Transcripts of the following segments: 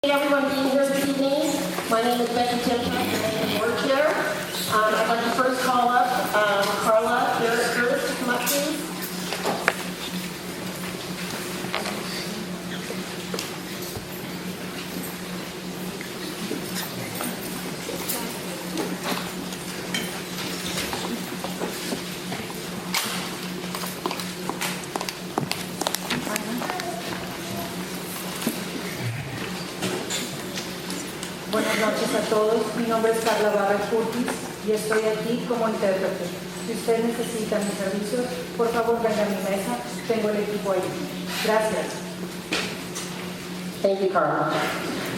Everyone being here this evening. My name is Becky Timchak, I'm the board chair. I'd like to first call up Carla Curtis to come up, please. Buenas noches a todos. Mi nombre es Carla Barra Curtis y estoy aquí como intérprete. Si usted necesita mis servicios, por favor venga a mi mesa. Tengo el equipo ahí. Gracias. Thank you, Carla.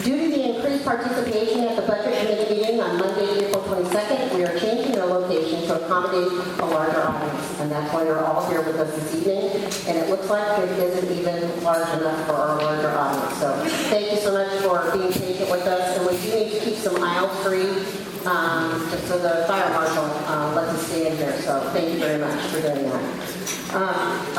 Due to the increased participation at the Budget Committee meeting on Monday, April 22nd, we are changing our location to accommodate a larger audience. And that's why you're all here with us this evening. And it looks like it isn't even large enough for our larger audience. So thank you so much for being patient with us. And we do need to keep some aisles free. So the fire marshal lets us stay in here. So thank you very much for doing that.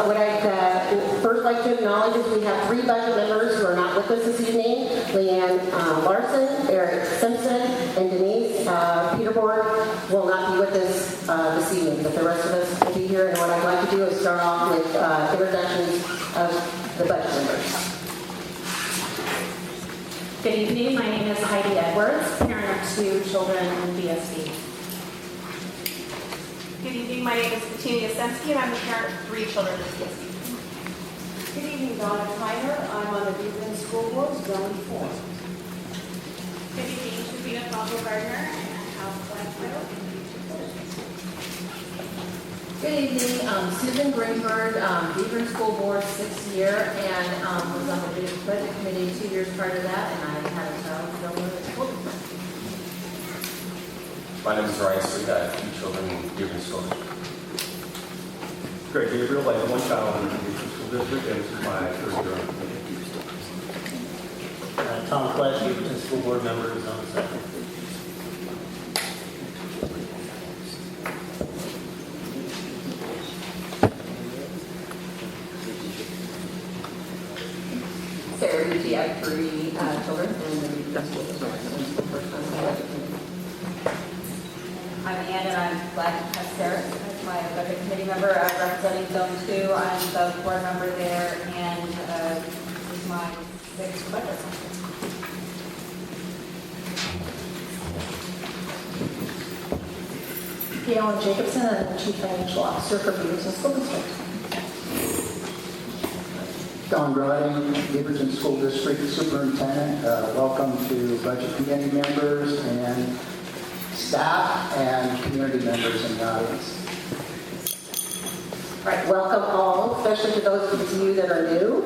What I'd first like to acknowledge is we have three budget members who are not with us this evening. Leanne Larson, Eric Simpson, and Denise Peterborg will not be with us this evening, but the rest of us will be here. And what I'd like to do is start off with introductions of the budget members. Good evening. My name is Heidi Edwards, parent of two children in BSD. Good evening. My name is Katina Yasemski, and I'm the parent of three children in BSD. Good evening, Donna Tyner. I'm on the Beaverton School Board, Zone 4. Good evening. Shabina Falco Gardner and House Blackwidow. Good evening. Susan Greenberg, Beaver School Board, 6th year, and was on the Budget Committee 2 years prior to that, and I had a child still in the school district. My name is Ryan Street. I have two children in Beaver School District. Greg Gabriel, I have one child in the Beaver School District, and this is my third year on the committee. Tom Fletch, Beaverton School Board member, is on the second. Sarah Beatty, I have three children in the Beaverton School District. First time on the Budget Committee. I'm Ann, and I'm glad to have Sarah as my budget committee member. I'm representing Zone 2. I'm the board member there, and this is my sixth budget. Gail Jacobson, I'm the Chief Financial Officer for Beaverton School District. Don Groding, Beaverton School District Superintendent. Welcome to Budget Committee members and staff and community members in the audience. All right, welcome all, especially to those of you that are new.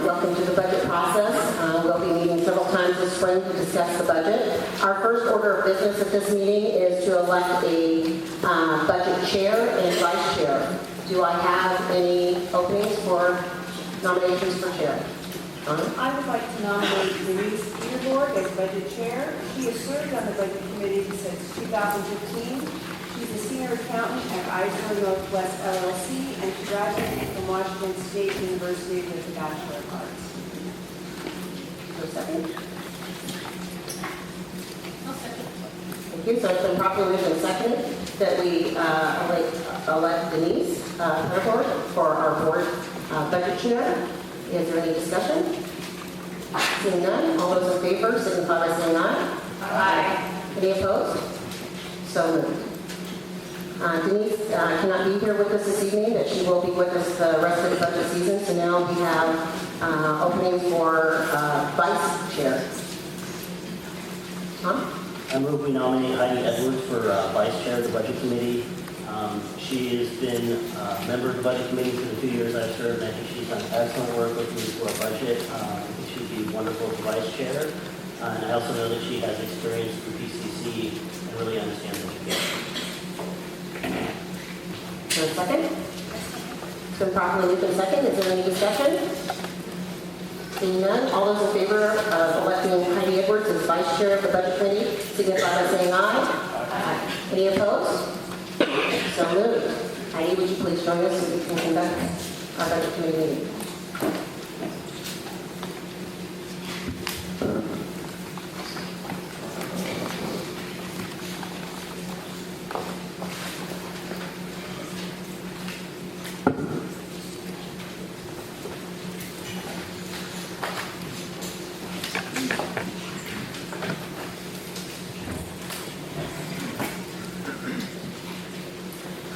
Welcome to the budget process. We'll be meeting several times this spring to discuss the budget. Our first order of business at this meeting is to elect a budget chair and vice chair. Do I have any openings for nominations for chair? I would like to nominate Denise Peterborg as budget chair. She has served on the budget committee since 2015. She's a senior accountant at Eisner Northwest LLC, and she graduated from Washington State University with a Bachelor of Arts. For a second? I'll second. Thank you. So it's been properly moved and seconded that we elect Denise Peterborg for our board budget chair. Is there any discussion? Seeing none, all those in favor signify by saying aye. Aye. Any opposed? So moved. Denise cannot be here with us this evening, but she will be with us the rest of the budget season. So now we have opening for vice chair. I move we nominate Heidi Edwards for vice chair of the budget committee. She has been a member of the budget committee for the 2 years I've served, and I think she's done excellent work with me for a budget. I think she'd be wonderful as vice chair. And I also know that she has experience through PCC and really understands education. For a second? It's been properly moved and second. Is there any discussion? Seeing none, all those in favor of electing Heidi Edwards as vice chair of the budget committee signify by saying aye. Aye. Any opposed? So moved. Heidi, would you please join us so we can conduct our budget committee meeting?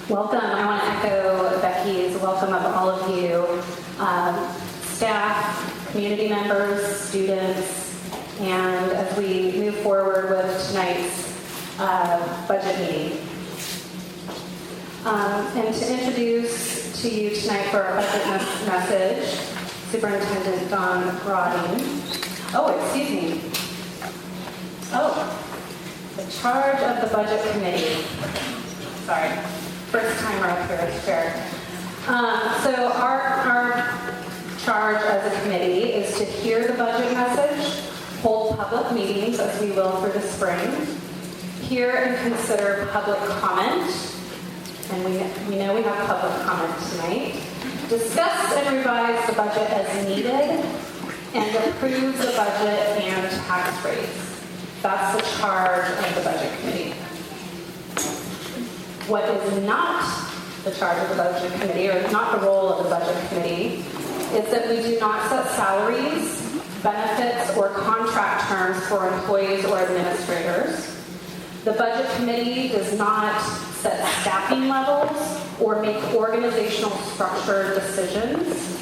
Welcome. I want to echo Becky's welcome of all of you, staff, community members, students, and as we move forward with tonight's budget meeting. And to introduce to you tonight for our budget message, Superintendent Dawn Broding. Oh, excuse me. Oh, the charge of the budget committee. Sorry. First timer up here, it's fair. So our charge as a committee is to hear the budget message, hold public meetings as we will for the spring, hear and consider public comment, and we know we have public comment tonight, discuss and revise the budget as needed, and approve the budget and tax rates. That's the charge of the budget committee. What is not the charge of the budget committee, or not the role of the budget committee, is that we do not set salaries, benefits, or contract terms for employees or administrators. The budget committee does not set staffing levels or make organizational structure decisions.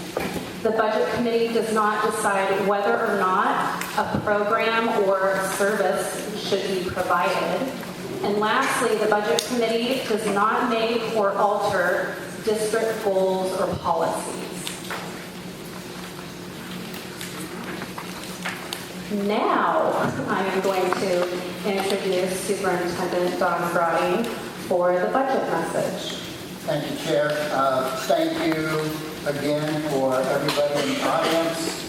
The budget committee does not decide whether or not a program or service should be provided. And lastly, the budget committee does not make or alter district goals or policies. Now, I am going to introduce Superintendent Dawn Broding for the budget message. Thank you, Chair. Thank you again for everybody in the audience.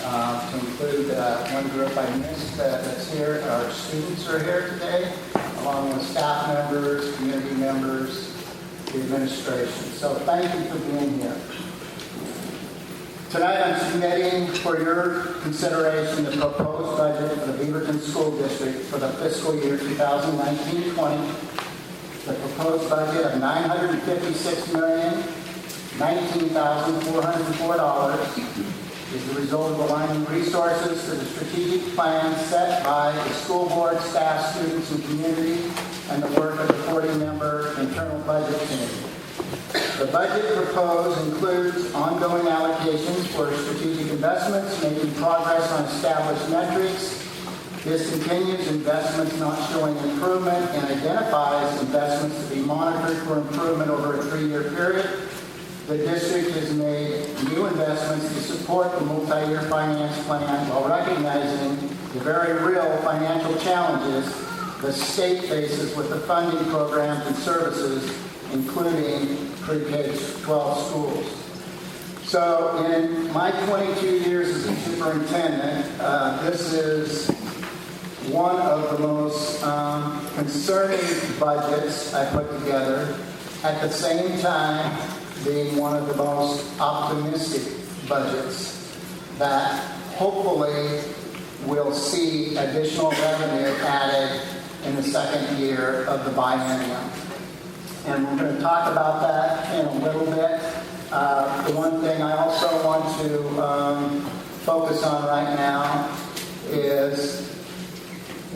To include one group I missed that's here. Our students are here today, along with staff members, community members, the administration. So thank you for being here. Tonight I'm submitting for your consideration the proposed budget for the Beaverton School District for the fiscal year 2019-20. The proposed budget of $956,019,404 is the result of aligning resources to the strategic plan set by the school board, staff, students, and community, and the work of the 40-member internal budget committee. The budget proposed includes ongoing allocations for strategic investments, making progress on established metrics, discontinues investments not showing improvement, and identifies investments to be monitored for improvement over a 3-year period. The district has made new investments to support the multi-year finance plan while recognizing the very real financial challenges the state faces with the funding programs and services, including pre-K-12 schools. So in my 22 years as a superintendent, this is one of the most concerning budgets I put together. At the same time, being one of the most optimistic budgets that hopefully will see additional revenue added in the second year of the biennium. And we're going to talk about that in a little bit. The one thing I also want to focus on right now is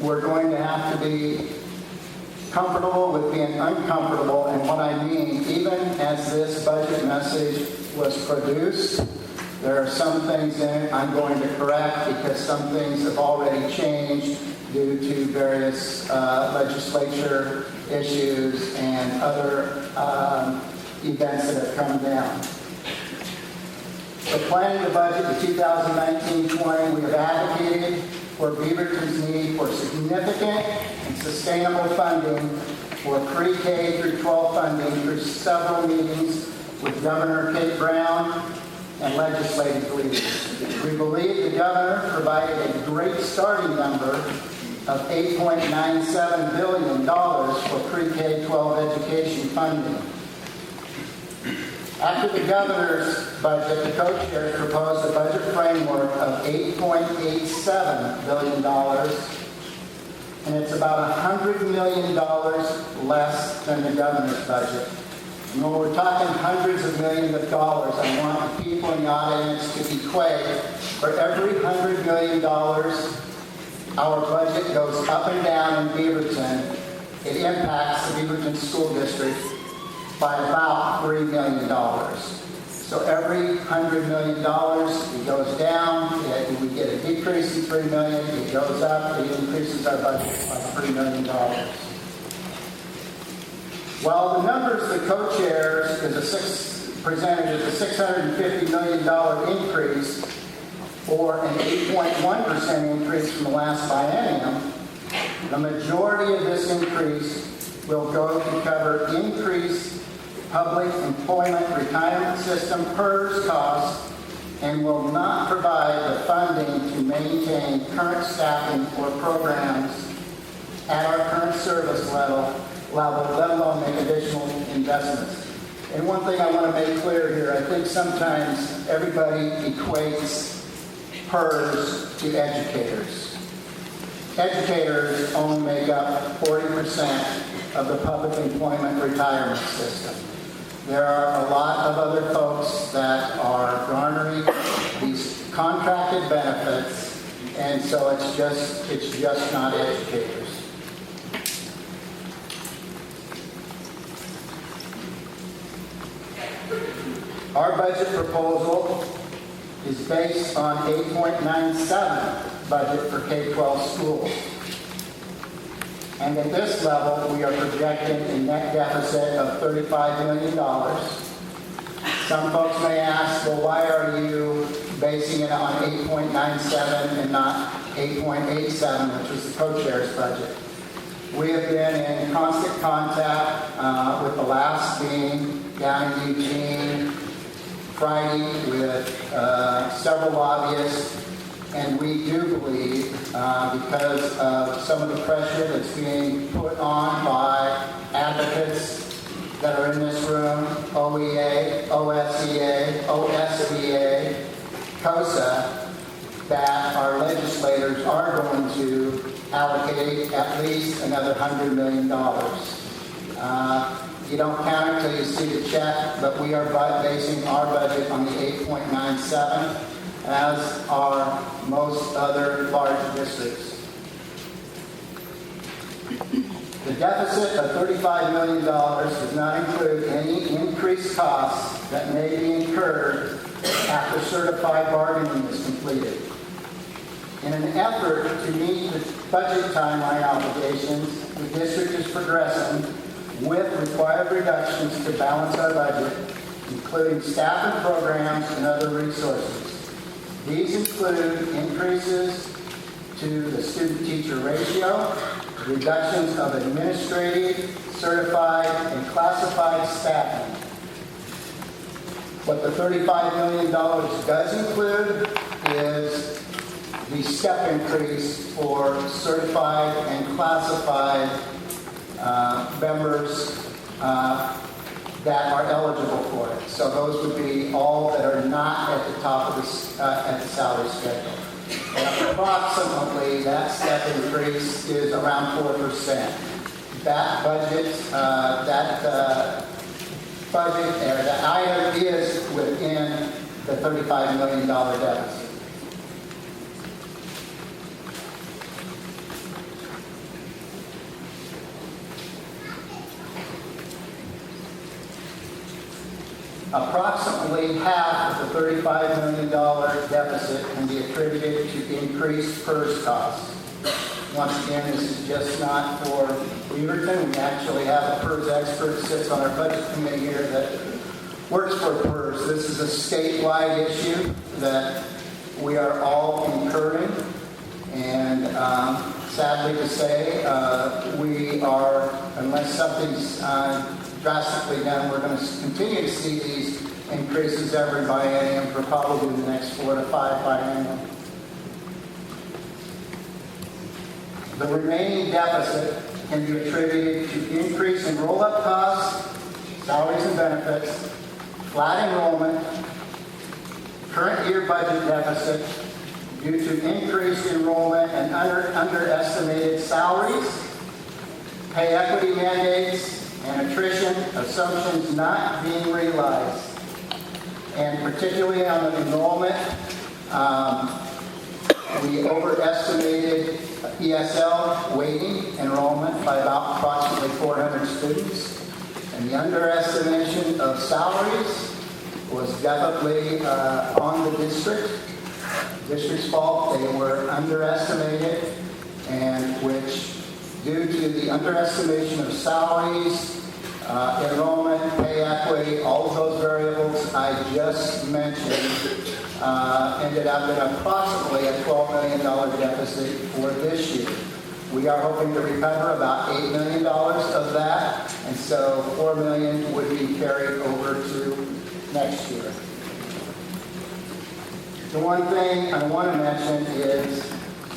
we're going to have to be comfortable with being uncomfortable, and what I mean, even as this budget message was produced, there are some things in it I'm going to correct because some things have already changed due to various legislature issues and other events that have come down. So planning the budget for 2019-20, we have advocated for Beaverton's need for significant and sustainable funding for pre-K through 12 funding through several meetings with Governor Kate Brown and legislative leaders. We believe the governor provided a great starting number of $8.97 billion for pre-K-12 education funding. After the governor's budget, the co-chairs proposed a budget framework of $8.87 billion, and it's about $100 million less than the governor's budget. And when we're talking hundreds of millions of dollars, I want the people in the audience to equate for every $100 million our budget goes up and down in Beaverton, it impacts the Beaverton School District by about $3 million. So every $100 million, it goes down, we get a decrease in $3 million, it goes up, it increases our budget by $3 million. While the numbers the co-chairs presented as a $650 million increase, or an 8.1% increase from the last biennium, the majority of this increase will go to cover increased public employment retirement system PERS costs and will not provide the funding to maintain current staffing or programs at our current service level, let alone make additional investments. And one thing I want to make clear here, I think sometimes everybody equates PERS to educators. Educators only make up 40% of the public employment retirement system. There are a lot of other folks that are garnering these contracted benefits, and so it's just not educators. Our budget proposal is based on 8.97 budget for K-12 schools. And at this level, we are projecting a net deficit of $35 million. Some folks may ask, well, why are you basing it on 8.97 and not 8.87, which was the co-chair's budget? We have been in constant contact with the last being down in Eugene, Friday, with several lobbyists. And we do believe, because of some of the pressure that's being put on by advocates that are in this room, OEA, OSEA, OSBA, COSA, that our legislators are going to allocate at least another $100 million. You don't count it until you see the check, but we are basing our budget on the 8.97, as are most other large districts. The deficit of $35 million does not include any increased costs that may be incurred after certified bargaining is completed. In an effort to meet the budget timeline obligations, the district is progressing with required reductions to balance our budget, including staff and programs and other resources. These include increases to the student-teacher ratio, reductions of administrative, certified, and classified staffing. What the $35 million does include is the step increase for certified and classified members that are eligible for it. So those would be all that are not at the top of at the salary schedule. And approximately, that step increase is around 4%. That budget, that item is within the $35 million deficit. Approximately half of the $35 million deficit can be attributed to increased PERS costs. Once again, this is just not for Beaverton. We actually have a PERS expert that sits on our budget committee here that works for PERS. This is a statewide issue that we are all incurring. And sadly to say, we are, unless something's drastically done, we're going to continue to see these increases every biennium for probably the next 4 to 5 biennium. The remaining deficit can be attributed to increase in roll-up costs, salaries and benefits, flat enrollment, current year budget deficit due to increased enrollment and underestimated salaries, pay equity mandates, and attrition assumptions not being realized. And particularly on the enrollment, We overestimated ESL waiting enrollment by about approximately 400 students. And the underestimation of salaries was definitely on the district's fault. They were underestimated, and which, due to the underestimation of salaries, enrollment, pay equity, all of those variables I just mentioned, ended up in approximately a $12 million deficit for this year. We are hoping to recover about $8 million of that, and so $4 million would be carried over to next year. The one thing I want to mention is,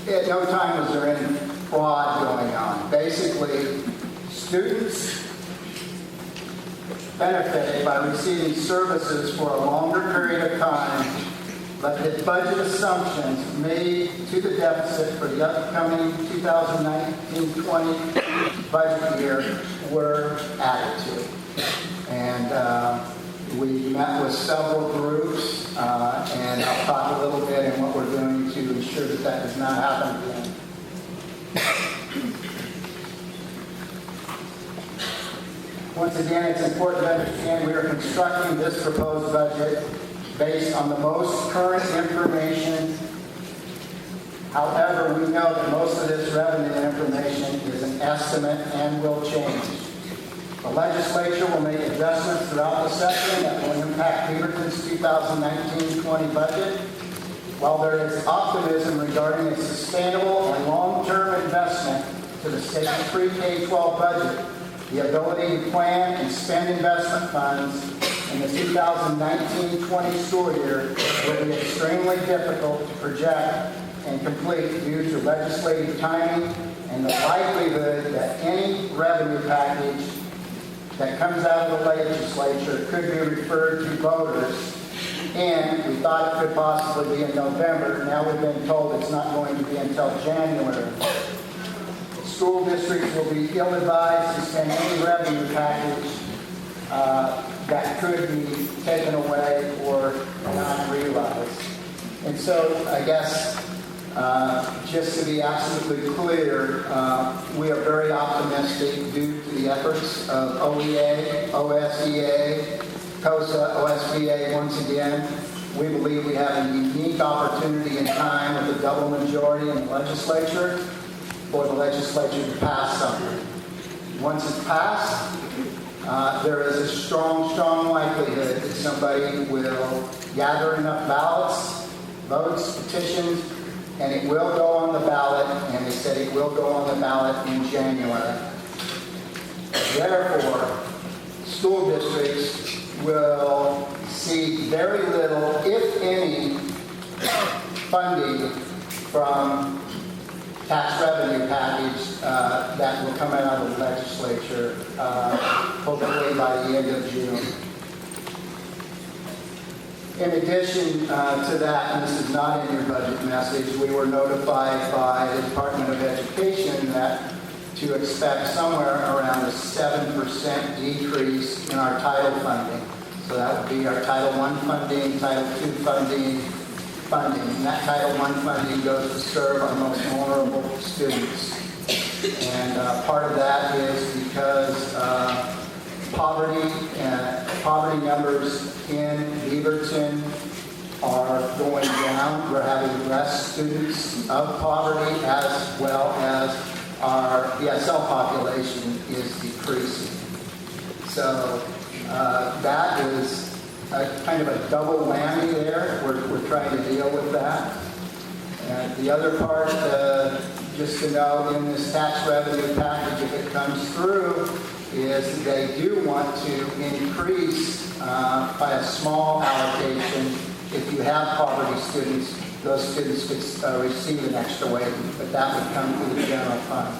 at no time was there any fraud going on. Basically, students benefited by receiving services for a longer period of time, but the budget assumptions made to the deficit for the upcoming 2019-20 budget year were added to. And we met with several groups, and I'll talk a little bit in what we're doing to ensure that that does not happen again. Once again, it's important to understand we are constructing this proposed budget based on the most current information. However, we know that most of this revenue information is an estimate and will change. The legislature will make adjustments throughout the session that will impact Beaverton's 2019-20 budget. While there is optimism regarding a sustainable and long-term investment to the state's pre-K-12 budget, the ability to plan and spend investment funds in the 2019-20 school year will be extremely difficult to project and complete due to legislative timing and the likelihood that any revenue package that comes out of the legislature could be referred to voters. And we thought it could possibly be in November. Now we've been told it's not going to be until January. School districts will be ill-advised to spend any revenue package that could be taken away or not realized. And so I guess just to be absolutely clear, we are very optimistic due to the efforts of OEA, OSEA, COSA, OSBA. Once again, we believe we have a unique opportunity in time with a double majority in the legislature for the legislature to pass something. Once it's passed, there is a strong likelihood that somebody will gather enough ballots, votes, petitions, and it will go on the ballot, and they said it will go on the ballot in January. Therefore, school districts will see very little, if any, funding from tax revenue package that will come out of the legislature, hopefully by the end of June. In addition to that, and this is not in your budget message, we were notified by the Department of Education that to expect somewhere around a 7% decrease in our title funding. So that would be our Title I funding, Title II funding. And that Title I funding goes to serve our most vulnerable students. And part of that is because poverty numbers in Beaverton are going down. We're having less students of poverty, as well as our ESL population is decreasing. So that is kind of a double whammy there. We're trying to deal with that. And the other part, just to know, in this tax revenue package, if it comes through, is they do want to increase by a small allocation. If you have poverty students, those students could receive an extra wage, but that would come through the general fund.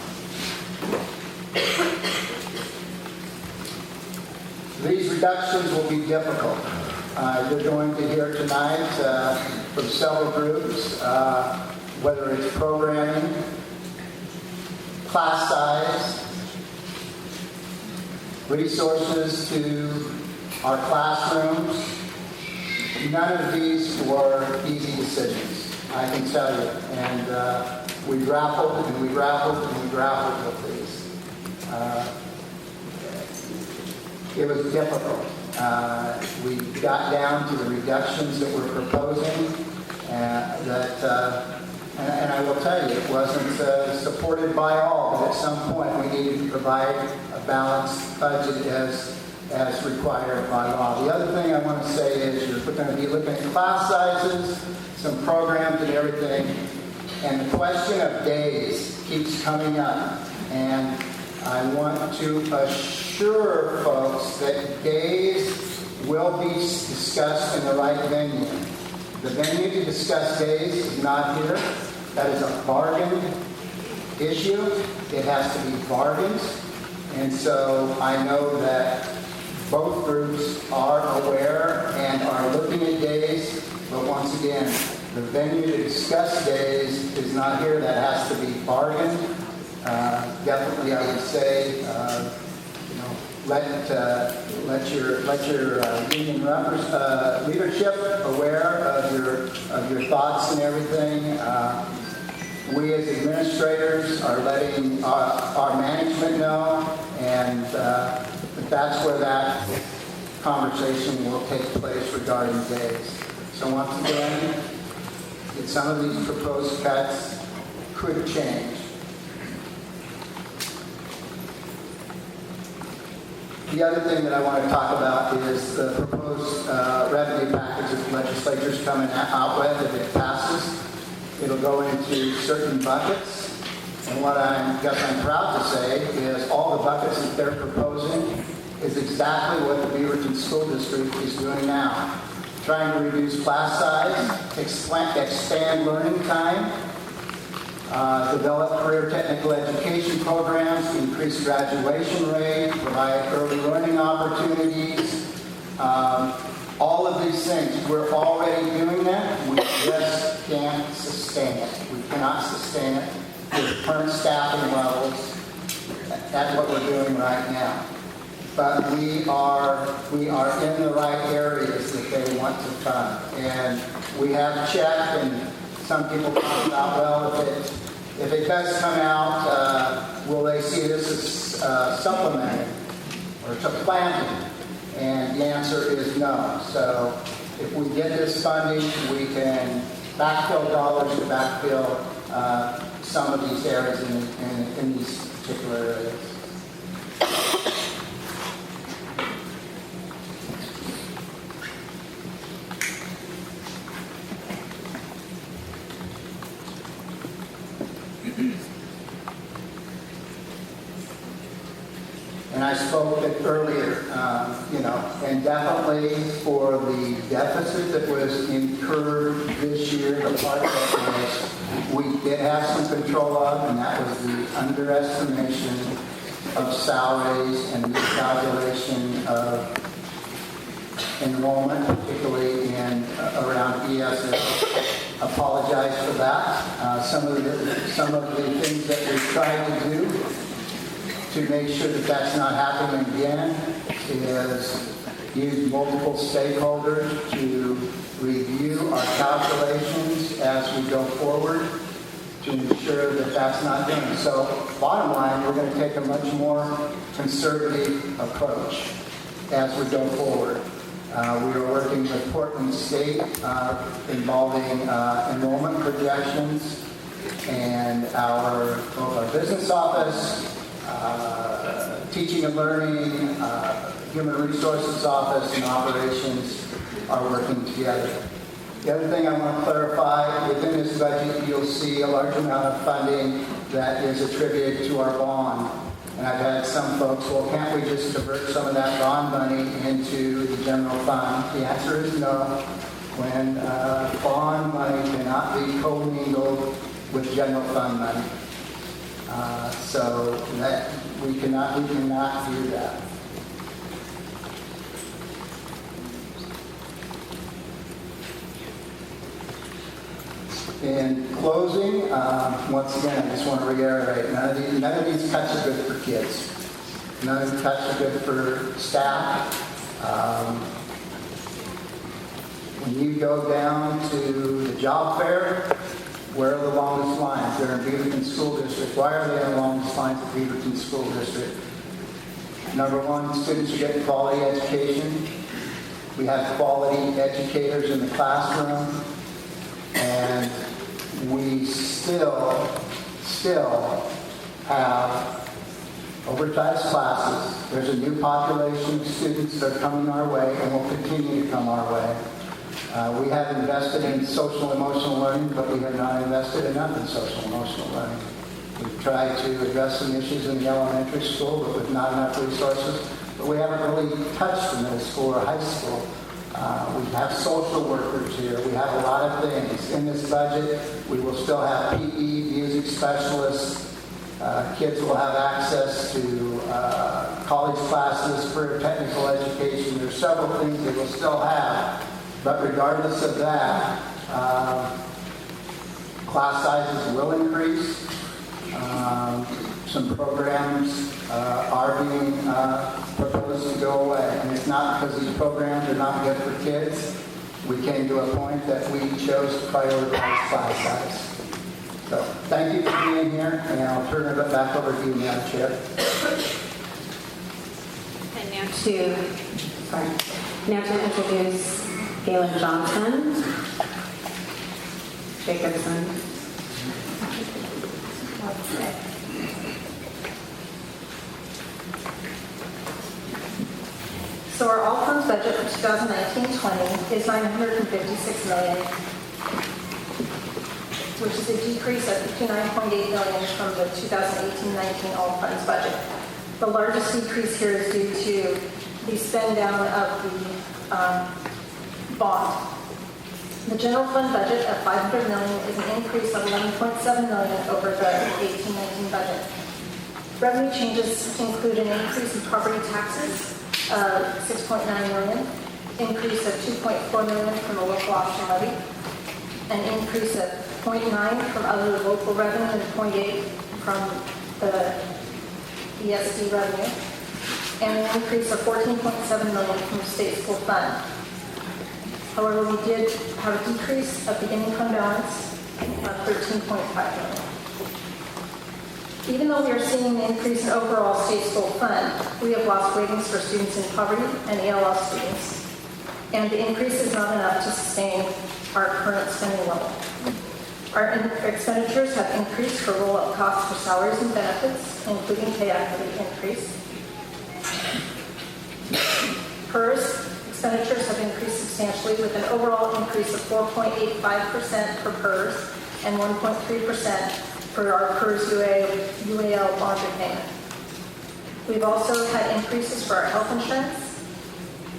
These reductions will be difficult. You're going to hear tonight from several groups, whether it's programming, class size, resources to our classrooms. None of these were easy decisions. I can tell you. And we grappled and we grappled and we grappled with these. It was difficult. We got down to the reductions that we're proposing, and I will tell you, it wasn't supported by all, but at some point we needed to provide a balanced budget as required by law. The other thing I want to say is you're going to be looking at class sizes, some programs and everything, and the question of days keeps coming up. And I want to assure folks that days will be discussed in the right venue. The venue to discuss days is not here. That is a bargain issue. It has to be bargained. And so I know that both groups are aware and are looking at days, but once again, the venue to discuss days is not here. That has to be bargained. Definitely, I would say, let your union leadership aware of your thoughts and everything. We as administrators are letting our management know, and that's where that conversation will take place regarding days. So once again, some of these proposed cuts could change. The other thing that I want to talk about is the proposed revenue package that the legislature is coming out with. If it passes, it'll go into certain buckets. And what I'm proud to say is all the buckets that they're proposing is exactly what the Beaverton School District is doing now. Trying to reduce class size, expand learning time, develop career technical education programs, increase graduation rate, provide early learning opportunities. All of these things, we're already doing that. We just can't sustain it. We cannot sustain it with current staffing levels. That's what we're doing right now. But we are in the right areas that they want to fund. And we have checked, and some people talk about, well, if it does come out, will they see this as supplemented or supplanted? And the answer is no. So if we get this funding, we can backfill dollars to backfill some of these areas in these particular areas. And I spoke it earlier, and definitely for the deficit that was incurred this year, the part that we did have some control of, and that was the underestimation of salaries and miscalculation of enrollment, particularly in around ESS. Apologize for that. Some of the things that we tried to do to make sure that that's not happening again is use multiple stakeholders to review our calculations as we go forward to ensure that that's not done. So bottom line, we're going to take a much more conservative approach as we go forward. We are working with Portland State involving enrollment projections and both our business office, teaching and learning, human resources office, and operations are working together. The other thing I want to clarify, within this budget, you'll see a large amount of funding that is attributed to our bond. And I've had some folks, well, can't we just divert some of that bond money into the general fund? The answer is no. When bond money cannot be commingled with general fund money. So that we cannot do that. In closing, once again, I just want to reiterate, none of these cuts are good for kids. None of the cuts are good for staff. When you go down to the job fair, Where are the longest lines? They're in Beaverton School District. Why are they in the longest lines of Beaverton School District? Number one, students are getting quality education. We have quality educators in the classroom. And we still have oversized classes. There's a new population of students that are coming our way and will continue to come our way. We have invested in social emotional learning, but we have not invested enough in social emotional learning. We've tried to address some issues in the elementary school, but with not enough resources. But we haven't really touched the middle school or high school. We have social workers here. We have a lot of things. In this budget, we will still have PE, music specialists. Kids will have access to college classes for technical education. There's several things they will still have. But regardless of that, class sizes will increase. Some programs are being proposed to go away. And it's not because these programs are not good for kids. We came to a point that we chose to prioritize class size. So thank you for being here, and I'll turn it back over to you, Madam Chair. And now to introduce Galen Johnson, Jacobson. So our all funds budget for 2019-20 is $956 million, which is a decrease of $59.8 million from the 2018-19 all funds budget. The largest decrease here is due to the spend down of the bond. The general fund budget of $500 million is an increase of $11.7 million over the 18-19 budget. Revenue changes include an increase in property taxes of $6.9 million, increase of $2.4 million from the local option levy, an increase of $0.9 from other local revenue and $0.8 from the ESD revenue, and an increase of $14.7 million from the state school fund. However, we did have a decrease of beginning fund balance of $13.5 million. Even though we are seeing an increase in overall state school fund, we have lost ratings for students in poverty and ELL students, and the increase is not enough to sustain our current spending level. Our expenditures have increased for roll-up costs for salaries and benefits, including pay equity increase. PERS expenditures have increased substantially with an overall increase of 4.85% for PERS and 1.3% for our PERS UAL bond repayment. We've also had increases for our health insurance,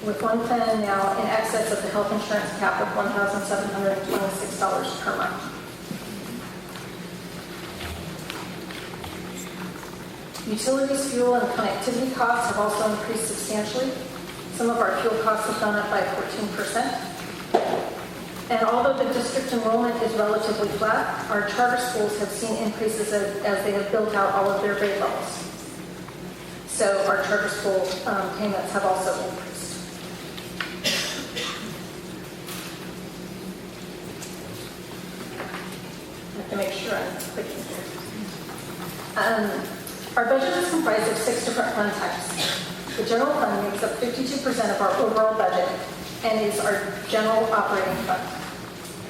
with one plan now in excess of the health insurance cap of $1,726 per month. Utilities, fuel, and connectivity costs have also increased substantially. Some of our fuel costs have gone up by 14%. And although the district enrollment is relatively flat, our charter schools have seen increases as they have built out all of their grade levels. So our charter school payments have also increased. I have to make sure I'm clicking here. Our budget is comprised of 6 different fund types. The general fund makes up 52% of our overall budget and is our general operating fund.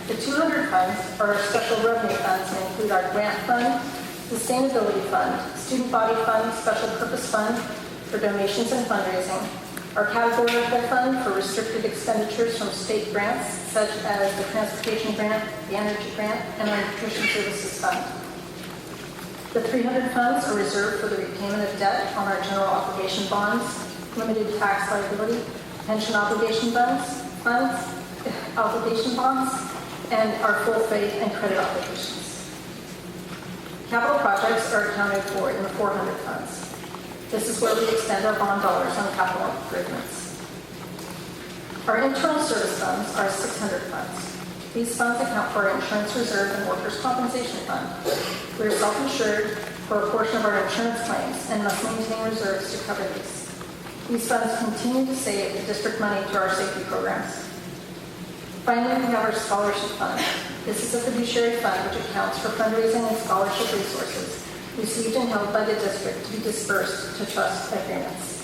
The 200 funds are our special revenue funds and include our grant fund, sustainability fund, student body fund, special purpose fund for donations and fundraising, our categorical fund for restricted expenditures from state grants, such as the transportation grant, the energy grant, and our nutrition services fund. The 300 funds are reserved for the repayment of debt on our general obligation bonds, limited tax liability, pension obligation bonds, obligation bonds, and our full faith and credit obligations. Capital projects are accounted for in the 400 funds. This is where we expend our bond dollars on capital improvements. Our internal service funds are 600 funds. These funds account for our insurance reserve and workers' compensation fund. We are self-insured for a portion of our insurance claims and must maintain reserves to cover these. These funds continue to save the district money through our safety programs. Finally, we have our scholarship fund. This is a fiduciary fund which accounts for fundraising and scholarship resources received and held by the district to be dispersed to trust agreements.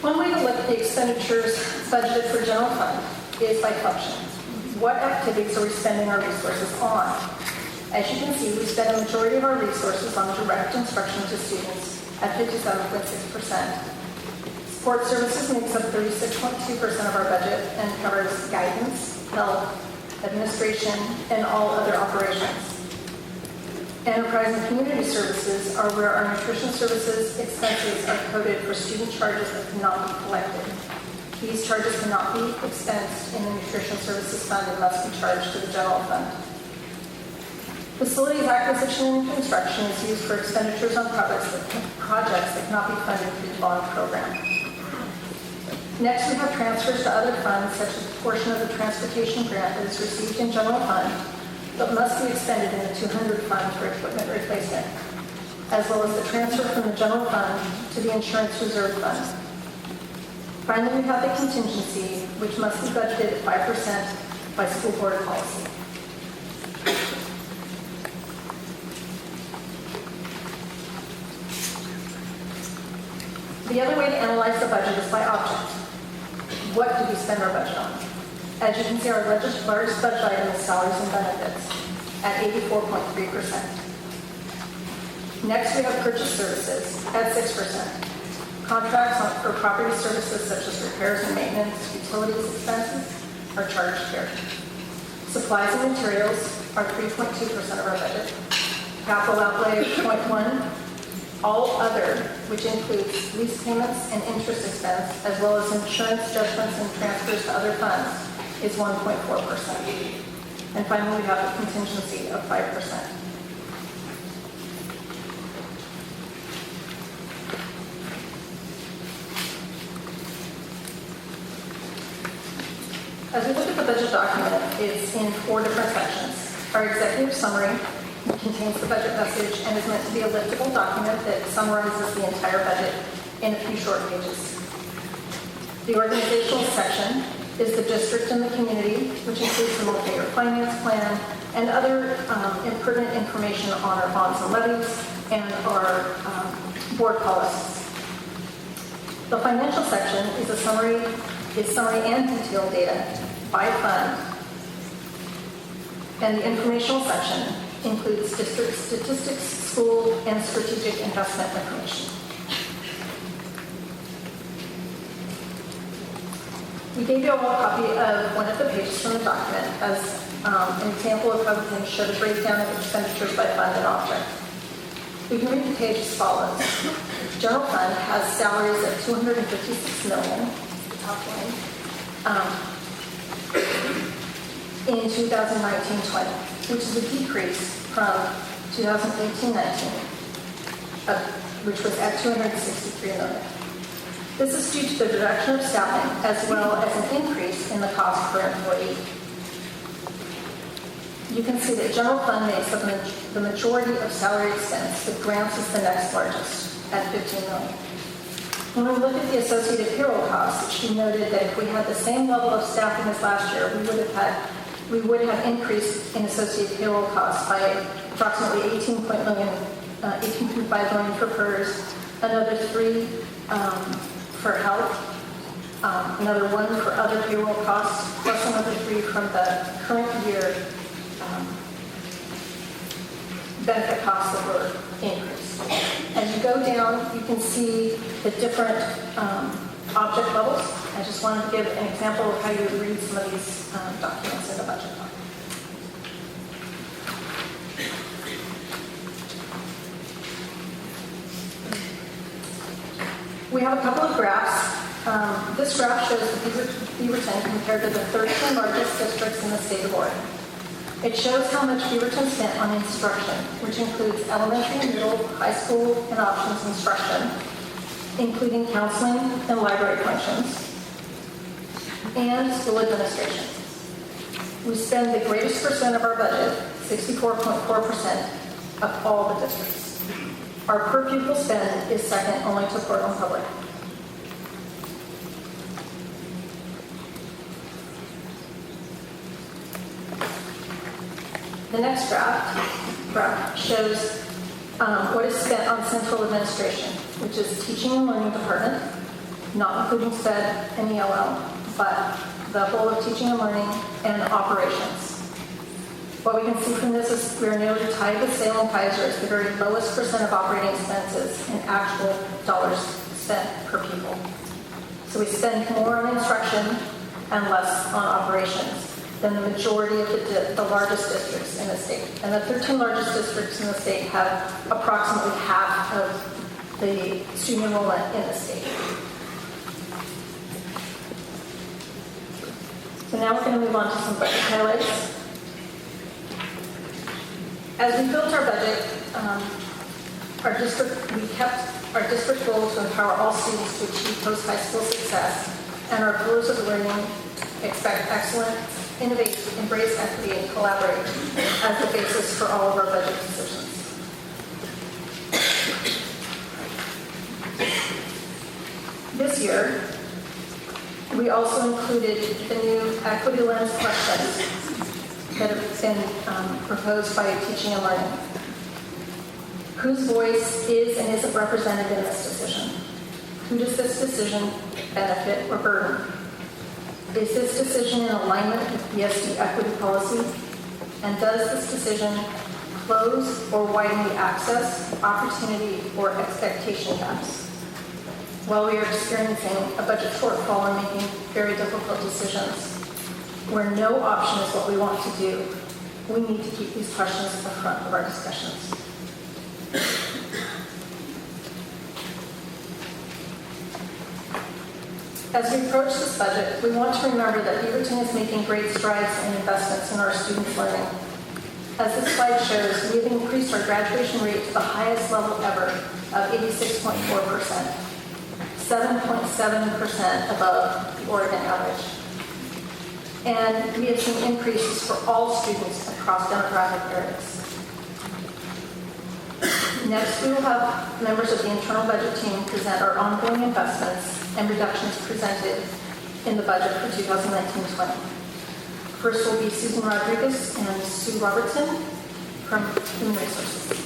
One way to look at the expenditures budgeted for general fund is by function. What activities are we spending our resources on? As you can see, we spend a majority of our resources on direct instruction to students at 57.6%. Support services makes up 36.2% of our budget and covers guidance, health, administration, and all other operations. Enterprise and community services are where our nutrition services expenses are coded for student charges that cannot be collected. These charges cannot be expensed in the nutrition services fund and must be charged to the general fund. Facilities acquisition and construction is used for expenditures on projects that cannot be funded through the bond program. Next, we have transfers to other funds, such as a portion of the transportation grant that is received in general fund, but must be expended in the 200 fund for equipment replacement, as well as the transfer from the general fund to the insurance reserve fund. Finally, we have the contingency, which must be budgeted at 5% by school board policy. The other way to analyze the budget is by object. What do we spend our budget on? As you can see, our largest budget item is salaries and benefits at 84.3%. Next, we have purchase services at 6%. Contracts for property services such as repairs and maintenance, utilities expenses are charged here. Supplies and materials are 3.2% of our budget. Capital outlay of 0.1%. All other, which includes lease payments and interest expense, as well as insurance judgments and transfers to other funds, is 1.4%. And finally, we have a contingency of 5%. As we look at the budget document, it's in 4 different sections. Our executive summary contains the budget message and is meant to be a liftable document that summarizes the entire budget in a few short pages. The organizational section is the district and the community, which includes the multi-year finance plan and other pertinent information on our bonds and levies and our board policies. The financial section is summary and detailed data by fund, and the informational section includes district statistics, school, and strategic investment information. We gave you all a copy of one of the pages from the document as an example of how we can show the breakdown of expenditures by fund and object. We can read the page as follows. General fund has salaries of $256 million, the top line, in 2019-20, which is a decrease from 2018-19, which was at $263 million. This is due to the reduction of staffing as well as an increase in the cost per employee. You can see that general fund makes up the majority of salary expense, with grants is the next largest at $15 million. When we look at the associated payroll costs, it should be noted that if we had the same level of staffing as last year, we would have increased in associated payroll costs by approximately $18.5 million for PERS, another $3 million for health, another $1 million for other payroll costs, plus another $3 million from the current year benefit costs that were increased. As you go down, you can see the different object levels. I just wanted to give an example of how you would read some of these documents in the budget document. We have a couple of graphs. This graph shows the Beaverton compared to the 13 largest districts in the state of Oregon. It shows how much Beaverton spent on instruction, which includes elementary, middle, high school, and options instruction, including counseling and library functions, and school administration. We spend the greatest percent of our budget, 64.4%, of all the districts. Our per pupil spend is second only to Portland Public. The next graph shows what is spent on central administration, which is teaching and learning department, not including SPED and ELL, but the whole of teaching and learning and operations. What we can see from this is we are nearly tied with Salem Kaiser as the very lowest percent of operating expenses in actual dollars spent per pupil. So we spend more on instruction and less on operations than the majority of the largest districts in the state. And the 13 largest districts in the state have approximately half of the student enrollment in the state. So now we're going to move on to some budget highlights. As we built our budget, we kept our district goal to empower all students to achieve post-high school success, and our pillars of learning expect excellence, innovate, embrace equity, and collaborate as the basis for all of our budget decisions. This year, we also included the new Equity Lens questions that have been proposed by Teaching and Learning. Whose voice is and isn't represented in this decision? Who does this decision benefit or burden? Is this decision in alignment with BSD equity policy? And does this decision close or widen the access, opportunity, or expectation gaps? While we are experiencing a budget shortfall and making very difficult decisions, where no option is what we want to do, we need to keep these questions at the front of our discussions. As we approach this budget, we want to remember that Beaverton is making great strides and investments in our students' learning. As this slide shows, we have increased our graduation rate to the highest level ever of 86.4%, 7.7% above the Oregon average. And we have seen increases for all students across demographic areas. Next, we will have members of the internal budget team present our ongoing investments and reductions presented in the budget for 2019-20. First will be Susan Rodriguez and Sue Robertson from Human Resources.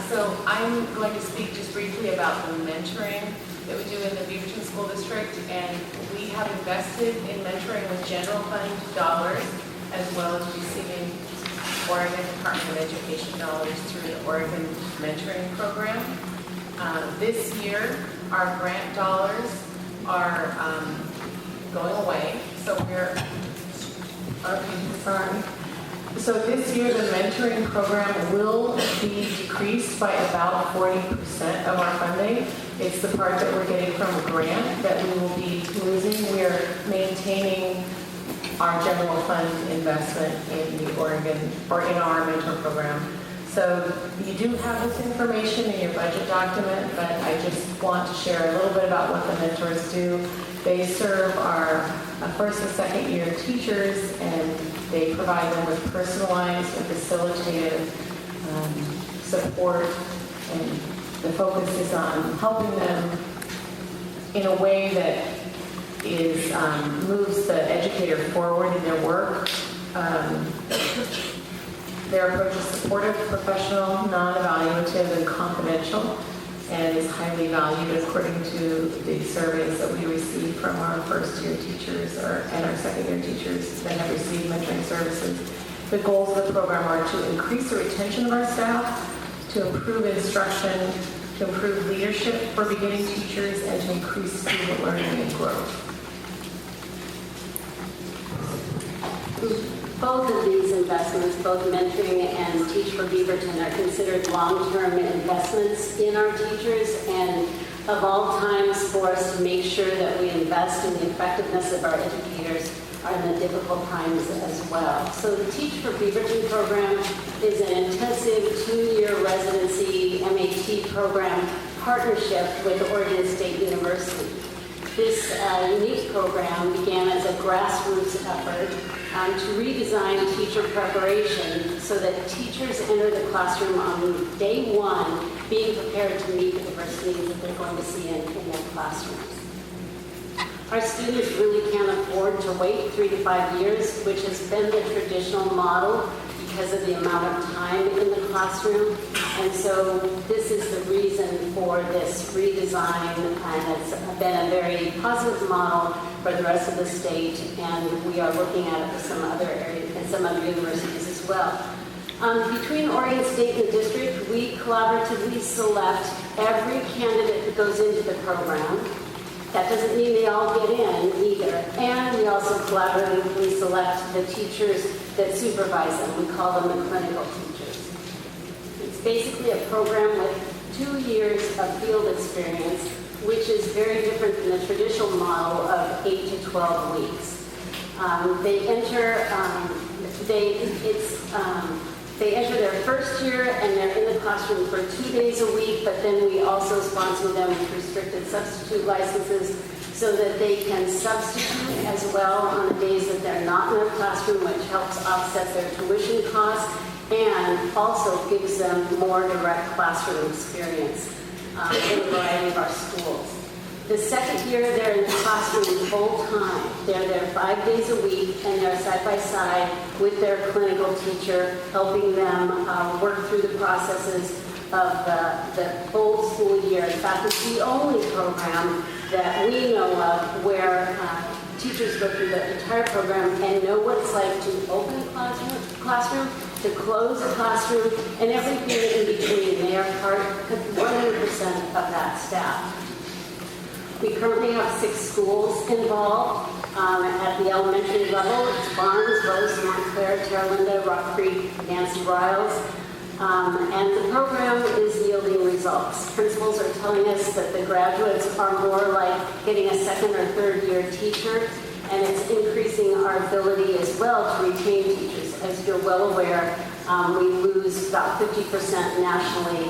So I'm going to speak just briefly about the mentoring that we do in the Beaverton School District, and we have invested in mentoring with general fund dollars as well as receiving Oregon Department of Education dollars through the Oregon Mentoring Program. This year, our grant dollars are going away, so we're, So this year, the mentoring program will be decreased by about 40% of our funding. It's the part that we're getting from a grant that we will be losing. We're maintaining our general fund investment in the Oregon, or in our mentor program. So you do have this information in your budget document, but I just want to share a little bit about what the mentors do. They serve our first and second year teachers, and they provide them with personalized and facilitative support, and the focus is on helping them in a way that is moves the educator forward in their work. Their approach is supportive, professional, non-evaluative, and confidential. and is highly valued according to the surveys that we receive from our first-year teachers and our second-year teachers that have received mentoring services. The goals of the program are to increase the retention of our staff, to improve instruction, to improve leadership for beginning teachers, and to increase student learning and growth. Both of these investments, both mentoring and Teach for Beaverton, are considered long-term investments in our teachers, and of all times for us to make sure that we invest in the effectiveness of our educators are in the difficult times as well. So the Teach for Beaverton program is an intensive 2-year residency MAT program partnership with Oregon State University. This unique program began as a grassroots effort to redesign teacher preparation so that teachers enter the classroom on day one being prepared to meet the diverse needs that they're going to see in their classrooms. Our students really can't afford to wait 3 to 5 years, which has been the traditional model because of the amount of time in the classroom. And so this is the reason for this redesign, and it's been a very positive model for the rest of the state, and we are looking at it for some other areas and some other universities as well. Between Oregon State and the district, we collaboratively select every candidate that goes into the program. That doesn't mean they all get in either. And we also collaboratively select the teachers that supervise them. We call them the clinical teachers. It's basically a program with 2 years of field experience, which is very different than the traditional model of 8 to 12 weeks. They enter their first year and they're in the classroom for 2 days a week, but then we also sponsor them with restricted substitute licenses so that they can substitute as well on the days that they're not in their classroom, which helps offset their tuition costs and also gives them more direct classroom experience in a variety of our schools. The second year, they're in the classroom full time. They're there 5 days a week, and they're side by side with their clinical teacher, helping them work through the processes of the full school year. In fact, it's the only program that we know of where teachers go through the entire program and know what it's like to open a classroom, to close a classroom, and everything in between. They are part 100% of that staff. We currently have 6 schools involved at the elementary level. It's Barnes, Rose, Montclair, Terralinda, Rock Creek, Nancy Riles. And the program is yielding results. Principals are telling us that the graduates are more like getting a second or third year teacher, and it's increasing our ability as well to retain teachers. As you're well aware, we lose about 50% nationally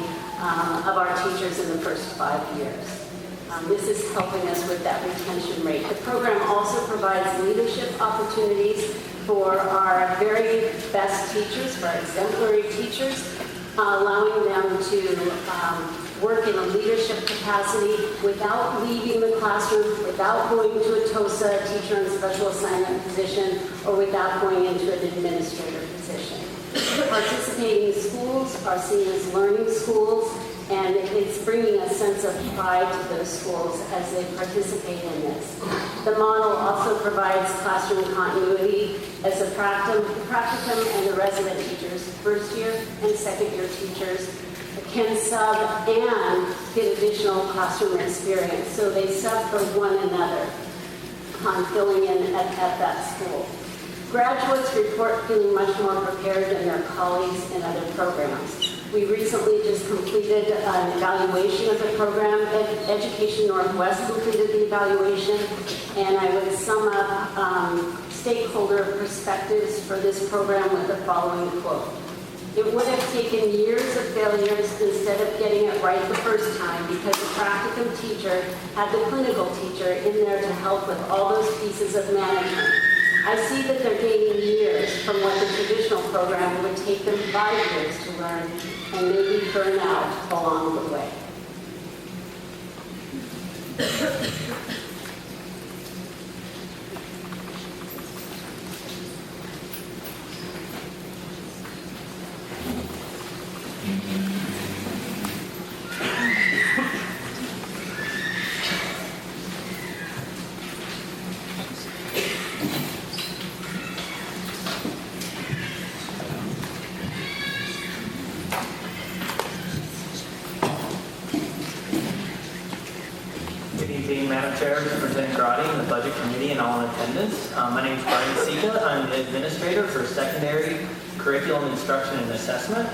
of our teachers in the first 5 years. This is helping us with that retention rate. The program also provides leadership opportunities for our very best teachers, for our exemplary teachers, allowing them to work in a leadership capacity without leaving the classroom, without going to a TOSA, teacher and special assignment position, or without going into an administrator position. Participating schools are seen as learning schools, and it's bringing a sense of pride to those schools as they participate in this. The model also provides classroom continuity as a practicum, and the resident teachers, first year and second year teachers, can sub and get additional classroom experience. So they sub for one another on filling in at that school. Graduates report feeling much more prepared than their colleagues in other programs. We recently just completed an evaluation of the program. Education Northwest completed the evaluation, and I would sum up stakeholder perspectives for this program with the following quote. It would have taken years of failures instead of getting it right the first time because the practicum teacher had the clinical teacher in there to help with all those pieces of management. I see that they're gaining years from what the traditional program would take them 5 years to learn and maybe burn out along the way. evening, Madam Chair, Superintendent Grotti, and the Budget Committee, and all in attendance. My name is Brian Sika. I'm the Administrator for Secondary Curriculum Instruction and Assessment.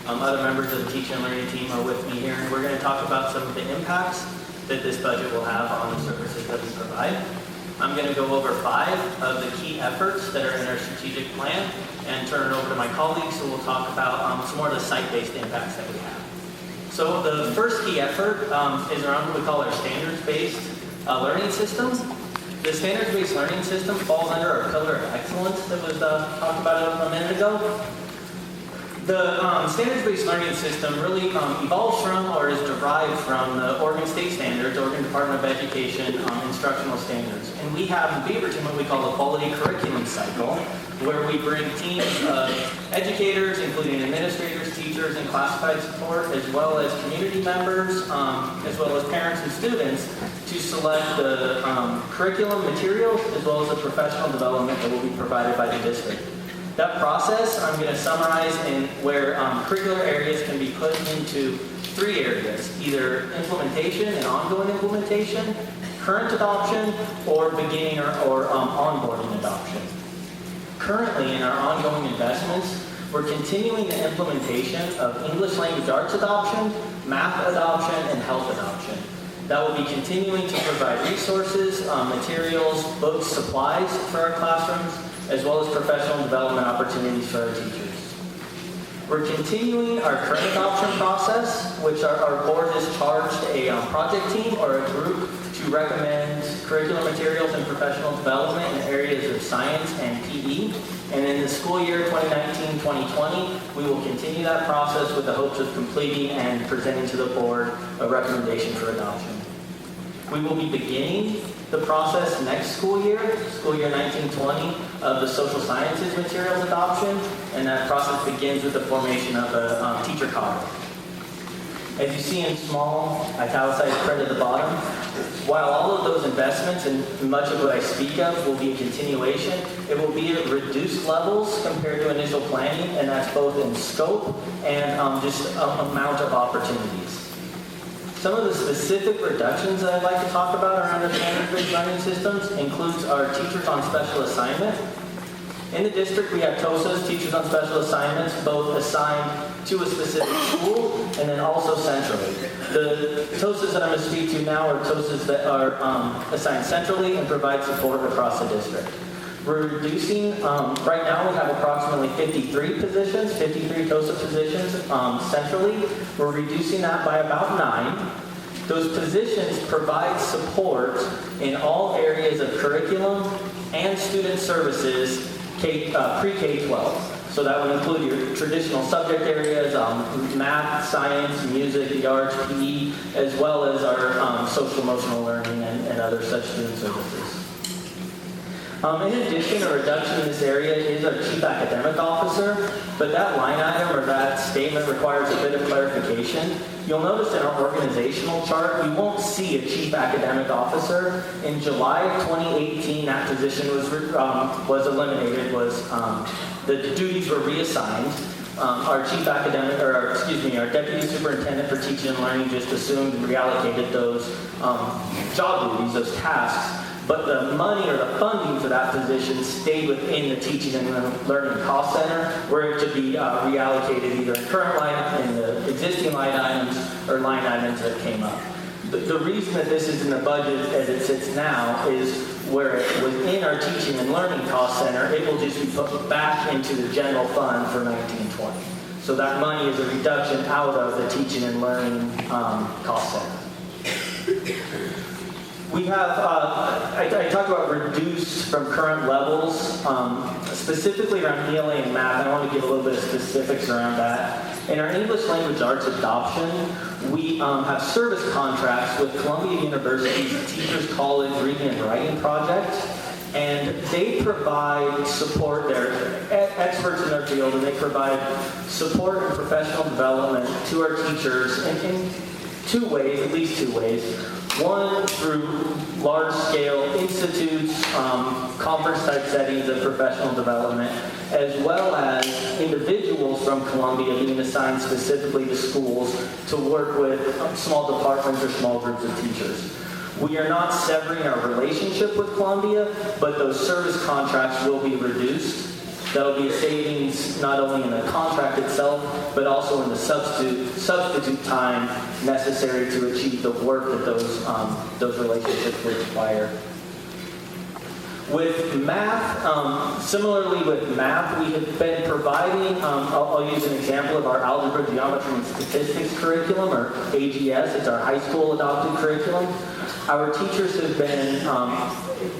Other members of the teaching and learning team are with me here, and we're going to talk about some of the impacts that this budget will have on the services that we provide. I'm going to go over 5 of the key efforts that are in our strategic plan and turn it over to my colleagues who will talk about some more of the site-based impacts that we have. So the first key effort is around what we call our standards-based learning systems. The standards-based learning system falls under our pillar of excellence that was talked about a minute ago. The standards-based learning system really evolves from or is derived from the Oregon State Standards, Oregon Department of Education instructional standards. And we have in Beaverton what we call the quality curriculum cycle, where we bring teams of educators, including administrators, teachers, and classified support, as well as community members, as well as parents and students, to select the curriculum materials, as well as the professional development that will be provided by the district. That process I'm going to summarize in where curricular areas can be put into 3 areas, either implementation and ongoing implementation, current adoption, or beginning or onboarding adoption. Currently, in our ongoing investments, we're continuing the implementation of English language arts adoption, math adoption, and health adoption. That will be continuing to provide resources, materials, books, supplies for our classrooms, as well as professional development opportunities for our teachers. We're continuing our current adoption process, which our board has charged a project team or a group to recommend curriculum materials and professional development in areas of science and PE. And in the school year 2019-2020, we will continue that process with the hopes of completing and presenting to the board a recommendation for adoption. We will be beginning the process next school year 19-20, of the social sciences materials adoption, and that process begins with the formation of a teacher cadre. As you see in small italicized print at the bottom, while all of those investments and much of what I speak of will be a continuation, it will be at reduced levels compared to initial planning, and that's both in scope and just amount of opportunities. Some of the specific reductions that I'd like to talk about around our standards-based learning systems includes our teachers on special assignment. In the district, we have TOSAs, teachers on special assignments, both assigned to a specific school and then also centrally. The TOSAs that I'm going to speak to now are TOSAs that are assigned centrally and provide support across the district. We're reducing, right now we have approximately 53 positions, 53 TOSA positions centrally. We're reducing that by about 9. Those positions provide support in all areas of curriculum and student services pre-K-12. So that would include your traditional subject areas, math, science, music, the arts, PE, as well as our social emotional learning and other such student services. In addition, a reduction in this area is our Chief Academic Officer, but that line item or that statement requires a bit of clarification. You'll notice in our organizational chart, we won't see a Chief Academic Officer. In July of 2018, that position was eliminated, the duties were reassigned. Our our Deputy Superintendent for Teaching and Learning just assumed and reallocated those job duties, those tasks. But the money or the funding for that position stayed within the Teaching and Learning Cost Center, where it could be reallocated either in the existing line items or line items that came up. The reason that this is in the budget as it sits now is where it was in our Teaching and Learning Cost Center, it will just be put back into the general fund for 1920. So that money is a reduction out of the Teaching and Learning Cost Center. We have, I talked about reduced from current levels, specifically around ELA and math. I want to give a little bit of specifics around that. In our English language arts adoption, we have service contracts with Columbia University's Teachers College Reading and Writing Project, and they provide support. They're experts in their field, and they provide support and professional development to our teachers in 2 ways, at least 2 ways. One, through large-scale institutes, conference-type settings of professional development, as well as individuals from Columbia being assigned specifically to schools to work with small departments or small groups of teachers. We are not severing our relationship with Columbia, but those service contracts will be reduced. That'll be a savings not only in the contract itself, but also in the substitute time necessary to achieve the work that those relationships would require. With math, similarly with math, we have been providing, I'll use an example of our Algebra, Geometry, and Statistics curriculum, or AGS. It's our high school adopted curriculum. Our teachers have been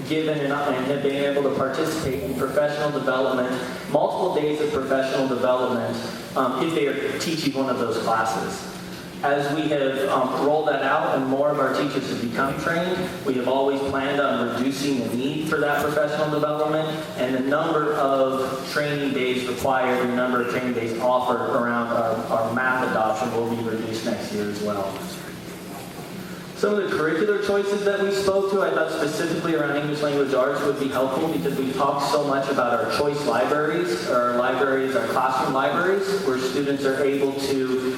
given and have been able to participate in professional development, multiple days of professional development, if they are teaching one of those classes. As we have rolled that out and more of our teachers have become trained, we have always planned on reducing the need for that professional development, and the number of training days required, the number of training days offered around our math adoption will be reduced next year as well. Some of the curricular choices that we spoke to, I thought specifically around English Language Arts would be helpful because we talked so much about our choice libraries, our classroom libraries, where students are able to,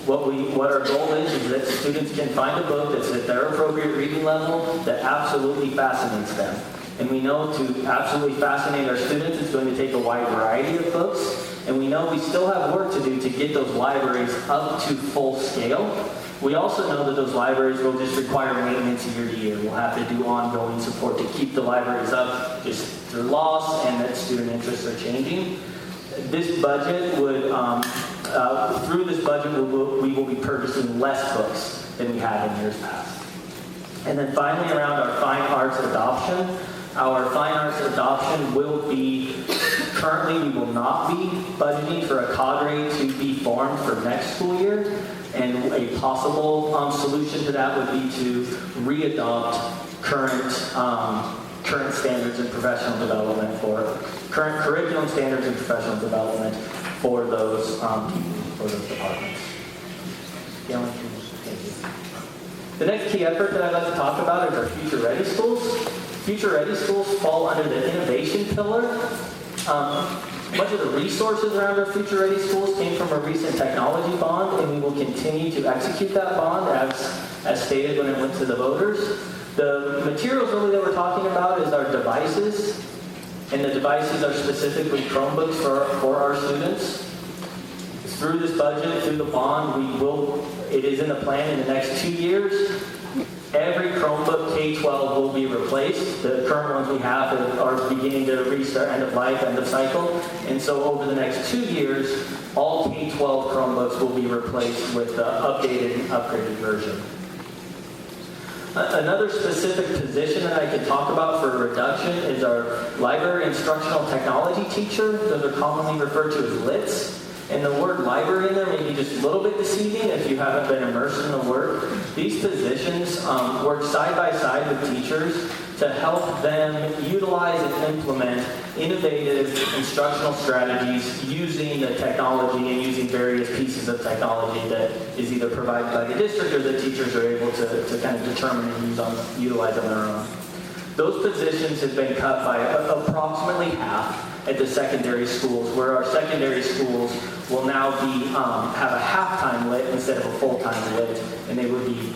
what our goal is that students can find a book that's at their appropriate reading level that absolutely fascinates them. And we know to absolutely fascinate our students, it's going to take a wide variety of books. And we know we still have work to do to get those libraries up to full scale. We also know that those libraries will just require maintenance year to year. We'll have to do ongoing support to keep the libraries up just through loss and that student interests are changing. This budget would, through this budget, we will be purchasing less books than we have in years past. And then finally, around our fine arts adoption. Our fine arts adoption will be, currently we will not be budgeting for a cadre to be formed for next school year. And a possible solution to that would be to re-adopt current standards in professional development current curriculum standards in professional development for those departments. Galen, thank you. The next key effort that I'd like to talk about is our Future Ready Schools. Future Ready Schools fall under the innovation pillar. Much of the resources around our Future Ready Schools came from a recent technology bond, and we will continue to execute that bond as stated when it went to the voters. The materials really that we're talking about is our devices, and the devices are specifically Chromebooks for our students. Through this budget, through the bond, it is in the plan in the next 2 years. Every Chromebook K-12 will be replaced. The current ones we have are beginning to reach their end of life, end of cycle. And so over the next 2 years, all K-12 Chromebooks will be replaced with the updated and upgraded version. Another specific position that I could talk about for reduction is our library instructional technology teacher. Those are commonly referred to as LITs. And the word library in there may be just a little bit deceiving if you haven't been immersed in the work. These positions work side by side with teachers to help them utilize and implement innovative instructional strategies using the technology and using various pieces of technology that is either provided by the district or that teachers are able to kind of determine and utilize on their own. Those positions have been cut by approximately half at the secondary schools, where our secondary schools will now be have a half-time lit instead of a full-time lit, and they would be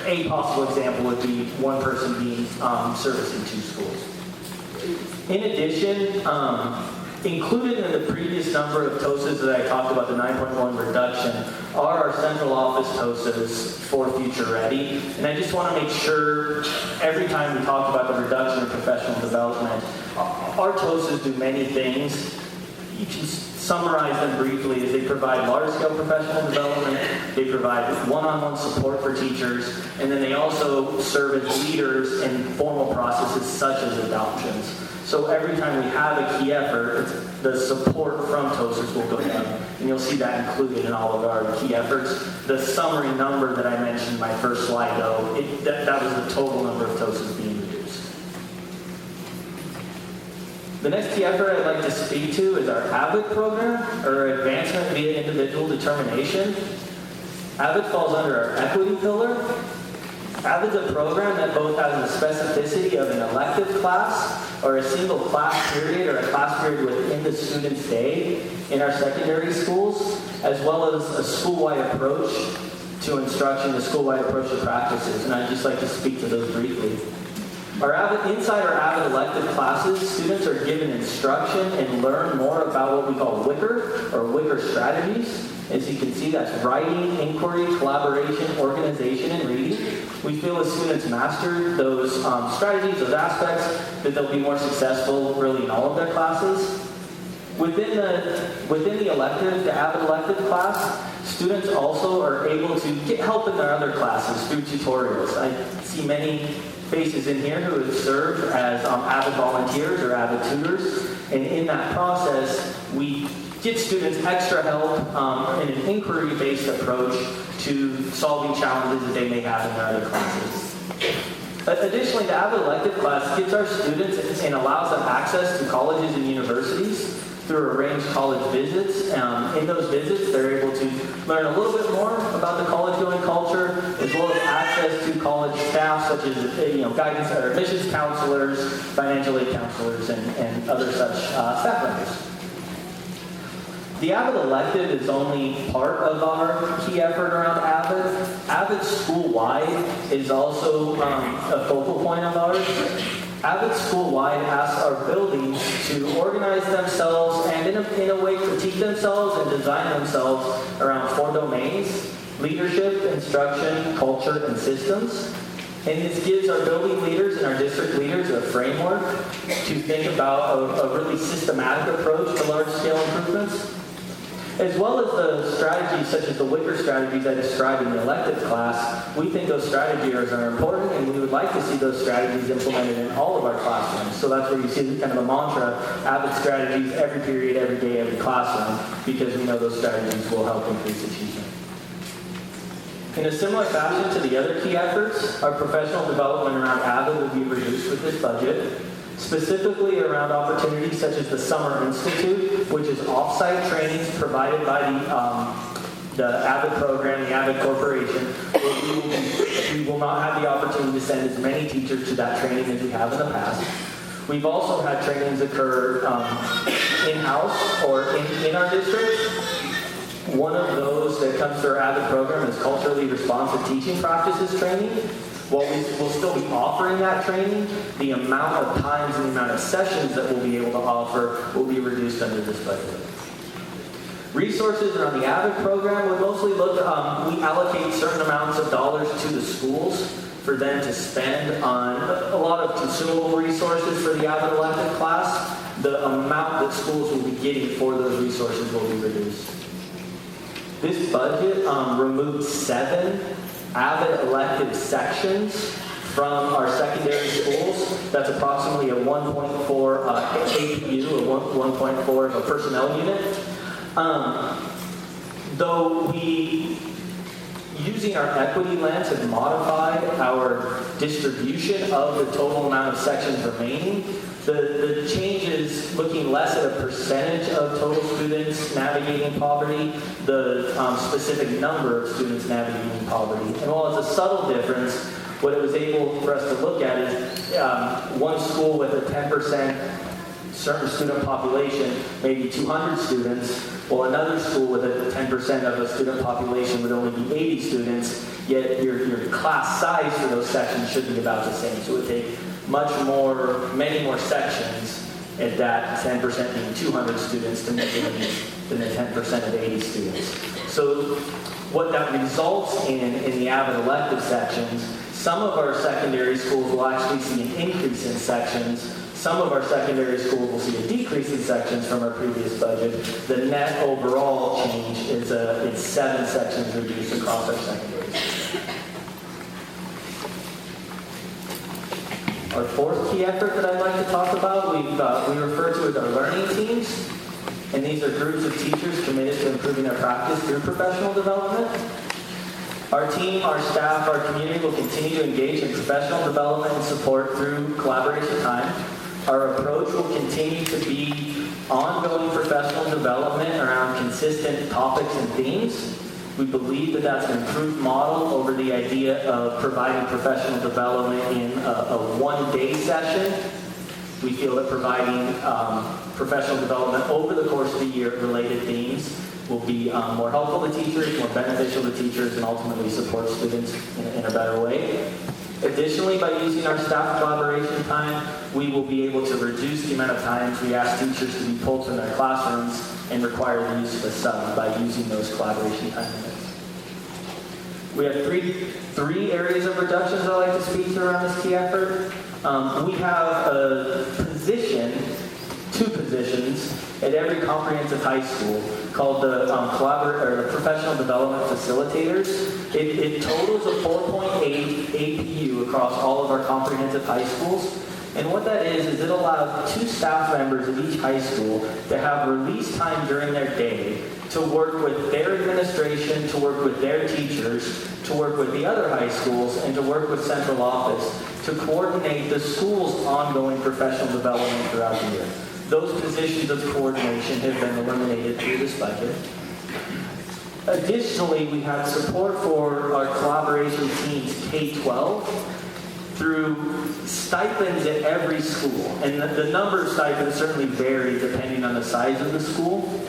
a possible example would be one person being servicing 2 schools. In addition, included in the previous number of TOSAs that I talked about, the 9.1 reduction, are our central office TOSAs for Future Ready. And I just want to make sure every time we talk about the reduction in professional development, our TOSAs do many things. You can summarize them briefly as they provide large-scale professional development, they provide one-on-one support for teachers, and then they also serve as leaders in formal processes such as adoptions. So every time we have a key effort, the support from TOSAs will go down, and you'll see that included in all of our key efforts. The summary number that I mentioned in my first slide, though, that was the total number of TOSAs being reduced. The next key effort I'd like to speak to is our AVID program, or Advancement via Individual Determination. AVID falls under our equity pillar. AVID's a program that both has the specificity of an elective class or a single class period or a class period within the student's day in our secondary schools, as well as a school-wide approach to instruction, the school-wide approach to practices, and I'd just like to speak to those briefly. Inside our AVID elective classes, students are given instruction and learn more about what we call WICR, or WICR strategies. As you can see, that's writing, inquiry, collaboration, organization, and reading. We feel as students master those strategies, those aspects, that they'll be more successful really in all of their classes. Within the elective, the AVID elective class, students also are able to get help in their other classes through tutorials. I see many faces in here who have served as AVID volunteers or AVID tutors, and in that process, we get students extra help in an inquiry-based approach to solving challenges that they may have in their other classes. Additionally, the AVID elective class gives our students and allows them access to colleges and universities through arranged college visits. In those visits, they're able to learn a little bit more about the college-going culture, as well as access to college staff, such as guidance or admissions counselors, financial aid counselors, and other such staff members. The AVID elective is only part of our key effort around AVID. AVID school-wide is also a focal point of ours. AVID school-wide asks our buildings to organize themselves and in a way critique themselves and design themselves around 4 domains: leadership, instruction, culture, and systems. And this gives our building leaders and our district leaders a framework to think about a really systematic approach to large-scale improvements. As well as the strategies such as the WICR strategies I described in the elective class, we think those strategies are important, and we would like to see those strategies implemented in all of our classrooms. So that's where you see kind of a mantra, AVID strategies every period, every day, every classroom, because we know those strategies will help increase achievement. In a similar fashion to the other key efforts, our professional development around AVID will be reduced with this budget. Specifically around opportunities such as the Summer Institute, which is off-site trainings provided by the AVID program, the AVID Corporation, where we will not have the opportunity to send as many teachers to that training as we have in the past. We've also had trainings occur in-house or in our district. One of those that comes through our AVID program is Culturally Responsive Teaching Practices training. While we will still be offering that training, the amount of times and the amount of sessions that we'll be able to offer will be reduced under this budget. Resources around the AVID program would mostly look, we allocate certain amounts of dollars to the schools for them to spend on a lot of consumable resources for the AVID elective class. The amount that schools will be getting for those resources will be reduced. This budget removed 7 AVID elective sections from our secondary schools. That's approximately a 1.4 APU, or 1.4 of a personnel unit. Though we, using our equity lens, have modified our distribution of the total amount of sections remaining, the change is looking less at a percentage of total students navigating poverty, the specific number of students navigating poverty. And while it's a subtle difference, what it was able for us to look at is one school with a 10% certain student population, maybe 200 students, while another school with a 10% of a student population would only be 80 students, yet your class size for those sections should be about the same. So it would take many more sections at that 10% being 200 students to make it than the 10% of 80 students. So what that results in the AVID elective sections, some of our secondary schools will actually see an increase in sections. Some of our secondary schools will see a decrease in sections from our previous budget. The net overall change is it's 7 sections reduced across our secondary schools. Our fourth key effort that I'd like to talk about, we refer to as our learning teams. And these are groups of teachers committed to improving their practice through professional development. Our team, our staff, our community will continue to engage in professional development and support through collaboration time. Our approach will continue to be ongoing professional development around consistent topics and themes. We believe that that's an improved model over the idea of providing professional development in a one-day session. We feel that providing professional development over the course of the year related themes will be more helpful to teachers, more beneficial to teachers, and ultimately support students in a better way. Additionally, by using our staff collaboration time, we will be able to reduce the amount of times we ask teachers to be pulled from their classrooms and require the use of a sub by using those collaboration time limits. We have three areas of reductions I'd like to speak to around this key effort. We have a position, 2 positions, at every comprehensive high school called the Professional Development Facilitators. It totals a 4.8 APU across all of our comprehensive high schools. And what that is it allows 2 staff members at each high school to have release time during their day to work with their administration, to work with their teachers, to work with the other high schools, and to work with central office to coordinate the school's ongoing professional development throughout the year. Those positions of coordination have been eliminated through this budget. Additionally, we have support for our collaboration teams K-12 through stipends at every school. And the number of stipends certainly vary depending on the size of the school.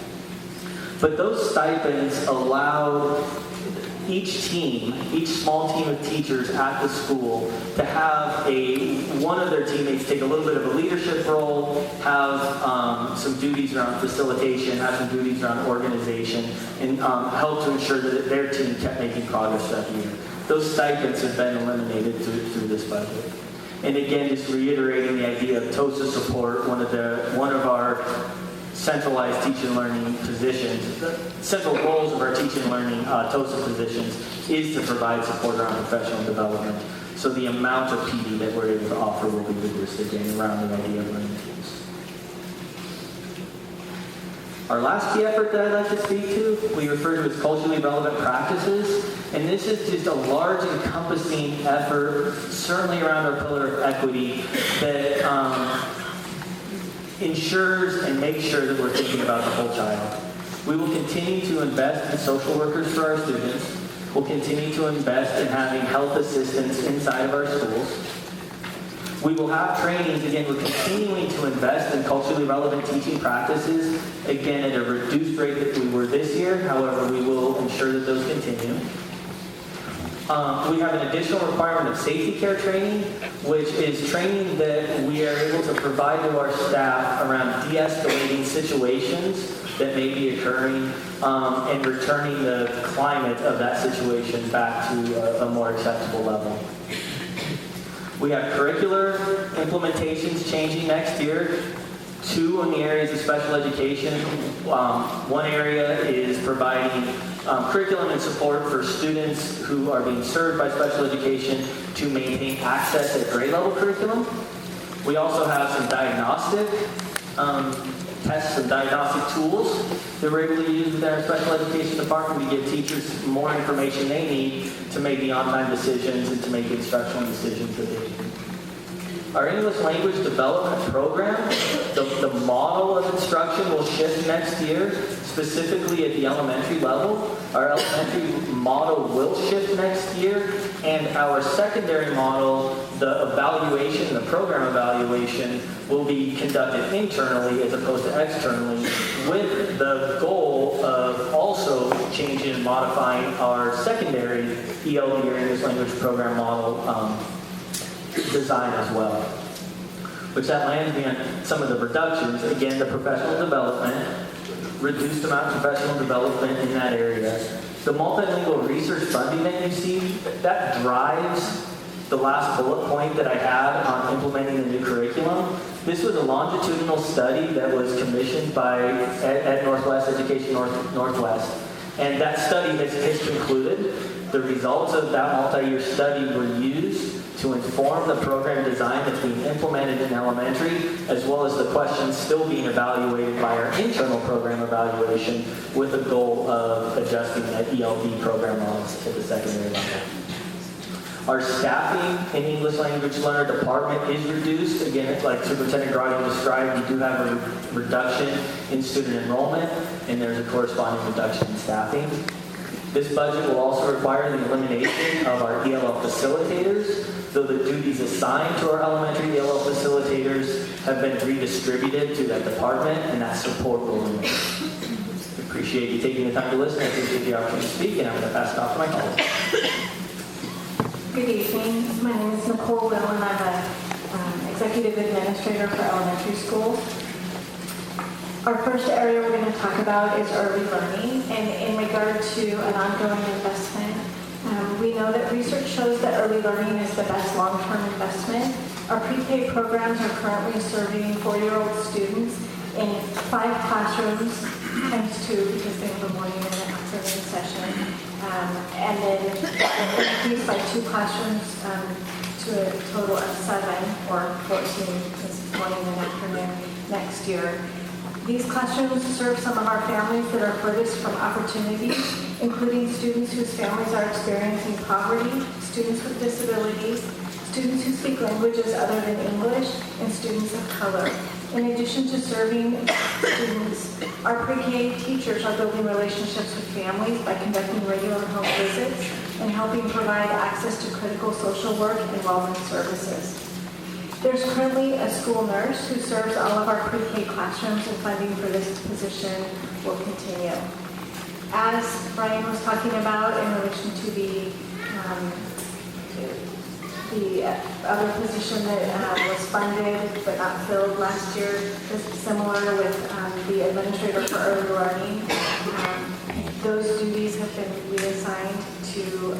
But those stipends allow each small team of teachers at the school to have one of their teammates take a little bit of a leadership role, have some duties around facilitation, have some duties around organization, and help to ensure that their team kept making progress that year. Those stipends have been eliminated through this budget. And again, just reiterating the idea of TOSA support, one of our centralized teaching and learning positions, the central roles of our teaching and learning TOSA positions is to provide support around professional development. So the amount of PD that we're able to offer will be reduced again around the idea of learning teams. Our last key effort that I'd like to speak to, we refer to as culturally relevant practices. And this is just a large encompassing effort, certainly around our pillar of equity, that ensures and makes sure that we're thinking about the whole child. We will continue to invest in social workers for our students. We'll continue to invest in having health assistants inside of our schools. We will have trainings. Again, we're continuing to invest in culturally relevant teaching practices, again, at a reduced rate that we were this year. However, we will ensure that those continue. We have an additional requirement of safety care training, which is training that we are able to provide to our staff around de-escalating situations that may be occurring and returning the climate of that situation back to a more acceptable level. We have curricular implementations changing next year. 2 in the areas of special education. One area is providing curriculum and support for students who are being served by special education to maintain access at grade level curriculum. We also have some diagnostic tests and diagnostic tools that we're able to use within our special education department to give teachers more information they need to make the on-time decisions and to make the instructional decisions that they need. Our English language development program, the model of instruction will shift next year, specifically at the elementary level. Our elementary model will shift next year, and our secondary model, the evaluation, the program evaluation, will be conducted internally as opposed to externally, with the goal of also changing and modifying our secondary ELD or English language program model design as well. Which that lands me on some of the reductions. Again, the professional development, reduced amount of professional development in that area. The multilingual research funding that you see, that drives the last bullet point that I had on implementing the new curriculum. This was a longitudinal study that was commissioned by at Northwest Education Northwest. And that study has concluded. The results of that multi-year study were used to inform the program design that's being implemented in elementary, as well as the questions still being evaluated by our internal program evaluation with the goal of adjusting that ELD program models at the secondary level. Our staffing in English language learner department is reduced. Again, like Superintendent Grotting described, we do have a reduction in student enrollment, and there's a corresponding reduction in staffing. This budget will also require the elimination of our ELL facilitators, though the duties assigned to our elementary ELL facilitators have been redistributed to that department, and that support will remain. Appreciate you taking the time to listen. I appreciate the opportunity to speak, and I'm going to pass it off to my colleagues. Good evening. My name is Nicole Will, and I'm an executive administrator for elementary schools. Our first area we're going to talk about is early learning, and in regard to an ongoing investment, we know that research shows that early learning is the best long-term investment. Our pre-K programs are currently serving 4-year-old students in 5 classrooms times 2 because they have a morning and an afternoon session, and then increased by 2 classrooms to a total of 7 or 14 this morning and afternoon next year. These classrooms serve some of our families that are furthest from opportunity, including students whose families are experiencing poverty, students with disabilities, students who speak languages other than English, and students of color. In addition to serving students, our pre-K teachers are building relationships with families by conducting regular home visits and helping provide access to critical social work and wellness services. There's currently a school nurse who serves all of our pre-K classrooms, and funding for this position will continue. As Brian was talking about in relation to the other position that was funded but not filled last year is similar with the administrator for early learning. Those duties have been reassigned to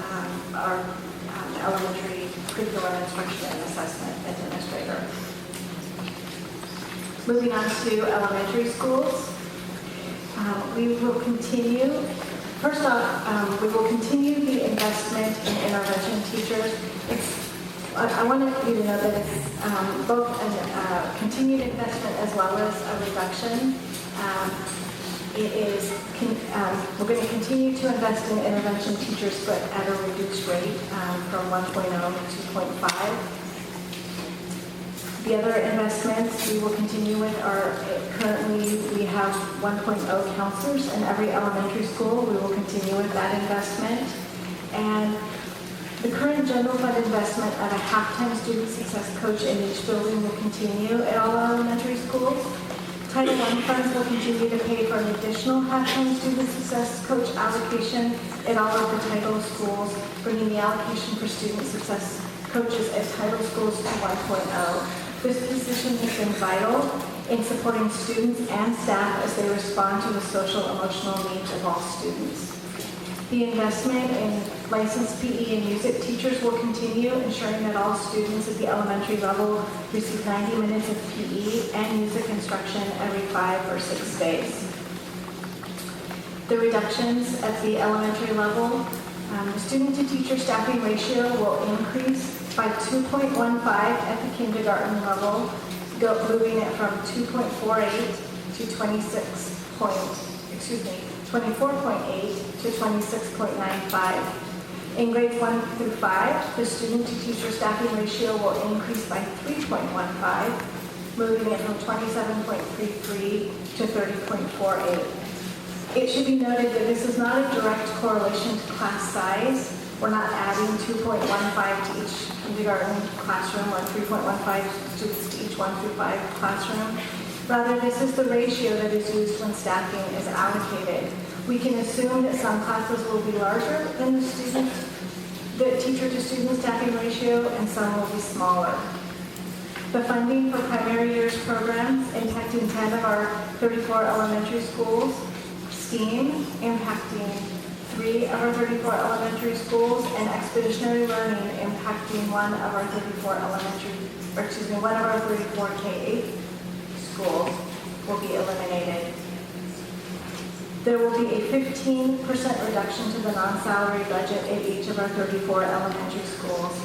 our elementary curriculum instruction and assessment administrator. Moving on to elementary schools, we will continue. First off, we will continue the investment in intervention teachers. I want you to know that it's both a continued investment as well as a reduction. We're going to continue to invest in intervention teachers, but at a reduced rate from 1.0 to 2.5. The other investments we will continue with are currently we have 1.0 counselors in every elementary school. We will continue with that investment. And the current general fund investment of a half-time student success coach in each building will continue at all elementary schools. Title I funds will continue to pay for an additional half-time student success coach allocation at all of the title schools, bringing the allocation for student success coaches at title schools to 1.0. This position has been vital in supporting students and staff as they respond to the social emotional needs of all students. The investment in licensed PE and music teachers will continue, ensuring that all students at the elementary level receive 90 minutes of PE and music instruction every 5 or 6 days. The reductions at the elementary level, the student-to-teacher staffing ratio will increase by 2.15 at the kindergarten level, moving it from 2.48 to 24.8 to 26.95. In grades 1 through 5, the student-to-teacher staffing ratio will increase by 3.15, moving it from 27.33 to 30.48. It should be noted that this is not a direct correlation to class size. We're not adding 2.15 to each kindergarten classroom or 3.15 students to each 1 through 5 classroom. Rather, this is the ratio that is used when staffing is allocated. We can assume that some classes will be larger than the teacher-to-student staffing ratio, and some will be smaller. The funding for primary years programs impacting 10 of our 34 elementary schools, STEAM impacting 3 of our 34 elementary schools, and expeditionary learning impacting 1 of our 34 K-8 schools will be eliminated. There will be a 15% reduction to the non-salary budget at each of our 34 elementary schools.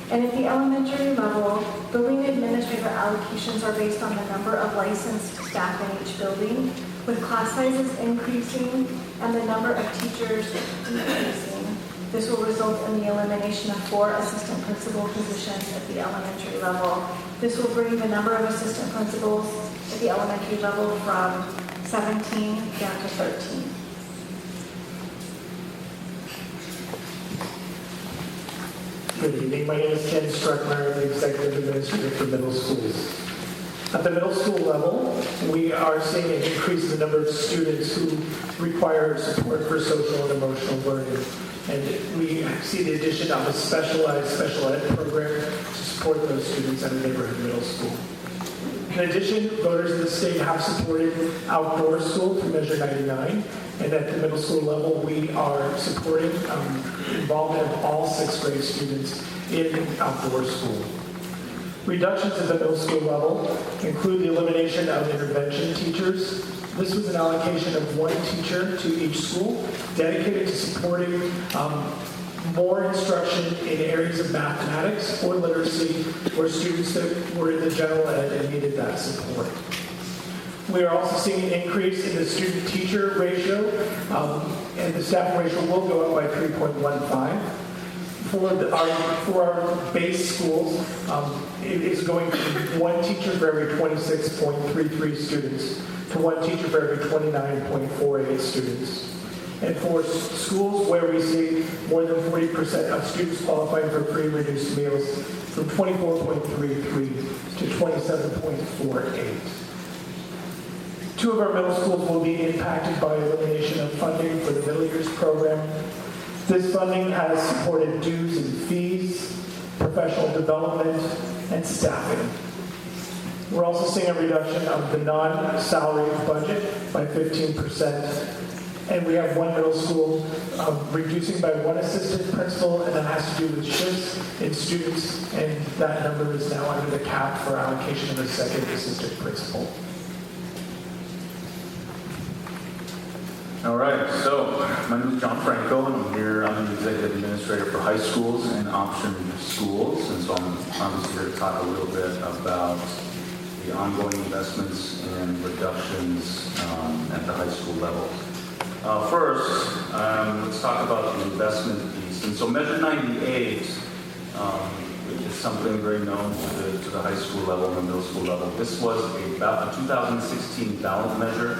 And at the elementary level, building administrator allocations are based on the number of licensed staff in each building, with class sizes increasing and the number of teachers decreasing. This will result in the elimination of 4 assistant principal positions at the elementary level. This will bring the number of assistant principals at the elementary level from 17 down to 13. Good evening. My name is Ken Struckmeyer. I'm the Executive Administrator for Middle Schools. At the middle school level, we are seeing an increase in the number of students who require support for social and emotional learning. And we see the addition of a specialized special ed program to support those students at a neighborhood middle school. In addition, voters in the state have supported outdoor school through Measure 99. And at the middle school level, we are supporting involvement of all sixth grade students in outdoor school. Reductions at the middle school level include the elimination of intervention teachers. This was an allocation of one teacher to each school dedicated to supporting more instruction in areas of mathematics or literacy for students that were in the general ed and needed that support. We are also seeing an increase in the student-teacher ratio, and the staff ratio will go up by 3.15. For our base schools, it is going from one teacher for every 26.33 students to one teacher for every 29.48 students. And for schools where we see more than 40% of students qualifying for free and reduced meals, from 24.33 to 27.48. Two of our middle schools will be impacted by elimination of funding for the middle years program. This funding has supported dues and fees, professional development, and staffing. We're also seeing a reduction of the non-salary budget by 15%. And we have one middle school reducing by one assistant principal, and that has to do with shifts in students, and that number is now under the cap for allocation of a second assistant principal. All right, so my name is John Franco, and I'm the Executive Administrator for High Schools and Option Schools, and so I'm obviously here to talk a little bit about the ongoing investments and reductions at the high school level. First, let's talk about the investment piece. And so Measure 98, which is something very known to the high school level and the middle school level. This was about a 2016 ballot measure,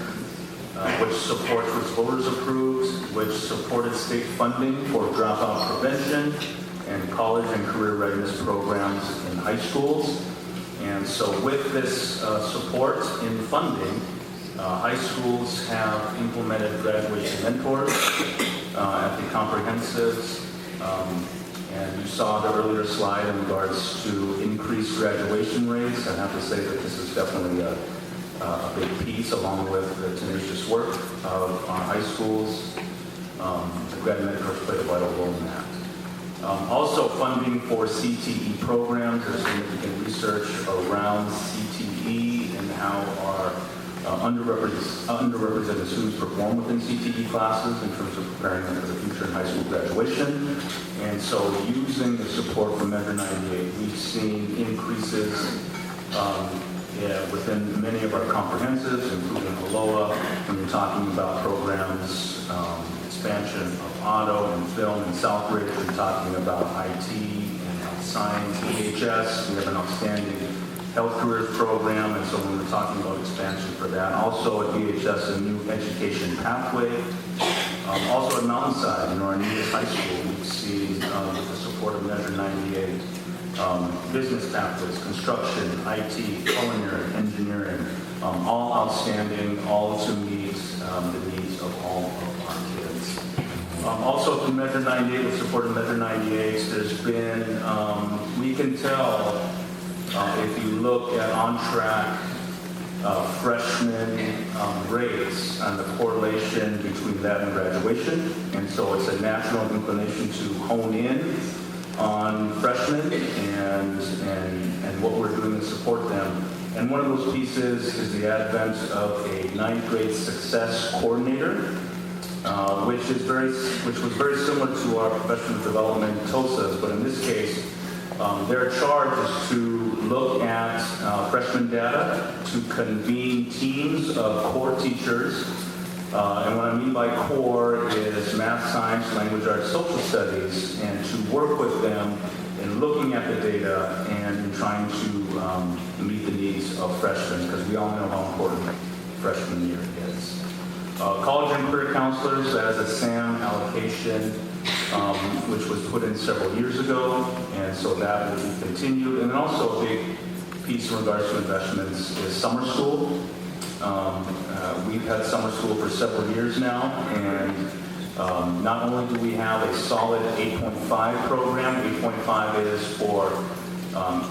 which supports, which voters approved, which supported state funding for dropout prevention and college and career readiness programs in high schools. And so with this support in funding, high schools have implemented graduation mentors at the comprehensives. And you saw the earlier slide in regards to increased graduation rates. I have to say that this is definitely a big piece, along with the tenacious work of our high schools. The grad mentors played a vital role in that. Also funding for CTE programs. There's significant research around CTE and how our underrepresented students perform within CTE classes in terms of preparing them for the future in high school graduation. And so using the support from Measure 98, we've seen increases within many of our comprehensives, including ALOA, when you're talking about programs, expansion of auto and film in Southbridge, we're talking about IT and health science, EHS, we have an outstanding health careers program, and so when we're talking about expansion for that, also at EHS, a new education pathway. Also at Mountainside, in our newest high school, we've seen with the support of Measure 98, business pathways, construction, IT, culinary, engineering, all outstanding, all to meet the needs of all of our kids. Also through Measure 98, with support of Measure 98, there's been, we can tell if you look at on-track freshman rates and the correlation between that and graduation. And so it's a natural inclination to hone in on freshmen and what we're doing to support them. And one of those pieces is the advent of a ninth grade success coordinator, which was very similar to our professional development TOSAs, but in this case, their charge is to look at freshman data, to convene teams of core teachers, and what I mean by core is math, science, language arts, social studies, and to work with them in looking at the data and in trying to meet the needs of freshmen, because we all know how important freshman year is. College and career counselors, that is a SAM allocation, which was put in several years ago, and so that will be continued. And then also a big piece in regards to investments is summer school. We've had summer school for several years now, and not only do we have a solid 8.5 program, 8.5 is for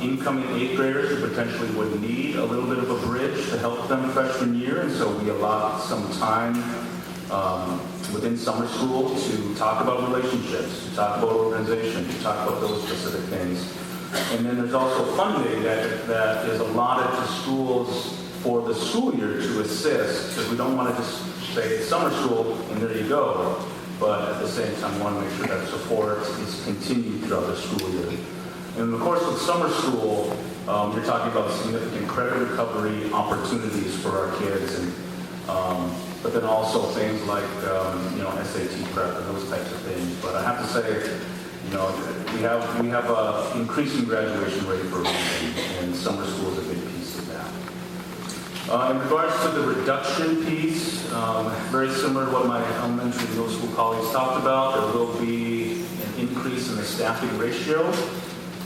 incoming 8th graders who potentially would need a little bit of a bridge to help them freshman year, and so we allot some time within summer school to talk about relationships, to talk about organization, to talk about those specific things. And then there's also funding that is allotted to schools for the school year to assist, because we don't want to just say summer school and there you go, but at the same time we want to make sure that support is continued throughout the school year. And of course with summer school, you're talking about significant credit recovery opportunities for our kids, and but then also things like SAT prep and those types of things. But I have to say, we have a increasing graduation rate for and summer school is a big piece of that. In regards to the reduction piece, very similar to what my elementary and middle school colleagues talked about, there will be an increase in the staffing ratio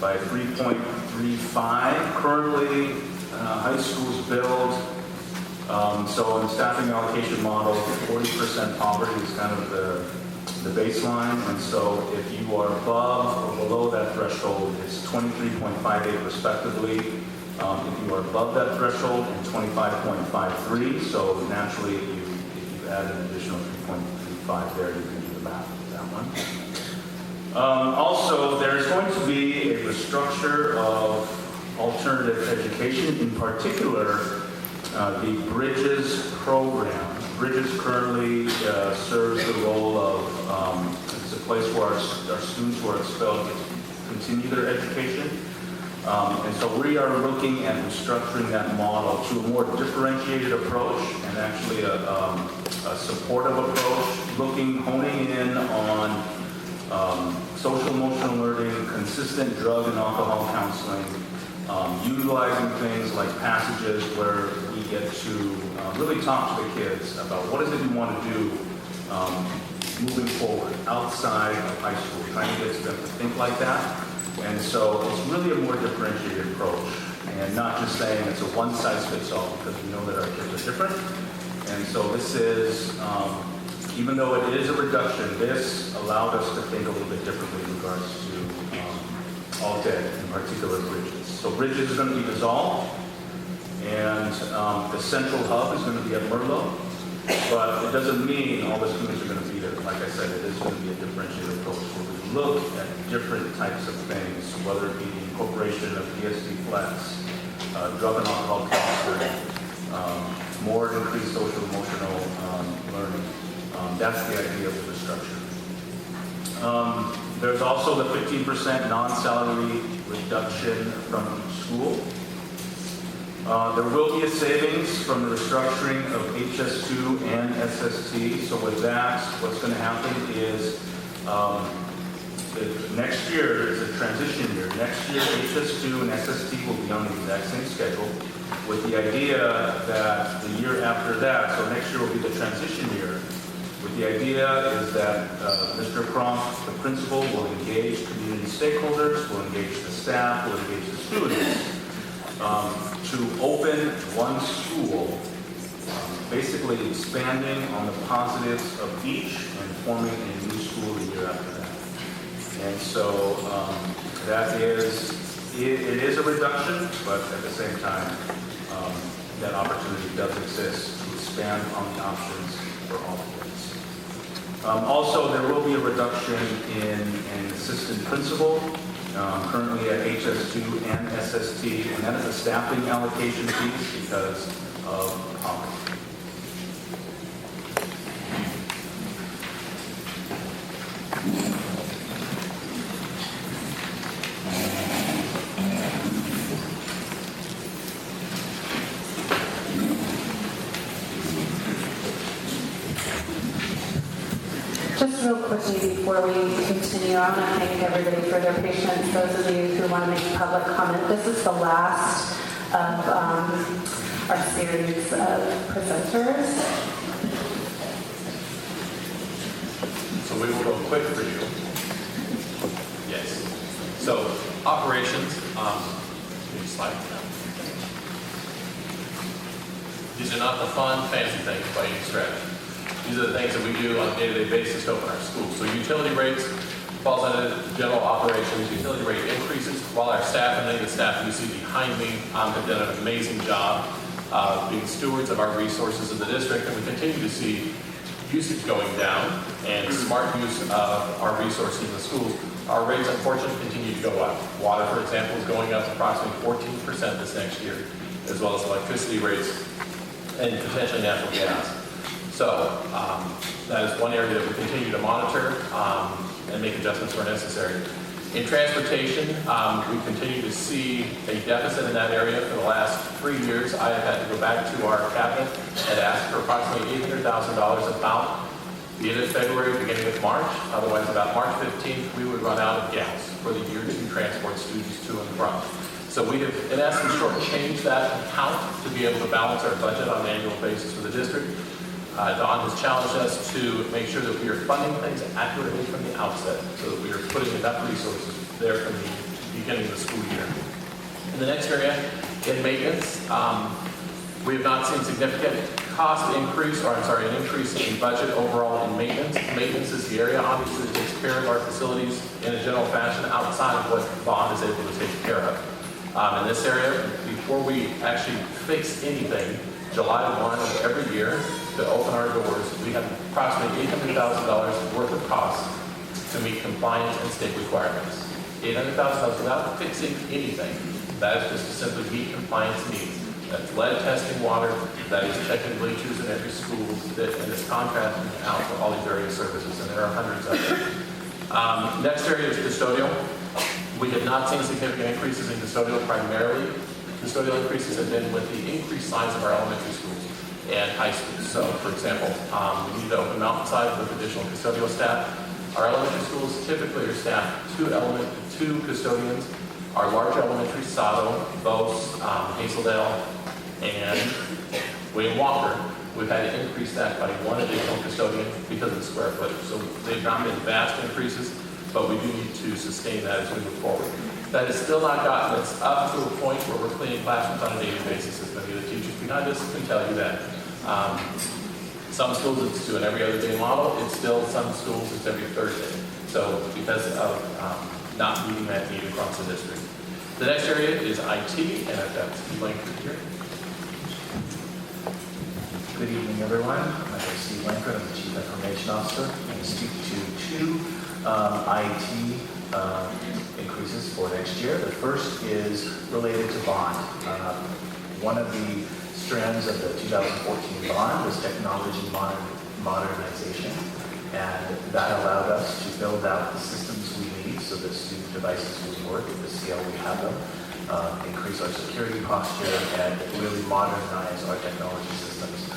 by 3.35. Currently, high schools build, so in staffing allocation model, 40% poverty is kind of the baseline, and so if you are above or below that threshold, it's 23.58 respectively. If you are above that threshold, and 25.53, so naturally if you add an additional 3.35 there, you can do the math with that one. Also, there's going to be a restructure of alternative education, in particular the Bridges program. Bridges currently serves the role of, it's a place where our students who are expelled get to continue their education. And so we are looking at restructuring that model to a more differentiated approach and actually a supportive approach, honing in on social emotional learning, consistent drug and alcohol counseling, utilizing things like passages where we get to really talk to the kids about what is it you want to do moving forward outside of high school, trying to get them to think like that. And so it's really a more differentiated approach, and not just saying it's a one-size-fits-all, because we know that our kids are different. And so this is, even though it is a reduction, this allowed us to think a little bit differently in regards to Alt-Ed, in particular Bridges. So Bridges is going to be dissolved, and the central hub is going to be at Merlot, but it doesn't mean all the students are going to be there. Like I said, it is going to be a differentiated approach where we look at different types of things, whether it be the incorporation of DSD Flex, drug and alcohol counseling, more increased social emotional learning. That's the idea of the structure. There's also the 15% non-salary reduction from each school. There will be a savings from the restructuring of HS2 and SST. So with that, what's going to happen is next year is a transition year. Next year, HS2 and SST will be on the exact same schedule, with the idea that the year after that, so next year will be the transition year, with the idea is that Mr. Cronk, the principal, will engage community stakeholders, will engage the staff, will engage the students, to open one school, basically expanding on the positives of each and forming a new school the year after that. And so that is, it is a reduction, but at the same time, that opportunity does exist to expand on the options for all kids. Also, there will be a reduction in an assistant principal, currently at HS2 and SST, and that is a staffing allocation piece because of poverty. Just real quickly before we continue, I want to thank everybody for their patience. Those of you who want to make public comment, this is the last of our series of presenters. So we will go quick for you. Yes. So operations, slide. These are not the fun, fancy things by any stretch. These are the things that we do on a day-to-day basis to open our schools. So utility rates falls under general operations. Utility rate increases, while our staff, and many of the staff you see behind me have done an amazing job being stewards of our resources in the district, and we continue to see usage going down and smart use of our resources in the schools. Our rates, unfortunately, continue to go up. Water, for example, is going up approximately 14% this next year, as well as electricity rates and potentially natural gas. So that is one area that we continue to monitor and make adjustments where necessary. In transportation, we continue to see a deficit in that area for the last 3 years. I have had to go back to our cabinet and ask for approximately $800,000 about the end of February, beginning of March. Otherwise, about March 15th, we would run out of gas for the year to transport students to and from. So we have, in essence, shortchanged that account to be able to balance our budget on an annual basis for the district. Don has challenged us to make sure that we are funding things accurately from the outset, so that we are putting enough resources there from the beginning of the school year. In the next area, in maintenance, we have not seen significant cost increase, or an increase in budget overall in maintenance. Maintenance is the area, obviously, that takes care of our facilities in a general fashion outside of what Bond is able to take care of. In this area, before we actually fix anything, July 1 of every year, to open our doors, we have approximately $800,000 worth of costs to meet compliance and state requirements. $800,000 without fixing anything. That is just to simply meet compliance needs. That's lead testing water, that is checking bleachers in every school, and it's contracting out for all these various services, and there are hundreds of them. Next area is custodial. We have not seen significant increases in custodial primarily. Custodial increases have been with the increased size of our elementary schools and high schools. So, for example, we need to open Mountainside with additional custodial staff. Our elementary schools typically are staffed two custodians. Our large elementary, Sado, Bose, Hazeldale, and William Walker, we've had to increase that by one additional custodian because of the square footage. So they've not been vast increases, but we do need to sustain that as we move forward. That has still not gotten us up to a point where we're cleaning classrooms on a daily basis. As many of the teachers behind us can tell you that. Some schools it's to an every other day model. It's still some schools it's every Thursday. So because of not meeting that need across the district. The next area is IT, and I've got Steve Langford here. Good evening, everyone. My name is Steve Langford. I'm the Chief Information Officer. I'm going to speak to two IT increases for next year. The first is related to bond. One of the strands of the 2014 bond was technology modernization, and that allowed us to build out the systems we need so that student devices will work at the scale we have them, increase our security posture, and really modernize our technology systems.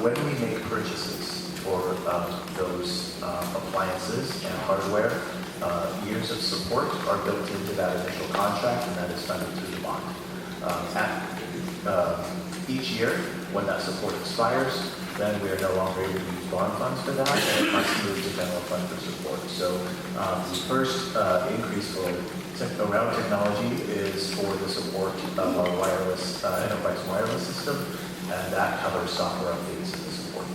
When we make purchases for those appliances and hardware, years of support are built into that initial contract, and that is funded through the bond. Each year, when that support expires, then we are no longer able to use bond funds for that, and it must move to general fund for support. So the first increase around technology is for the support of our wireless, enterprise wireless system, and that covers software updates and the support.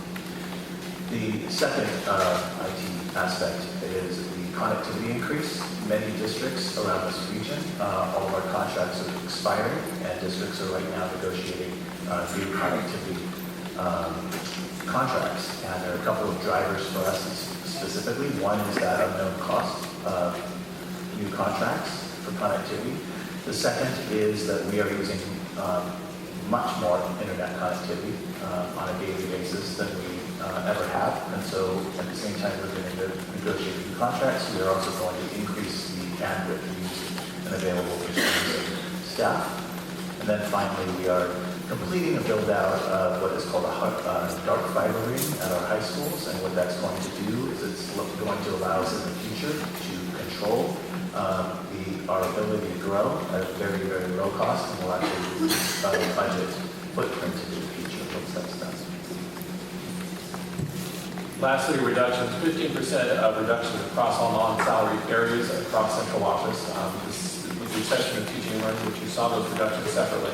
The second IT aspect is the connectivity increase. Many districts around this region, all of our contracts are expiring, and districts are right now negotiating new connectivity contracts. And there are a couple of drivers for us specifically. One is that unknown cost of new contracts for connectivity. The second is that we are using much more internet connectivity on a daily basis than we ever have. And so at the same time we're going to negotiate new contracts, we are also going to increase the bandwidth used and available for students and staff. And then finally, we are completing a build-out of what is called a dark fiber ring at our high schools. And what that's going to do is it's going to allow us in the future to control our ability to grow at a very, very low cost, and will actually reduce our budget footprint into the future once that's done. Lastly, reductions, 15% of reductions across all non-salary areas across central office. With the exception of teaching and learning, which you saw those reductions separately.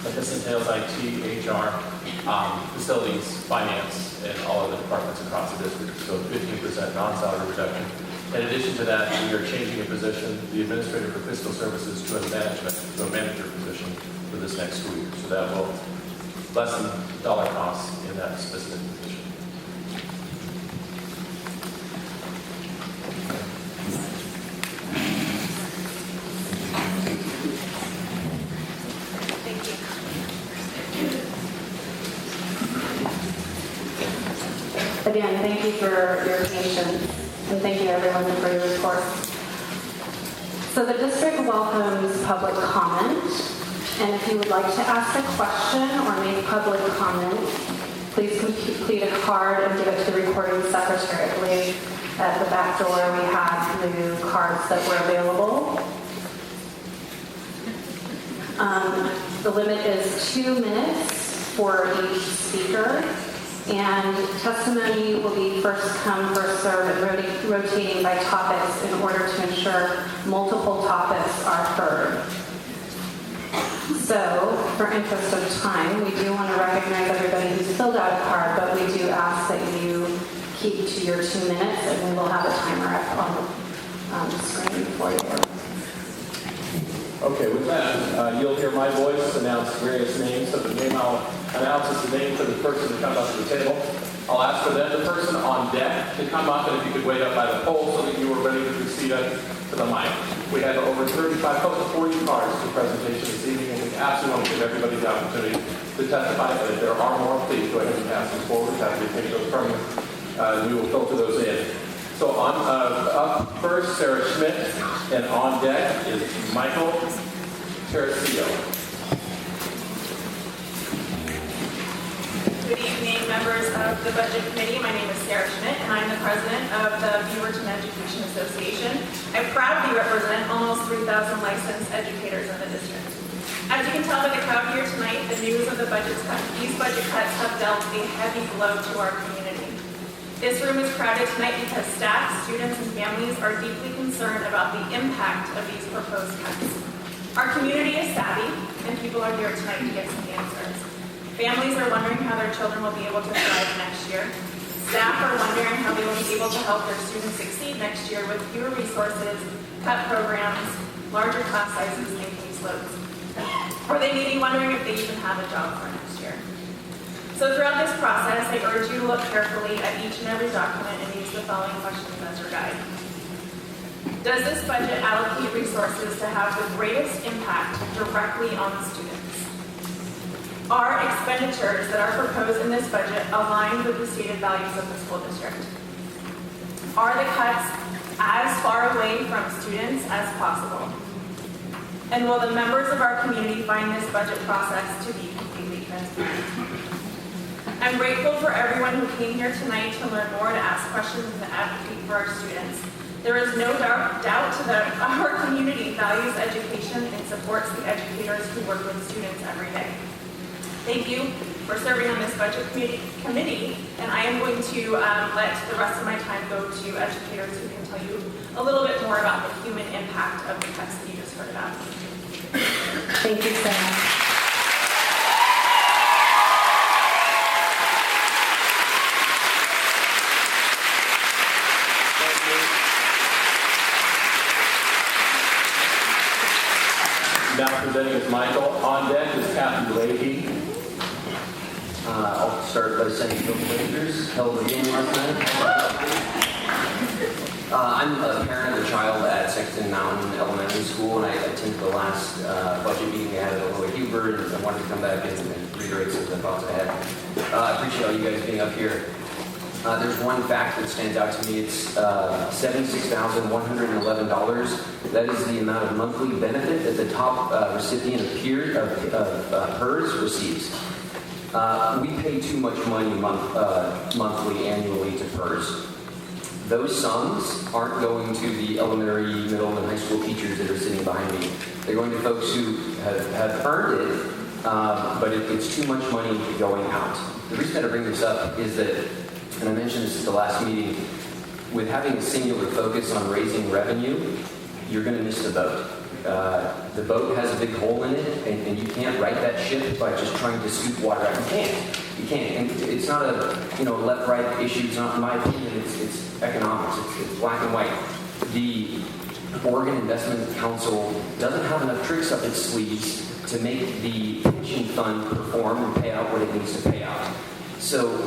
But this entails IT, HR, facilities, finance, and all of the departments across the district. So 15% non-salary reduction. In addition to that, we are changing a position, the administrator for fiscal services, to a manager position for this next school year. So that will lessen dollar costs in that specific position. Again, thank you for your patience, and thank you everyone for your report. So the district welcomes public comment, and if you would like to ask a question or make public comment, please complete a card and give it to the recording secretary. I believe at the back door we have new cards that were available. The limit is 2 minutes for each speaker. And testimony will be first come, first served, and rotating by topics in order to ensure multiple topics are heard. So, for interest of time, we do want to recognize everybody who's filled out a card, but we do ask that you keep to your 2 minutes, and we will have a timer up on the screen for you. Okay, with that, you'll hear my voice announce various names. So the name I'll announce is the name for the person to come up to the table. I'll ask for then the person on deck to come up, and if you could wait up by the pole so that you are ready to proceed up to the mic. We have over 35, close to 40 cards for presentation this evening, and we absolutely want to give everybody the opportunity to testify. But if there are more, please go ahead and pass them forward. Happy to take those from you. We will filter those in. So on up first, Sarah Schmidt, and on deck is Michael Terracio. Good evening, members of the Budget Committee. My name is Sarah Schmidt, and I'm the president of the Beaverton Education Association. I proudly represent almost 3,000 licensed educators in the district. As you can tell by the crowd here tonight, the news of these budget cuts have dealt a heavy blow to our community. This room is crowded tonight because staff, students, and families are deeply concerned about the impact of these proposed cuts. Our community is savvy, and people are here tonight to get some answers. Families are wondering how their children will be able to thrive next year. Staff are wondering how they will be able to help their students succeed next year with fewer resources, cut programs, larger class sizes, and caseloads. Or they may be wondering if they even have a job for next year. So throughout this process, I urge you to look carefully at each and every document and use the following questions as your guide. Does this budget allocate resources to have the greatest impact directly on the students? Are expenditures that are proposed in this budget aligned with the stated values of the school district? Are the cuts as far away from students as possible? And will the members of our community find this budget process to be completely transparent? I'm grateful for everyone who came here tonight to learn more, to ask questions, and to advocate for our students. There is no doubt that our community values education and supports the educators who work with students every day. Thank you for serving on this budget committee, and I am going to let the rest of my time go to educators who can tell you a little bit more about the human impact of the cuts that you just heard about. Thank you so much. Now presenting is Michael. On deck is Kathy Leahy. I'll start by saying go Rangers. Hell of a game last night. I'm a parent of a child at Sexton Mountain Elementary School, and I attended the last budget meeting we had at Illinois Huber, and I wanted to come back and reiterate some of the thoughts I had. I appreciate all you guys being up here. There's one fact that stands out to me. It's $76,111. That is the amount of monthly benefit that the top recipient of PERS receives. We pay too much money monthly, annually to PERS. Those sums aren't going to the elementary, middle, and high school teachers that are sitting behind me. They're going to folks who have earned it, but it's too much money going out. The reason that I bring this up is that, and I mentioned this at the last meeting, with having a singular focus on raising revenue, you're going to miss the boat. The boat has a big hole in it, and you can't right that ship by just trying to scoop water out. You can't. And it's not a left-right issue. It's not, in my opinion, it's economics. It's black and white. The Oregon Investment Council doesn't have enough tricks up its sleeves to make the pension fund perform and pay out what it needs to pay out. So,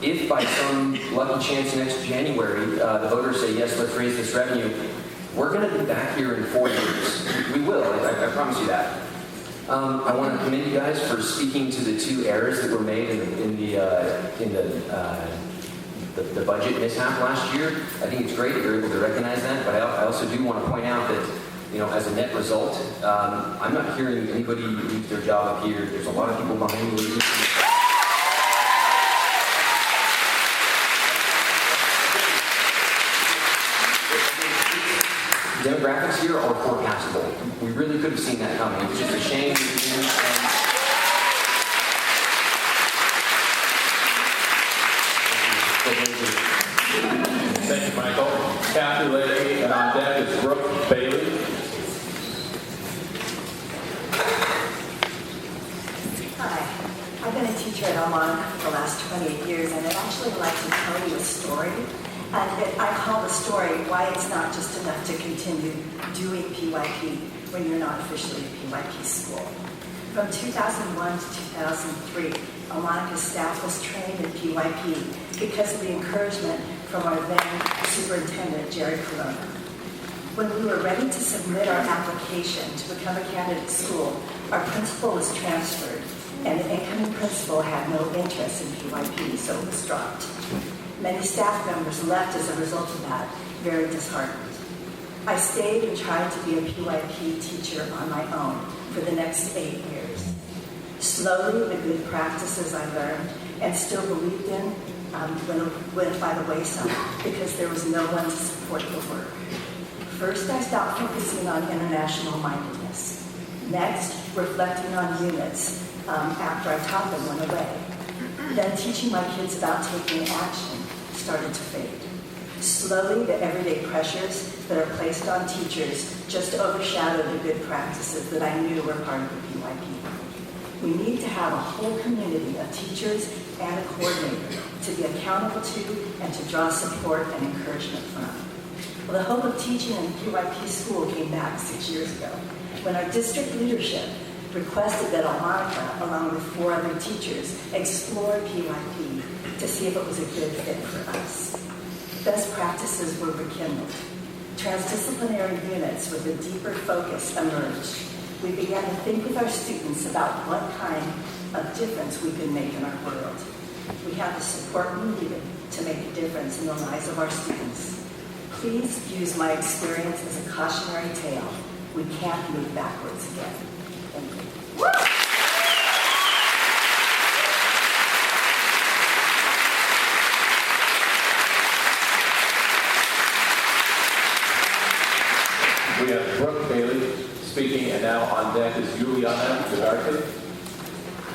if by some lucky chance next January, the voters say, yes, let's raise this revenue, we're going to be back here in 4 years. We will, I promise you that. I want to commend you guys for speaking to the two errors that were made in the budget mishap last year. I think it's great that you're able to recognize that, but I also do want to point out that, as a net result, I'm not hearing anybody lose their job up here. There's a lot of people behind me. Demographics here are forecastable. We really could have seen that coming. It's just a shame. Thank you, Michael. Kathy Leahy, and on deck is Brooke Bailey. Hi, I've been a teacher at Almont for the last 28 years, and I'd actually like to tell you a story. And I call the story why it's not just enough to continue doing PYP when you're not officially a PYP school. From 2001 to 2003, Almona's staff was trained in PYP because of the encouragement from our then superintendent, Jerry Colonna. When we were ready to submit our application to become a candidate school, our principal was transferred, and the incoming principal had no interest in PYP, so it was dropped. Many staff members left as a result of that, very disheartened. I stayed and tried to be a PYP teacher on my own for the next 8 years. Slowly, the good practices I learned and still believed in went by the wayside because there was no one to support the work. First, I stopped focusing on international mindedness. Next, reflecting on units after I taught them went away. Then teaching my kids about taking action started to fade. Slowly, the everyday pressures that are placed on teachers just overshadowed the good practices that I knew were part of the PYP. We need to have a whole community of teachers and a coordinator to be accountable to and to draw support and encouragement from. Well, the hope of teaching in PYP school came back 6 years ago when our district leadership requested that Almonica, along with 4 other teachers, explore PYP to see if it was a good fit for us. Best practices were rekindled. Transdisciplinary units with a deeper focus emerged. We began to think with our students about what kind of difference we could make in our world. We had the support we needed to make a difference in the lives of our students. Please use my experience as a cautionary tale. We can't move backwards again. Thank you. We have Brooke Bailey speaking, and now on deck is Juliana Godarte.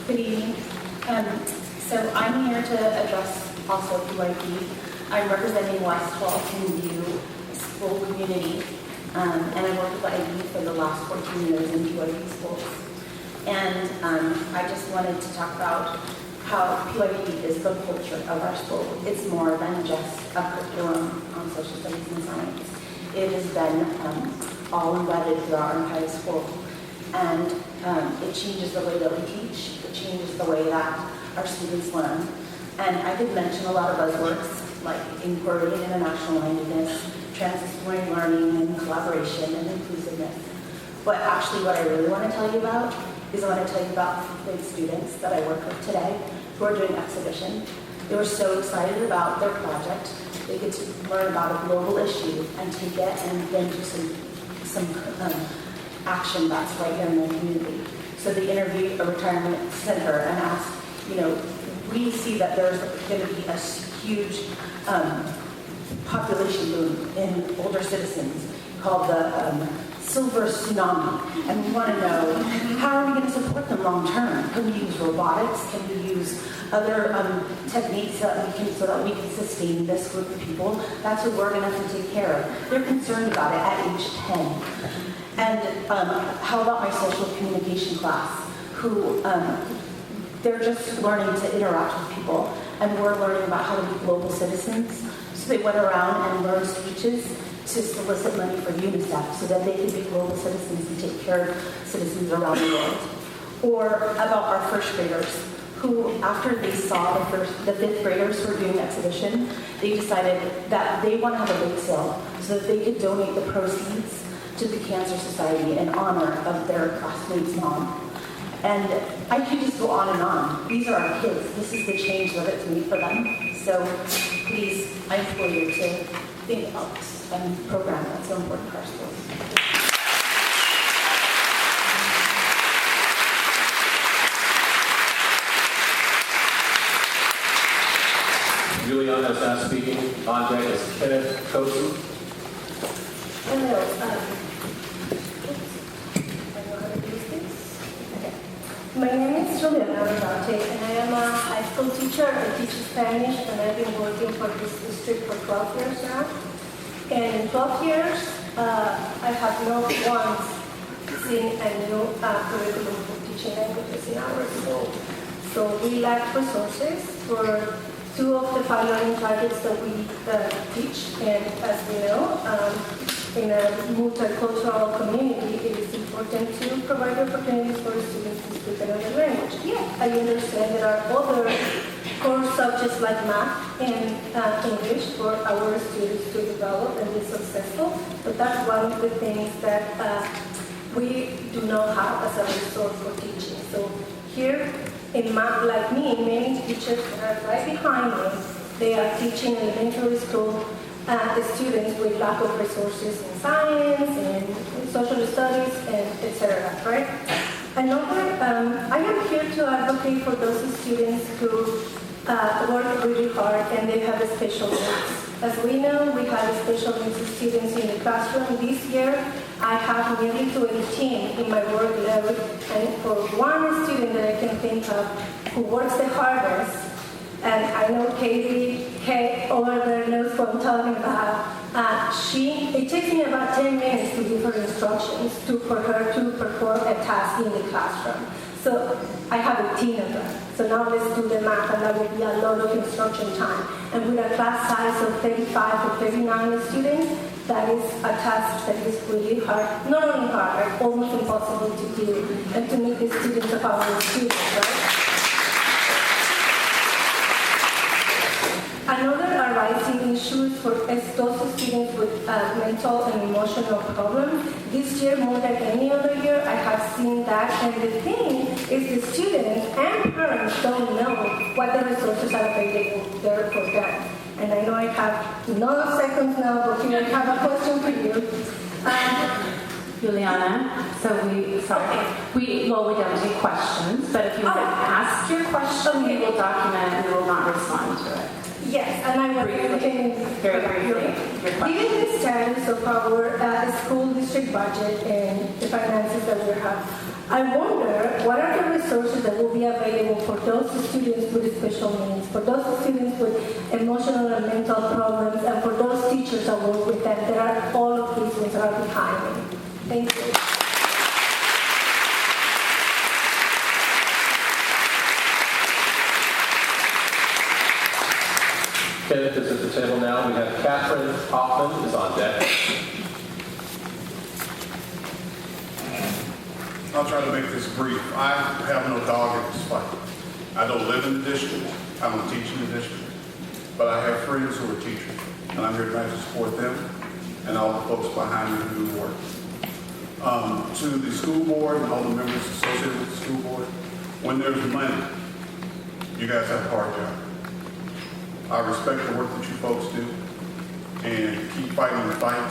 Good evening. So I'm here to address also PYP. I'm representing West Halton View school community, and I worked with IB for the last 14 years in PYP schools. And I just wanted to talk about how PYP is the culture of our school. It's more than just a curriculum on social studies and science. It has been all embedded throughout our entire school. And it changes the way that we teach. It changes the way that our students learn. And I did mention a lot of buzzwords like inquiry and international mindedness, transdisciplinary learning and collaboration and inclusiveness. But actually what I really want to tell you about is I want to tell you about the students that I work with today who are doing exhibition. They were so excited about their project. They get to learn about a global issue and take it and then do some action that's right here in the community. So they interviewed a retirement center and asked, we see that there's going to be a huge population boom in older citizens called the silver tsunami. And we want to know, how are we going to support them long term? Can we use robotics? Can we use other techniques so that we can sustain this group of people? That's what we're going to have to take care of. They're concerned about it at age 10. And how about my social communication class, who they're just learning to interact with people, and we're learning about how to be global citizens. So they went around and learned speeches to solicit money for UNICEF so that they could be global citizens and take care of citizens around the world. Or about our first graders, who after they saw the fifth graders who were doing the exhibition, they decided that they want to have a bake sale so that they could donate the proceeds to the Cancer Society in honor of their classmate's mom. And I could just go on and on. These are our kids. This is the change that it's made for them. So please, I implore you to think about this and program that's so important for our schools. Juliana is now speaking. On deck is Kenneth Kosu. Hello. My name is Juliana Rodarte, and I am a high school teacher. I teach Spanish, and I've been working for this district for 12 years now. And in 12 years, I have not once seen a new curriculum for teaching languages in our school. So we lack resources for 2 of the 5 learning targets that we teach. And as we know, in a multicultural community, it is important to provide opportunities for students to speak another language. Yeah, I understand there are other core subjects like math and English for our students to develop and be successful, but that's one of the things that we do not have as a resource for teaching. So here in math, like me, many teachers that are right behind me, they are teaching elementary school the students with lack of resources in science and social studies and etc. Right? Another, I am here to advocate for those students who work really hard and they have special needs. As we know, we have special needs students in the classroom. This year, I have nearly 18 in my work level, and for one student that I can think of who works the hardest, and I know Katie over there knows what I'm talking about. It takes me about 10 minutes to give her instructions for her to perform a task in the classroom. So I have a team of them. So now let's do the math, and that will be a lot of instruction time. And with a class size of 35 or 39 students, that is a task that is really hard. Not only hard, but almost impossible to do, and to meet the students of our students, right? Another arising issue for those students with mental and emotional problems. This year, more than any other year, I have seen that. And the thing is the students and parents don't know what the resources are available there for them. And I know I have no seconds now, but here I have a question for you. Juliana, we don't do questions, but if you want to ask your question, we will document and we will not respond to it. Yes, and I was thinking very briefly. Given the status of our school district budget and the finances that we have, I wonder what are the resources that will be available for those students with special needs, for those students with emotional and mental problems, and for those teachers that work with them. There are all of these ones that are behind me. Thank you. Kenneth is at the table now. We have Catherine Hoffman is on deck. I'll try to make this brief. I have no dog in this fight. I don't live in the district. I don't teach in the district. But I have friends who are teachers, and I'm here tonight to support them and all the folks behind me who do work. To the school board and all the members associated with the school board, when there's money, you guys have a hard job. I respect the work that you folks do, and keep fighting the fight.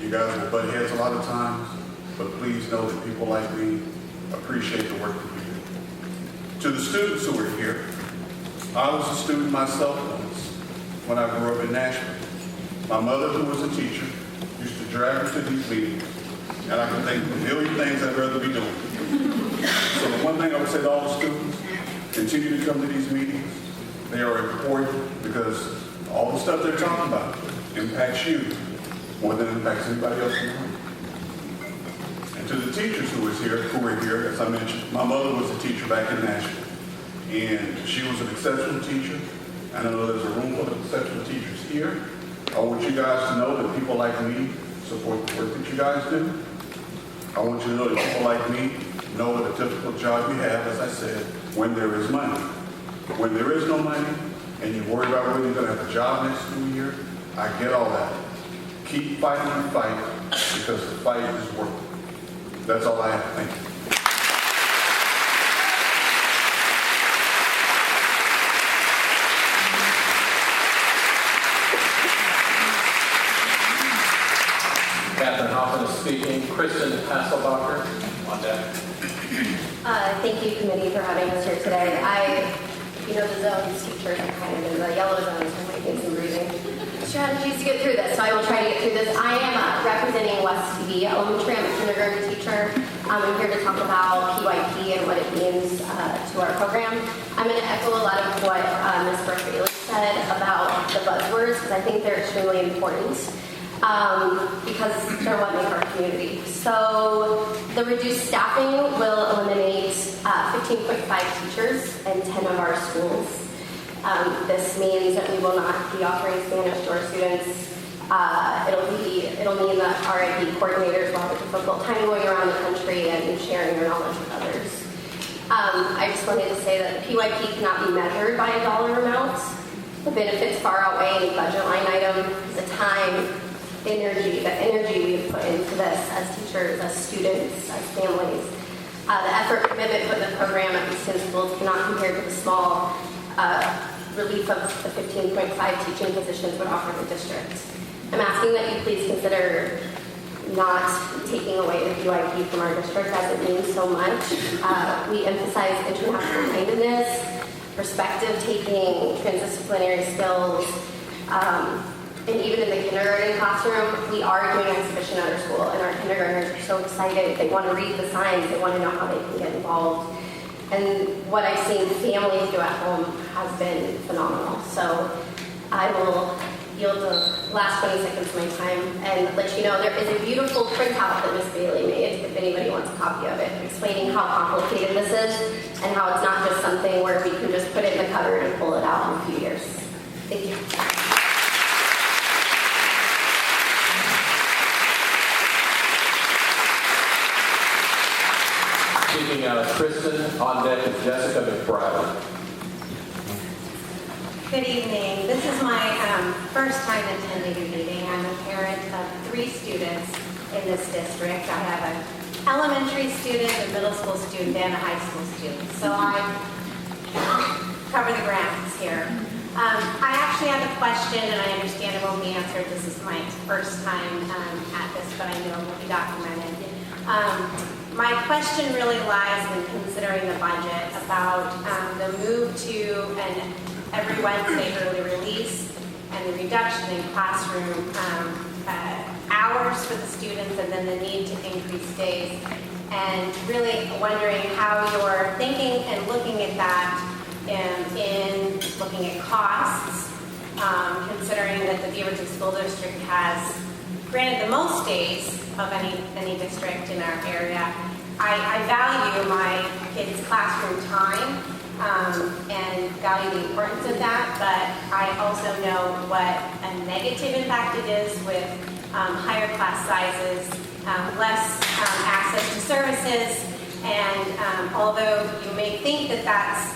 You guys will butt heads a lot of times, but please know that people like me appreciate the work that you do. To the students who are here, I was a student myself once when I grew up in Nashville. My mother, who was a teacher, used to drag me to these meetings, and I can think of a million things I'd rather be doing. So the one thing I would say to all the students, continue to come to these meetings. They are important because all the stuff they're talking about impacts you more than it impacts anybody else in the room. teachers who were here, as I mentioned, my mother was a teacher back in Nashville. And she was an exceptional teacher. And I know there's a room full of exceptional teachers here. I want you guys to know that people like me support the work that you guys do. I want you to know that people like me know what a difficult job you have, as I said, when there is money. When there is no money, and you worry about whether you're going to have a job next school year, I get all that. Keep fighting the fight, because the fight is worth it. That's all I have. Thank you. Catherine Hoffman is speaking. Kristen Hasselbacher on deck. Thank you, committee, for having us here today. The zones teachers are kind of in the yellow zone, so I'm making some breathing strategies to get through this. So I will try to get through this. I am representing West TV Elementary. I'm a kindergarten teacher. I'm here to talk about PYP and what it means to our program. I'm going to echo a lot of what Ms. Burke-Bailey said about the buzzwords, because I think they're extremely important. Because they're what make our community. So the reduced staffing will eliminate 15.5 teachers in 10 of our schools. This means that we will not be offering Spanish to our students. It'll mean that RIP coordinators will have a difficult time going around the country and sharing their knowledge with others. I just wanted to say that the PYP cannot be measured by a dollar amount. The benefits far outweigh any budget line item. The time, the energy we've put into this as teachers, as students, as families. The effort, commitment put in the program at these 10 schools cannot compare to the small relief of the 15.5 teaching positions would offer the district. I'm asking that you please consider not taking away the PYP from our district, as it means so much. We emphasize international mindedness, perspective taking, transdisciplinary skills, and even in the kindergarten classroom, we are doing exhibition at our school, and our kindergartners are so excited. They want to read the signs. They want to know how they can get involved. And what I've seen families do at home has been phenomenal. So I will yield the last 20 seconds of my time and let you know there is a beautiful printout that Ms. Bailey made, if anybody wants a copy of it, explaining how complicated this is and how it's not just something where we can just put it in the cupboard and pull it out in a few years. Thank you. Speaking of Kristen, on deck is Jessica McBride. Good evening. This is my first time attending a meeting. I'm a parent of 3 students in this district. I have an elementary student, a middle school student, and a high school student. So I cover the grounds here. I actually have a question, and I understand it won't be answered. This is my first time at this, but I know it will be documented. My question really lies in considering the budget about the move to an every Wednesday early release and the reduction in classroom hours for the students, and then the need to increase days. And really wondering how you're thinking and looking at that in looking at costs, considering that the Beaverton School District has granted the most days of any district in our area. I value my kids' classroom time and value the importance of that, but I also know what a negative impact it is with higher class sizes, less access to services, and although you may think that that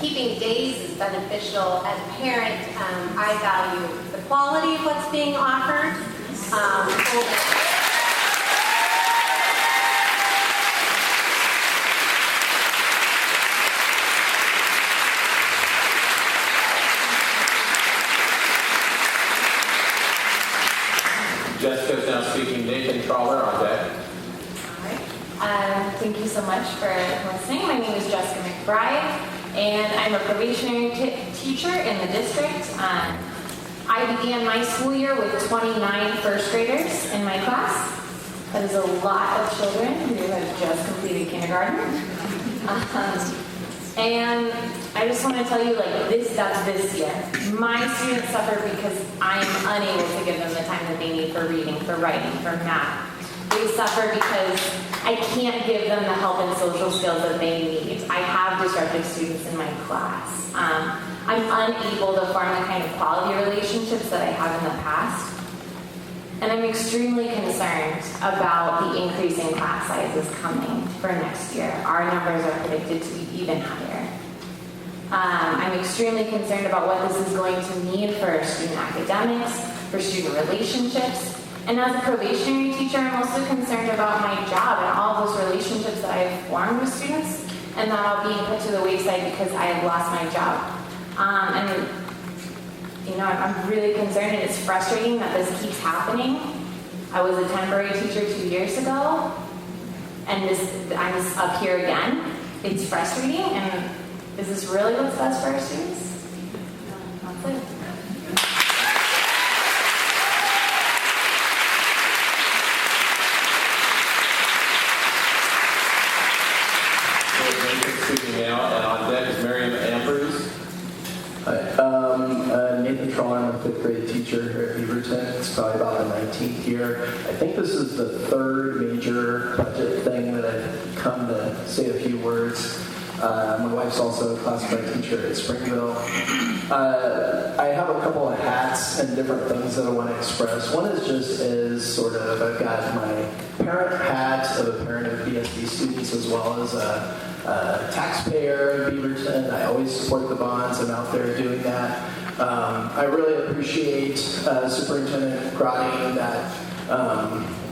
keeping days is beneficial, as a parent, I value the quality of what's being offered. Jessica is now speaking. Nathan Trawler on deck. Thank you so much for listening. My name is Jessica McBride, and I'm a probationary teacher in the district. I began my school year with 29 first graders in my class. That is a lot of children who have just completed kindergarten. And I just want to tell you, that's this year. My students suffer because I am unable to give them the time that they need for reading, for writing, for math. They suffer because I can't give them the help and social skills that they need. I have disruptive students in my class. I'm unable to form the kind of quality relationships that I have in the past. And I'm extremely concerned about the increase in class sizes coming for next year. Our numbers are predicted to be even higher. I'm extremely concerned about what this is going to mean for student academics, for student relationships. And as a probationary teacher, I'm also concerned about my job and all those relationships that I've formed with students and that are being put to the wayside because I have lost my job. I'm really concerned, and it's frustrating that this keeps happening. I was a temporary teacher 2 years ago, and I'm up here again. It's frustrating, and is this really what's best for our students? That's it. Speaking now, and on deck is Miriam Ambrose. Hi, Nathan Troller, I'm a fifth grade teacher here at Beaverton. It's probably about my 19th year. I think this is the third major budget thing that I've come to say a few words. My wife's also a classified teacher at Springville. I have a couple of hats and different things that I want to express. One is just as sort of, I've got my parent hat of a parent of BSD students as well as a taxpayer in Beaverton. I always support the bonds. I'm out there doing that. I really appreciate Superintendent Grodding that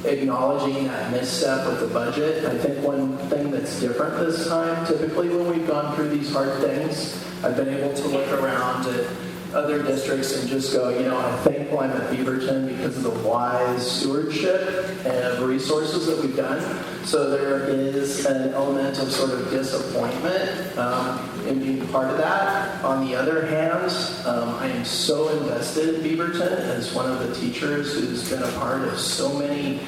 acknowledging that misstep with the budget. I think one thing that's different this time, typically when we've gone through these hard things, I've been able to look around at other districts and just go, I thankful I'm at Beaverton because of the wise stewardship and resources that we've done. So there is an element of sort of disappointment in being part of that. On the other hand, I am so invested in Beaverton as one of the teachers who's been a part of so many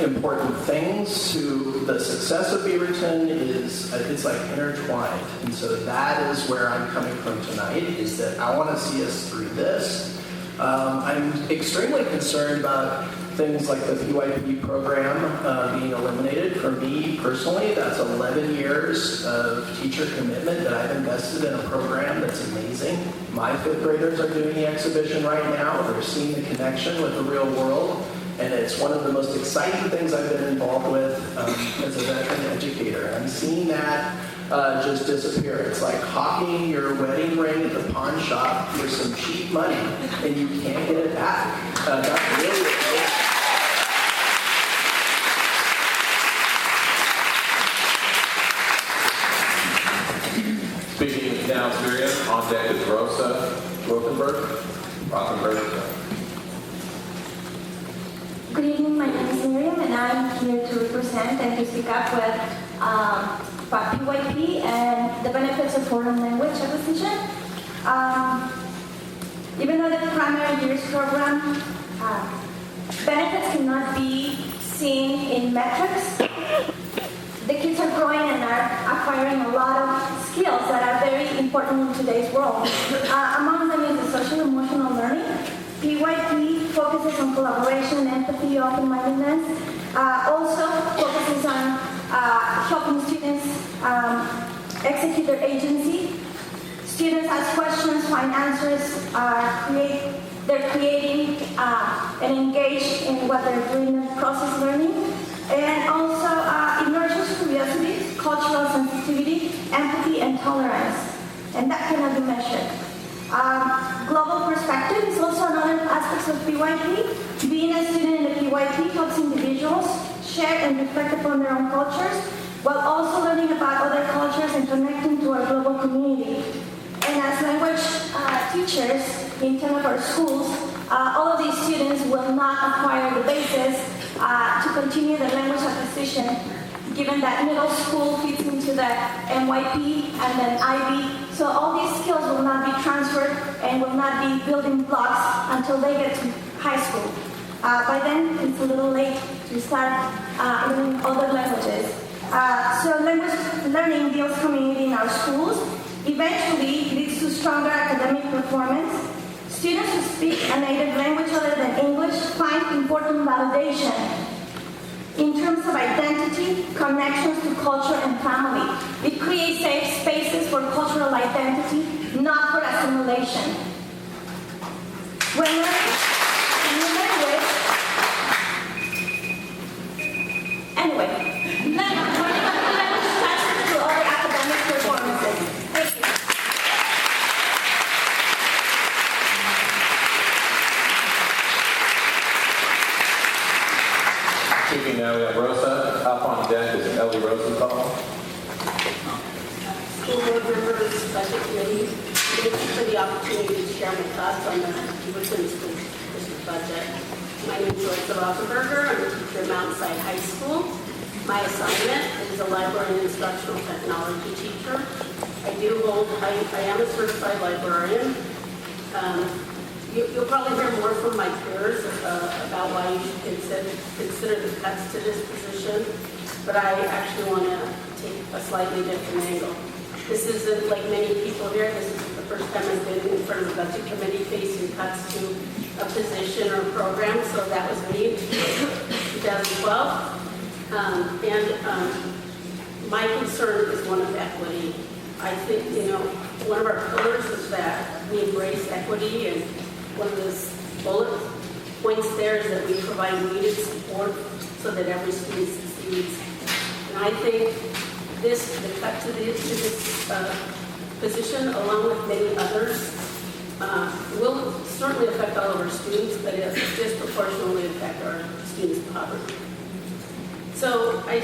important things to the success of Beaverton it's like intertwined. And so that is where I'm coming from tonight, is that I want to see us through this. I'm extremely concerned about things like the PYP program being eliminated. For me personally, that's 11 years of teacher commitment that I've invested in a program that's amazing. My fifth graders are doing the exhibition right now. They're seeing the connection with the real world. And it's one of the most exciting things I've been involved with as a veteran educator. I'm seeing that just disappear. It's like hawking your wedding ring at the pawn shop for some cheap money, and you can't get it back. That's really Speaking now is Miriam. On deck is Rosa Rothenberg. Good evening, my name is Miriam, and I'm here to represent and to speak up with PYP and the benefits of foreign language acquisition. Even though the primary years program benefits cannot be seen in metrics, the kids are growing and are acquiring a lot of skills that are very important in today's world. Among them is the social emotional learning. PYP focuses on collaboration, empathy, open-mindedness. Also focuses on helping students execute their agency. Students ask questions, find answers, they're creating and engaged in what they're doing in process learning. And also it nurtures curiosity, cultural sensitivity, empathy, and tolerance. And that cannot be measured. Global perspective is also another aspect of PYP. Being a student in the PYP helps individuals share and reflect upon their own cultures, while also learning about other cultures and connecting to our global community. And as language teachers in 10 of our schools, all of these students will not acquire the basis to continue the language acquisition, given that middle school fits into the MYP and then IB. So all these skills will not be transferred and will not be building blocks until they get to high school. By then, it's a little late to start learning other languages. So language learning builds community in our schools. Eventually, it leads to stronger academic performance. Students who speak a native language other than English find important validation terms of identity, connections to culture and family. It creates safe spaces for cultural identity, not for assimilation. We're learning in many ways. Anyway, language transfers to all the academic performances. Thank you. Speaking now, we have Rosa. Up on deck is Ellie Rosenthal. School board members, budget committee, thank you for the opportunity to share my thoughts on the Beaverton School District budget. My name is Joyce Rothenberger. I'm a teacher at Mountainside High School. My assignment is a library and instructional technology teacher. I am a certified librarian. You'll probably hear more from my peers about why you should consider the cuts to this position, but I actually want to take a slightly different angle. This isn't like many people here. This is the first time I've been in front of the budget committee facing cuts to a position or a program. So that was me in 2012. My concern is one of equity. I think, one of our pillars is that we embrace equity, and one of the bullet points there is that we provide needed support so that every student succeeds. And I think the cut to this position, along with many others, will certainly affect all of our students, but it disproportionately affect our students' poverty. So I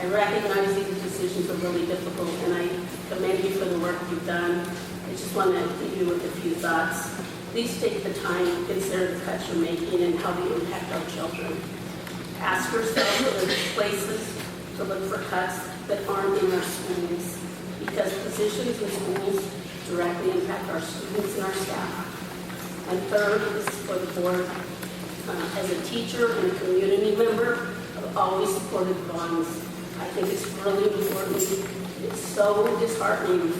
recognize these decisions are really difficult, and I commend you for the work you've done. I just want to leave you with a few thoughts. Please take the time to consider the cuts you're making and how they impact our children. Ask yourself whether there's places to look for cuts that aren't in our schools, because positions in schools directly impact our students and our staff. And third, this is for the board. As a teacher and a community member, I've always supported bonds. I think it's really important. It's so disheartening and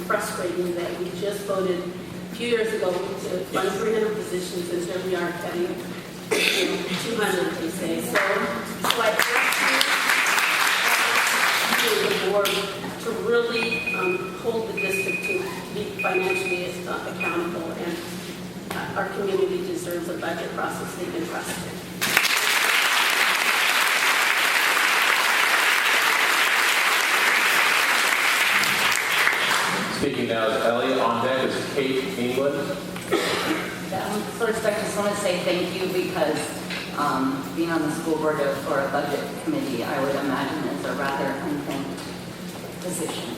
frustrating that we just voted a few years ago to fund 300 positions, and here we are cutting 200, they say. So I ask the board to really hold the district to be financially accountable, and our community deserves a budget process they can trust in. Speaking now is Ellie. On deck is Kate England. First, I just want to say thank you, because being on the school board or a budget committee, I would imagine is a rather unthanked position.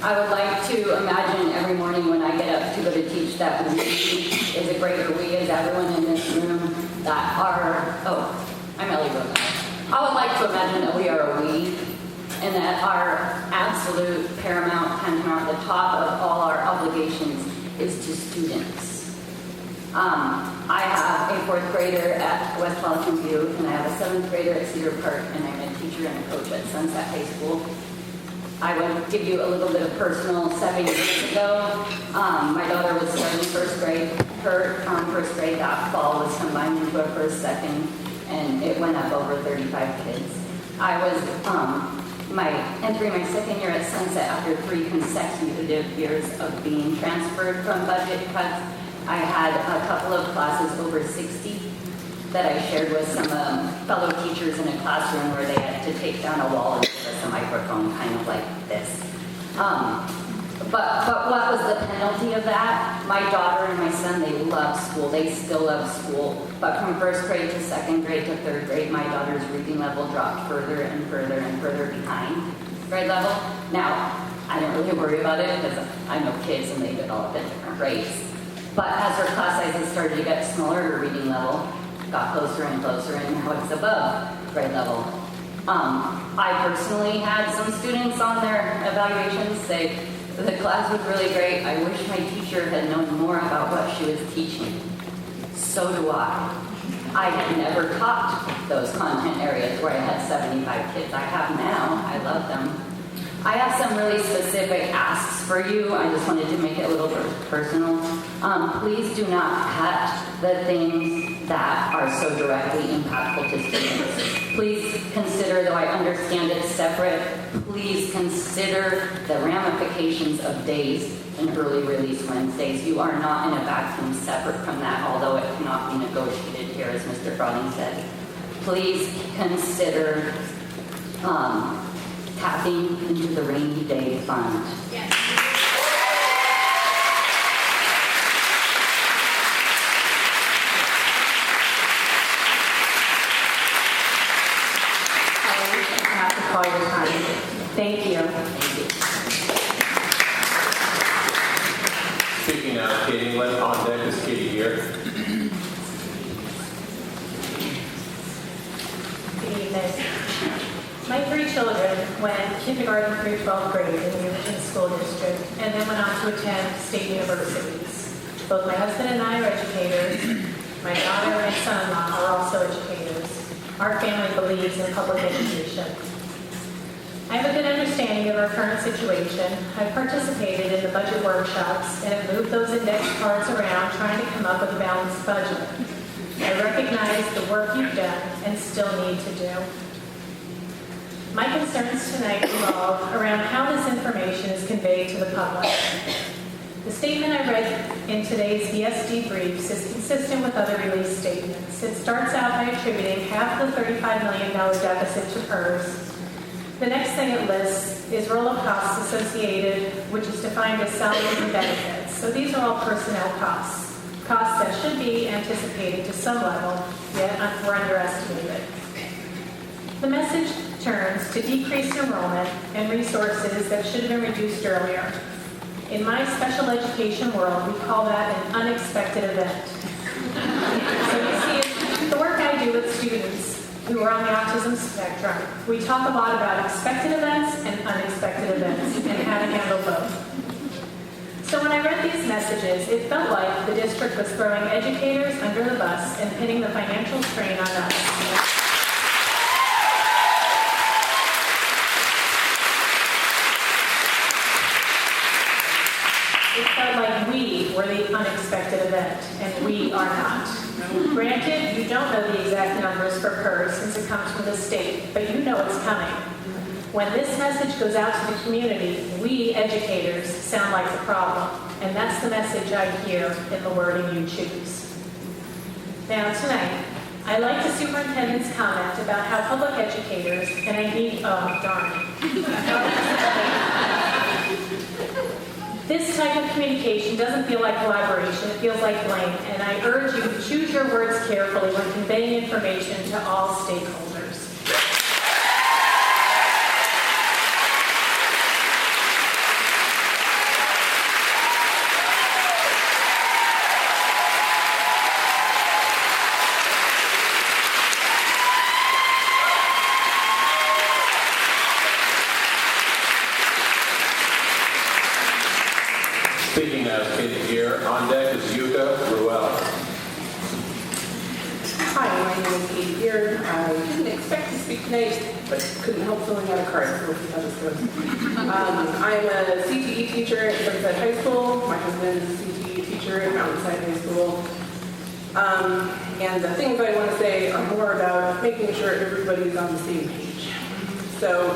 I would like to imagine every morning when I get up to go to teach that we is a greater we as everyone in this room that I'm Ellie Rosen. I would like to imagine that we are a we, and that our absolute paramount, tantamount, the top of all our obligations is to students. I have a 4th grader at West Wellington View, and I have a 7th grader at Cedar Park, and I'm a teacher and a coach at Sunset High School. I would give you a little bit of personal. 7 years ago, my daughter was starting 1st grade. Her 1st grade that fall was combined into a 1st, 2nd, and it went up over 35 kids. I was entering my 2nd year at Sunset after 3 consecutive years of being transferred from budget cuts. I had a couple of classes over 60 that I shared with some fellow teachers in a classroom where they had to take down a wall and give us a microphone, kind of like this. But what was the penalty of that? My daughter and my son, they love school. They still love school. But from 1st grade to 2nd grade to 3rd grade, my daughter's reading level dropped further and further and further behind grade level. Now, I don't really worry about it because I know kids and they develop at different rates. But as her class sizes started to get smaller, her reading level got closer and closer, and now it's above grade level. I personally had some students on their evaluations say, the class was really great. I wish my teacher had known more about what she was teaching. So do I. I had never taught those content areas where I had 75 kids. I have now. I love them. I have some really specific asks for you. I just wanted to make it a little bit personal. Please do not cut the things that are so directly impactful to students. Please consider, though I understand it's separate, please consider the ramifications of days and early release Wednesdays. You are not in a vacuum separate from that, although it cannot be negotiated here, as Mr. Browning said. Please consider tapping into the rainy day fund. Yes. I have to call your time. Thank you. Speaking now, Katie England. On deck is Katie here. Good evening. My 3 children went kindergarten through 12th grade in the Newton School District and then went on to attend state universities. Both my husband and I are educators. My daughter and son-in-law are also educators. Our family believes in public education. I have a good understanding of our current situation. I've participated in the budget workshops and have moved those index cards around trying to come up with a balanced budget. I recognize the work you've done and still need to do. My concerns tonight revolve around how this information is conveyed to the public. The statement I read in today's ESD briefs is consistent with other release statements. It starts out by attributing half the $35 million deficit to PERS. The next thing it lists is roll-up costs associated, which is defined as salaries and benefits. So these are all personnel costs, costs that should be anticipated to some level, yet were underestimated. The message turns to decreased enrollment and resources that should have been reduced earlier. In my special education world, we call that an unexpected event. So you see, the work I do with students who are on the autism spectrum, we talk a lot about expected events and unexpected events and how to handle both. So when I read these messages, it felt like the district was throwing educators under the bus and pinning the financial strain on us. It felt like we were the unexpected event, and we are not. Granted, you don't know the exact numbers for PERS since it comes from the state, but you know it's coming. When this message goes out to the community, we educators sound like the problem, and that's the message I hear in the wording you choose. Now, tonight, I like the superintendent's comment about how public educators, and I need, oh, darn. This type of communication doesn't feel like collaboration, it feels like blame, and I urge you to choose your words carefully when conveying information to all stakeholders. Speaking as Katie here. On deck is Yuka Ruel. Hi, my name is Katie Beard. I didn't expect to speak tonight, but couldn't help filling out a card, so we'll see how this goes. I'm a CTE teacher at Sunset High School. My husband is a CTE teacher at Mountainside High School. And the things I want to say are more about making sure everybody's on the same page. So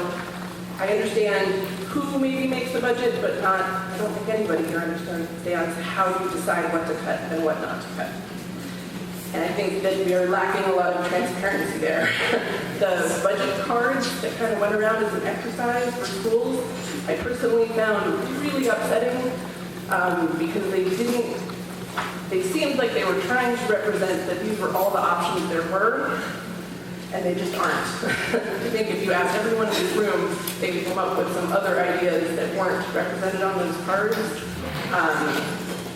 I understand who maybe makes the budget, but not, I don't think anybody here understands how you decide what to cut and what not to cut. And I think that we are lacking a lot of transparency there. The budget cards that kind of went around as an exercise for schools, I personally found really upsetting because they seemed like they were trying to represent that these were all the options there were, and they just aren't. I think if you asked everyone in this room, they could come up with some other ideas that weren't represented on those cards.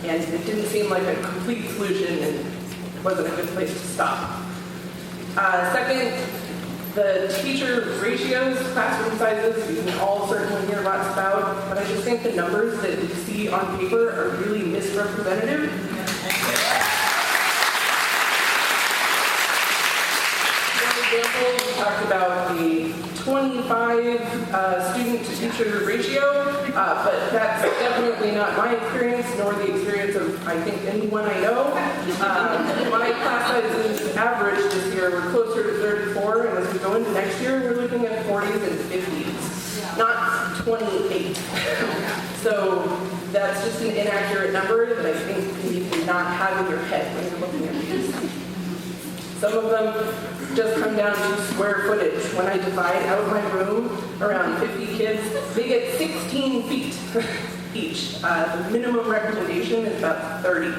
And it didn't seem like a complete solution and wasn't a good place to stop. Second, the teacher ratios, classroom sizes, we can all certainly hear lots about, but I just think the numbers that you see on paper are really misrepresentative. For example, we talked about the 25 student to teacher ratio, but that's definitely not my experience, nor the experience of, I think, anyone I know. My class sizes average this year were closer to 34, and as we go into next year, we're looking at 40s and 50s, not 28. So that's just an inaccurate number that I think you cannot have in your head when you're looking at these. Some of them just come down to square footage. When I divide out my room around 50 kids, they get 16 feet each. The minimum recommendation is about 30.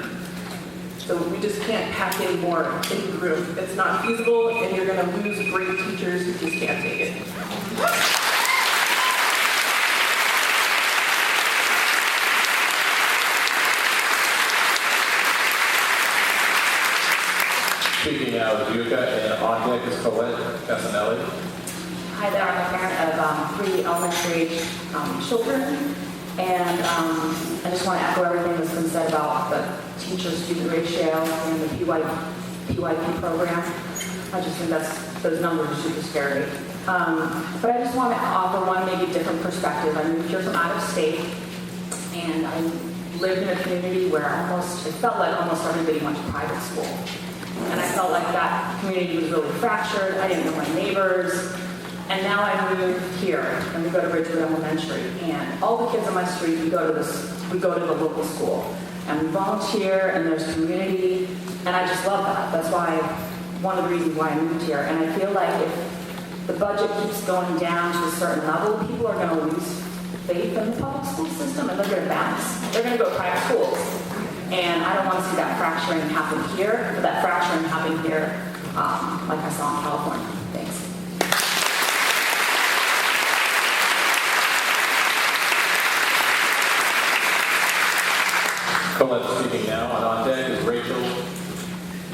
So we just can't pack any more in the room. It's not feasible, and you're going to lose great teachers who just can't take it. Speaking now with Yuka, and on deck is Colette Casanelli. Hi there, I'm a parent of 3 elementary age children, and I just want to echo everything that's been said about the teacher-student ratio and the PYP program. I just think those numbers are super scary. But I just want to offer one maybe different perspective. I moved here from out of state, and I lived in a community where it felt like almost everybody went to private school. And I felt like that community was really fractured. I didn't know my neighbors. And now I moved here, and we go to Ridgewood Elementary. And all the kids on my street, we go to the local school. And we volunteer, and there's community. And I just love that. That's why, one of the reasons why I moved here. And I feel like if the budget keeps going down to a certain level, people are going to lose faith in the public school system, and they're going to bounce. They're going to go to private schools. And I don't want to see that fracturing happen here, but that fracturing happen here, like I saw in California. Thanks. Colette speaking now, and on deck is Rachel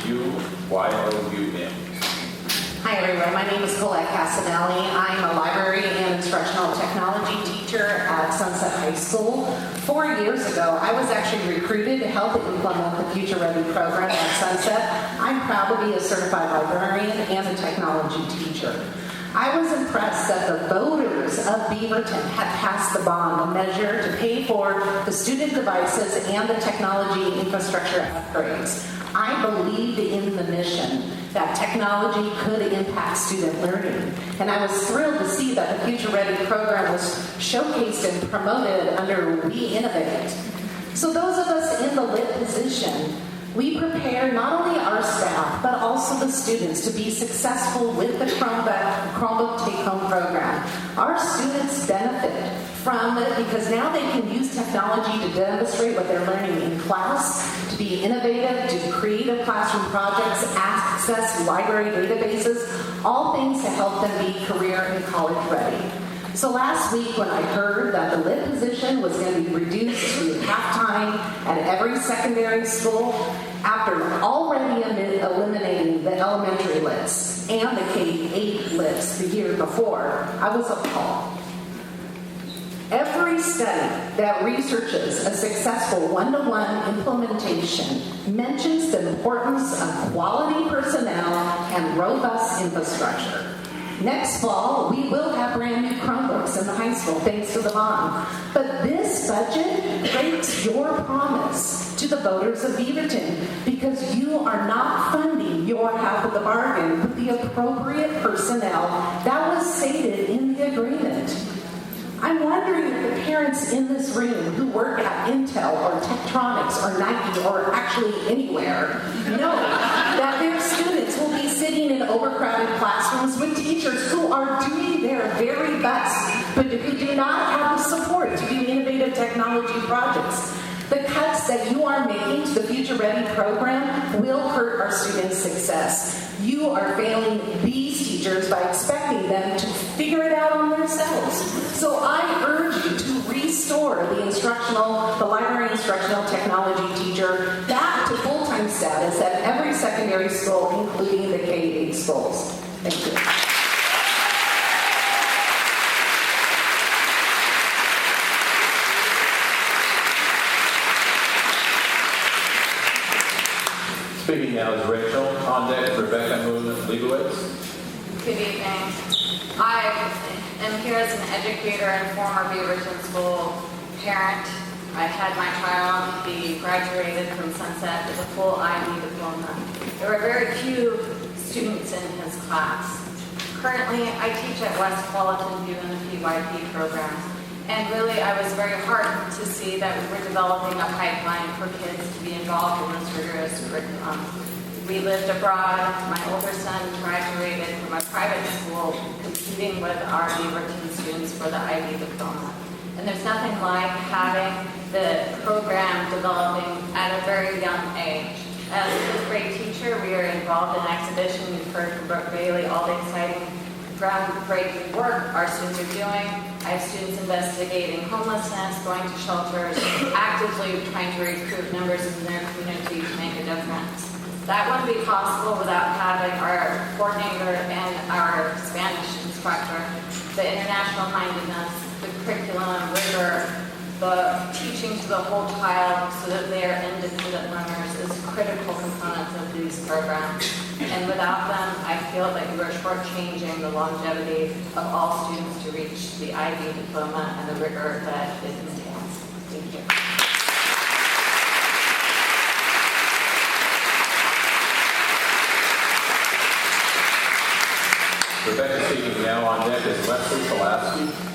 Youm. Hi everyone, my name is Colette Casanelli. I'm a library and instructional technology teacher at Sunset High School. 4 years ago, I was actually recruited to help implement the Future Ready program at Sunset. I'm proud to be a certified librarian and a technology teacher. I was impressed that the voters of Beaverton had passed the bond, a measure to pay for the student devices and the technology infrastructure upgrades. I believed in the mission that technology could impact student learning, and I was thrilled to see that the Future Ready program was showcased and promoted under We Innovate. So those of us in the lit position, we prepare not only our staff, but also the students to be successful with the Chromebook Take-Home program. Our students benefit from it because now they can use technology to demonstrate what they're learning in class, to be innovative, do creative classroom projects, access library databases, all things to help them be career and college ready. So last week when I heard that the lit position was going to be reduced to half-time at every secondary school, after already eliminating the elementary lits and the K-8 lits the year before, I was appalled. Every study that researches a successful one-to-one implementation mentions the importance of quality personnel and robust infrastructure. Next fall, we will have brand new Chromebooks in the high school thanks to the bond. But this budget breaks your promise to the voters of Beaverton because you are not funding your half of the bargain with the appropriate personnel that was stated in the agreement. I'm wondering if the parents in this room who work at Intel or Tektronix or Nike or actually anywhere know that their students will be sitting in overcrowded classrooms with teachers who are doing their very best, but who do not have the support to do innovative technology projects. The cuts that you are making to the Future Ready program will hurt our students' success. You are failing these teachers by expecting them to figure it out on themselves. So I urge you to restore the library instructional technology teacher back to full-time status at every secondary school, including the K-8 schools. Thank you. Speaking now is Rachel. On deck is Rebecca Moon Leibowitz. Good evening. I am here as an educator and former Beaverton School parent. I had my child, he graduated from Sunset with a full IB diploma. There were very few students in his class. Currently, I teach at West Qualleton View in the PYP program. And really, I was very heartened to see that we were developing a pipeline for kids to be involved in this rigorous curriculum. We lived abroad. My older son graduated from a private school competing with our Beaverton students for the IB diploma. And there's nothing like having the program developing at a very young age. As a fifth grade teacher, we are involved in exhibition. You've heard from Brooke Bailey, all the exciting groundbreaking work our students are doing. I have students investigating homelessness, going to shelters, actively trying to recruit members in their community to make a difference. That wouldn't be possible without having our coordinator and our Spanish instructor, the international mindedness, the curriculum, rigor, the teaching to the whole child so that they are independent learners is critical components of these programs. And without them, I feel that we're shortchanging the longevity of all students to reach the IB diploma and the rigor that it entails. Thank you. Rebecca speaking now. On deck is Leslie Pulaski.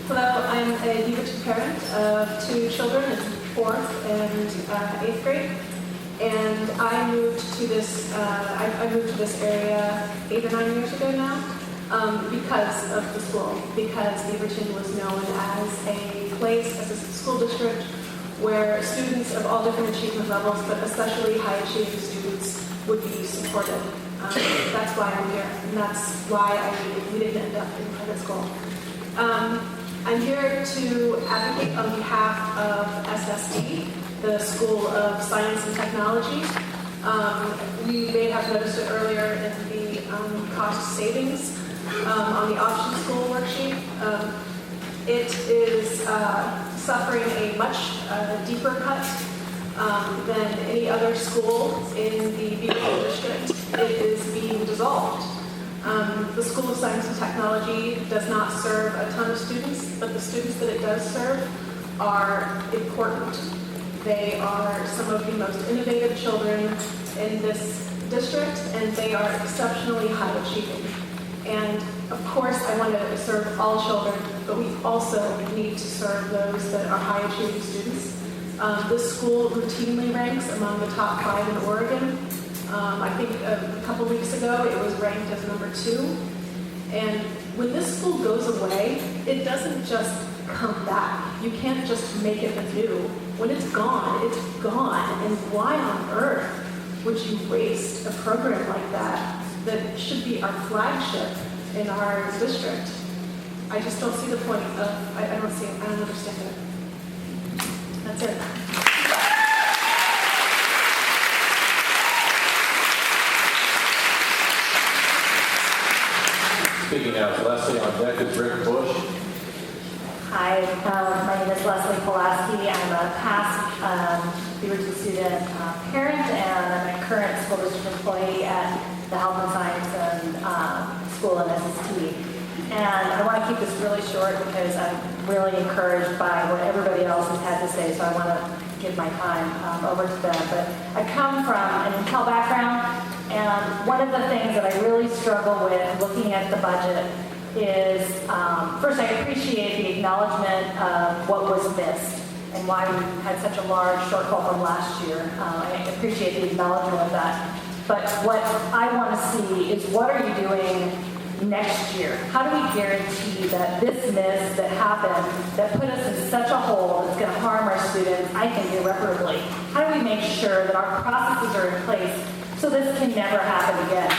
Hello, I'm a Beaverton parent of two children in 4th and 8th grade, and I moved to this. I moved to this area 8 or 9 years ago now because of the school. Because Beaverton was known as a place, as a school district, where students of all different achievement levels, but especially high achieving students, would be supported. That's why I'm here, and that's why we didn't end up in private school. I'm here to advocate on behalf of SSD, the School of Science and Technology. You may have noticed it earlier in the cost savings on the option school worksheet. It is suffering a much deeper cut than any other school in the Beaverton district. It is being dissolved. The School of Science and Technology does not serve a ton of students, but the students that it does serve are important. They are some of the most innovative children in this district, and they are exceptionally high achieving. And of course, I want to serve all children, but we also need to serve those that are high achieving students. This school routinely ranks among the top 5 in Oregon. I think a couple weeks ago it was ranked as number 2. And when this school goes away, it doesn't just come back. You can't just make it anew. When it's gone, it's gone. And why on earth would you waste a program like that that should be our flagship in our district? I just don't see the point of, I don't understand it. That's it. Speaking now is Leslie. On deck is Rick Bush. Hi, my name is Leslie Pulaski. I'm a past Beaverton student parent, and I'm a current school district employee at the Health and Science and School in SST. And I want to keep this really short because I'm really encouraged by what everybody else has had to say, so I want to give my time over to them. But I come from an Intel background, and one of the things that I really struggle with looking at the budget is, first, I appreciate the acknowledgement of what was missed and why we had such a large shortfall from last year. I appreciate the acknowledgement of that. But what I want to see is, what are you doing next year? How do we guarantee that this miss that happened, that put us in such a hole that's going to harm our students, I think, irreparably? How do we make sure that our processes are in place so this can never happen again?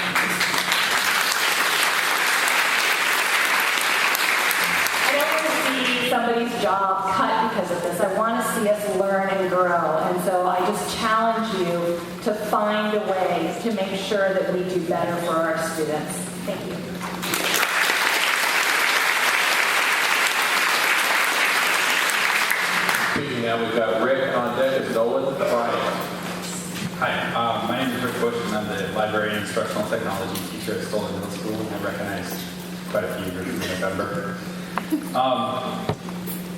I don't want to see somebody's job cut because of this. I want to see us learn and grow. And so I just challenge you to find a way to make sure that we do better for our students. Thank you. Speaking now, we've got Rick. On deck is Nolan Bryant. Hi, my name is Rick Bush, and I'm the library and instructional technology teacher at Stolen Middle School. I recognize quite a few years in November.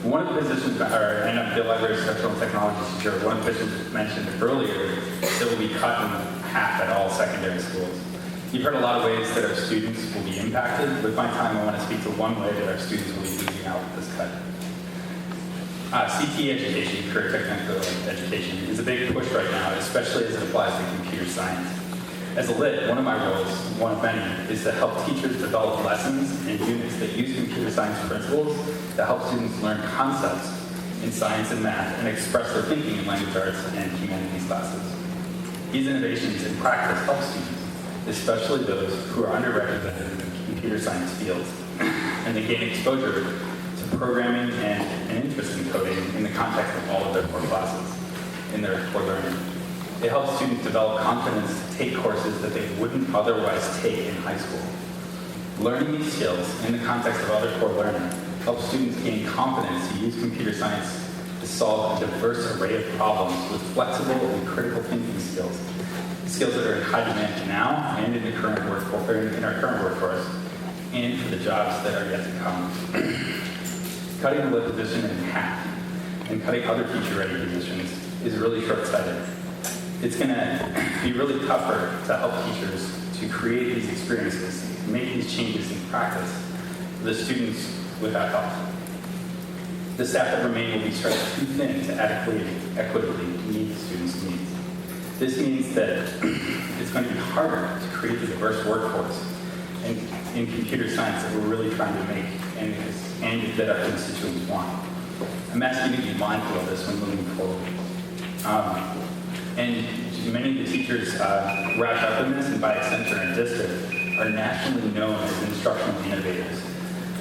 One of the positions, and I'm the library instructional technology teacher, one of the positions mentioned earlier that will be cut in half at all secondary schools. You've heard a lot of ways that our students will be impacted. With my time, I want to speak to one way that our students will be losing out with this cut. CTE education, career technical education, is a big push right now, especially as it applies to computer science. As a lit, one of my roles, one of many, is to help teachers develop lessons and units that use computer science principles to help students learn concepts in science and math and express their thinking in language arts and humanities classes. These innovations in practice help students, especially those who are underrepresented in the computer science fields, and they gain exposure to programming and an interest in coding in the context of all of their core classes in their core learning. It helps students develop confidence to take courses that they wouldn't otherwise take in high school. Learning these skills in the context of other core learning helps students gain confidence to use computer science to solve a diverse array of problems with flexible and critical thinking skills. Skills that are in high demand now and in our current workforce, and for the jobs that are yet to come. Cutting the lit position in half and cutting other teacher-ready positions is really short-sighted. It's going to be really tougher to help teachers to create these experiences, make these changes in practice for the students without help. The staff that remain will be stretched too thin to equitably meet the students' needs. This means that it's going to be harder to create a diverse workforce in computer science that we're really trying to make and that our constituents want. I'm asking you to be mindful of this when moving forward. And many of the teachers wrapped up in this, and by extension our district, are nationally known as instructional innovators.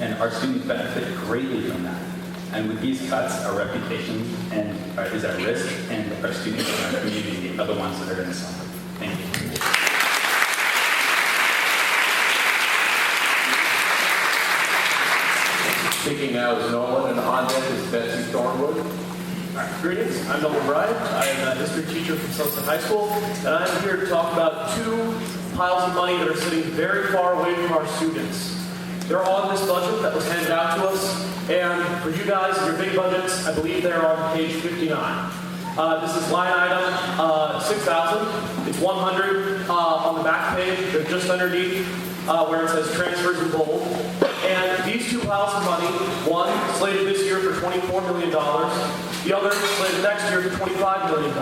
And our students benefit greatly from that. And with these cuts, our reputation is at risk, and our students and our community are the ones that are going to suffer. Thank you. Speaking now is Nolan, and on deck is Betsy Thornwood. Greetings, I'm Nolan Bride. I am a history teacher from Sunset High School, and I'm here to talk about two piles of money that are sitting very far away from our students. They're on this budget that was handed out to us, and for you guys, your big budgets, I believe they're on page 59. This is line item 6,000. It's 100 on the back page, but just underneath where it says transfers in bold. And these two piles of money, one slated this year for $24 million, the other slated next year for $25 million.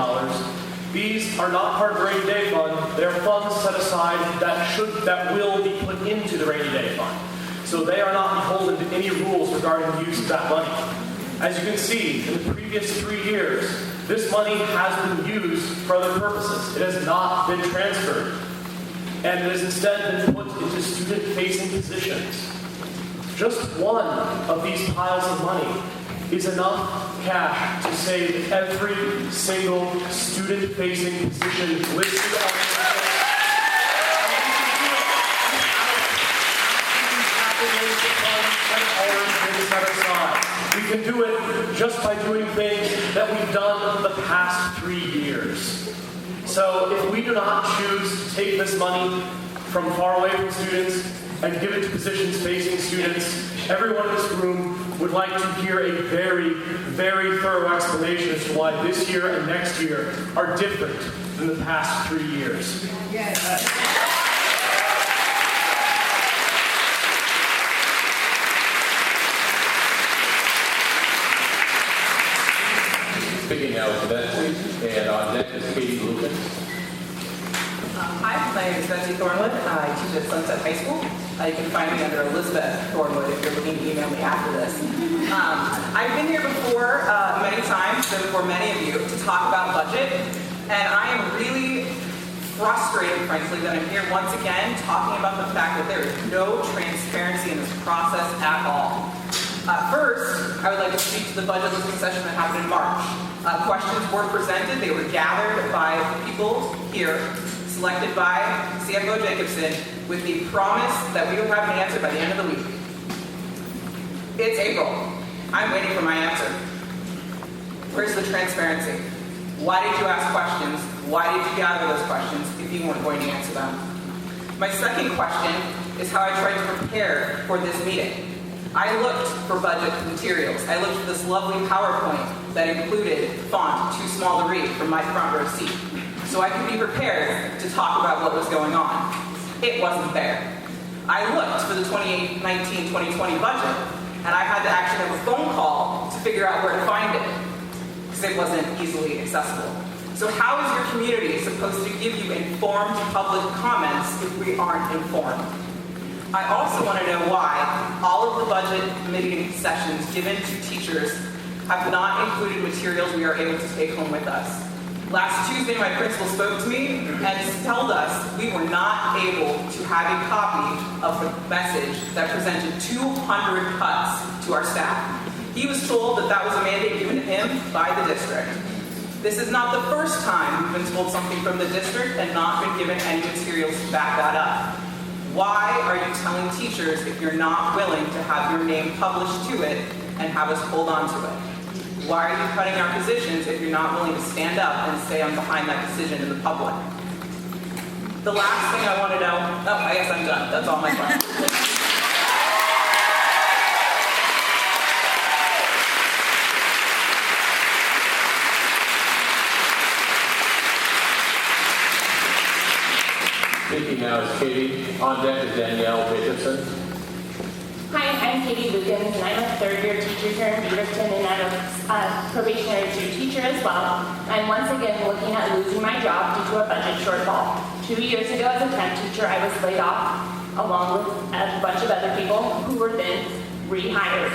These are not part of the rainy day fund. They're funds set aside that will be put into the rainy day fund. So they are not beholden to any rules regarding the use of that money. As you can see, in the previous 3 years, this money has been used for other purposes. It has not been transferred. And it has instead been put into student-facing positions. Just one of these piles of money is enough cash to save every single student-facing position listed on the We can do it just by doing things that we've done the past 3 years. So if we do not choose to take this money from far away from students and give it to positions facing students, everyone in this room would like to hear a very, very thorough explanation as to why this year and next year are different than the past 3 years. Yes. Speaking now is Betsy, and on deck is Katie Lucas. Hi, my name is Betsy Thornwood. I teach at Sunset High School. You can find me under Elizabeth Thornwood if you're looking to email me after this. I've been here before many times, been before many of you, to talk about budget, and I am really frustrated, frankly, that I'm here once again talking about the fact that there is no transparency in this process at all. First, I would like to speak to the budget listening session that happened in March. Questions were presented. They were gathered by people here, selected by CFO Jacobson, with the promise that we would have an answer by the end of the week. It's April. I'm waiting for my answer. Where's the transparency? Why did you ask questions? Why did you gather those questions if you weren't going to answer them? My second question is how I tried to prepare for this meeting. I looked for budget materials. I looked for this lovely PowerPoint that included font too small to read from my front row seat, so I could be prepared to talk about what was going on. It wasn't there. I looked for the 2019-2020 budget, and I had to actually have a phone call to figure out where to find it, because it wasn't easily accessible. So how is your community supposed to give you informed public comments if we aren't informed? I also want to know why all of the budget committee sessions given to teachers have not included materials we are able to take home with us. Last Tuesday, my principal spoke to me and told us we were not able to have a copy of the message that presented 200 cuts to our staff. He was told that that was a mandate given to him by the district. This is not the first time we've been told something from the district and not been given any materials to back that up. Why are you telling teachers if you're not willing to have your name published to it and have us hold on to it? Why are you cutting our positions if you're not willing to stand up and say I'm behind that decision in the public? The last thing I want to know, I guess I'm done. That's all my questions. Speaking now is Katie. On deck is Danielle Jacobson. Hi, I'm Katie Lukens, and I'm a third-year teacher here in Beaverton, and I'm a probationary teacher as well. I'm once again looking at losing my job due to a budget shortfall. 2 years ago, as a temp teacher, I was laid off, along with a bunch of other people who were then rehired.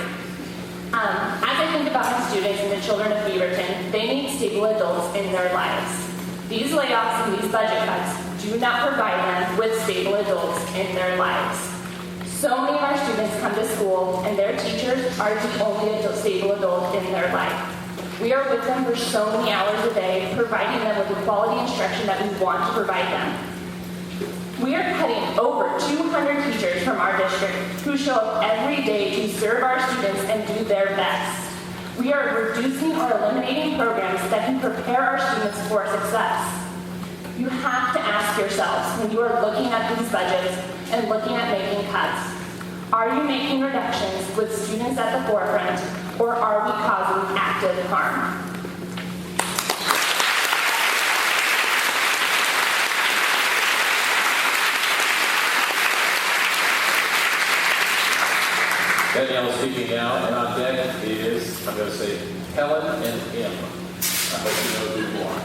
As I think about my students and the children of Beaverton, they need stable adults in their lives. These layoffs and these budget cuts do not provide them with stable adults in their lives. So many of our students come to school and their teachers are the only stable adult in their life. We are with them for so many hours a day, providing them with the quality instruction that we want to provide them. We are cutting over 200 teachers from our district who show up every day to serve our students and do their best. We are reducing or eliminating programs that can prepare our students for success. You have to ask yourselves when you are looking at these budgets and looking at making cuts, are you making reductions with students at the forefront, or are we causing active harm? Danielle is speaking now, and on deck it is, I'm going to say, Helen and Em. I hope you know who you are.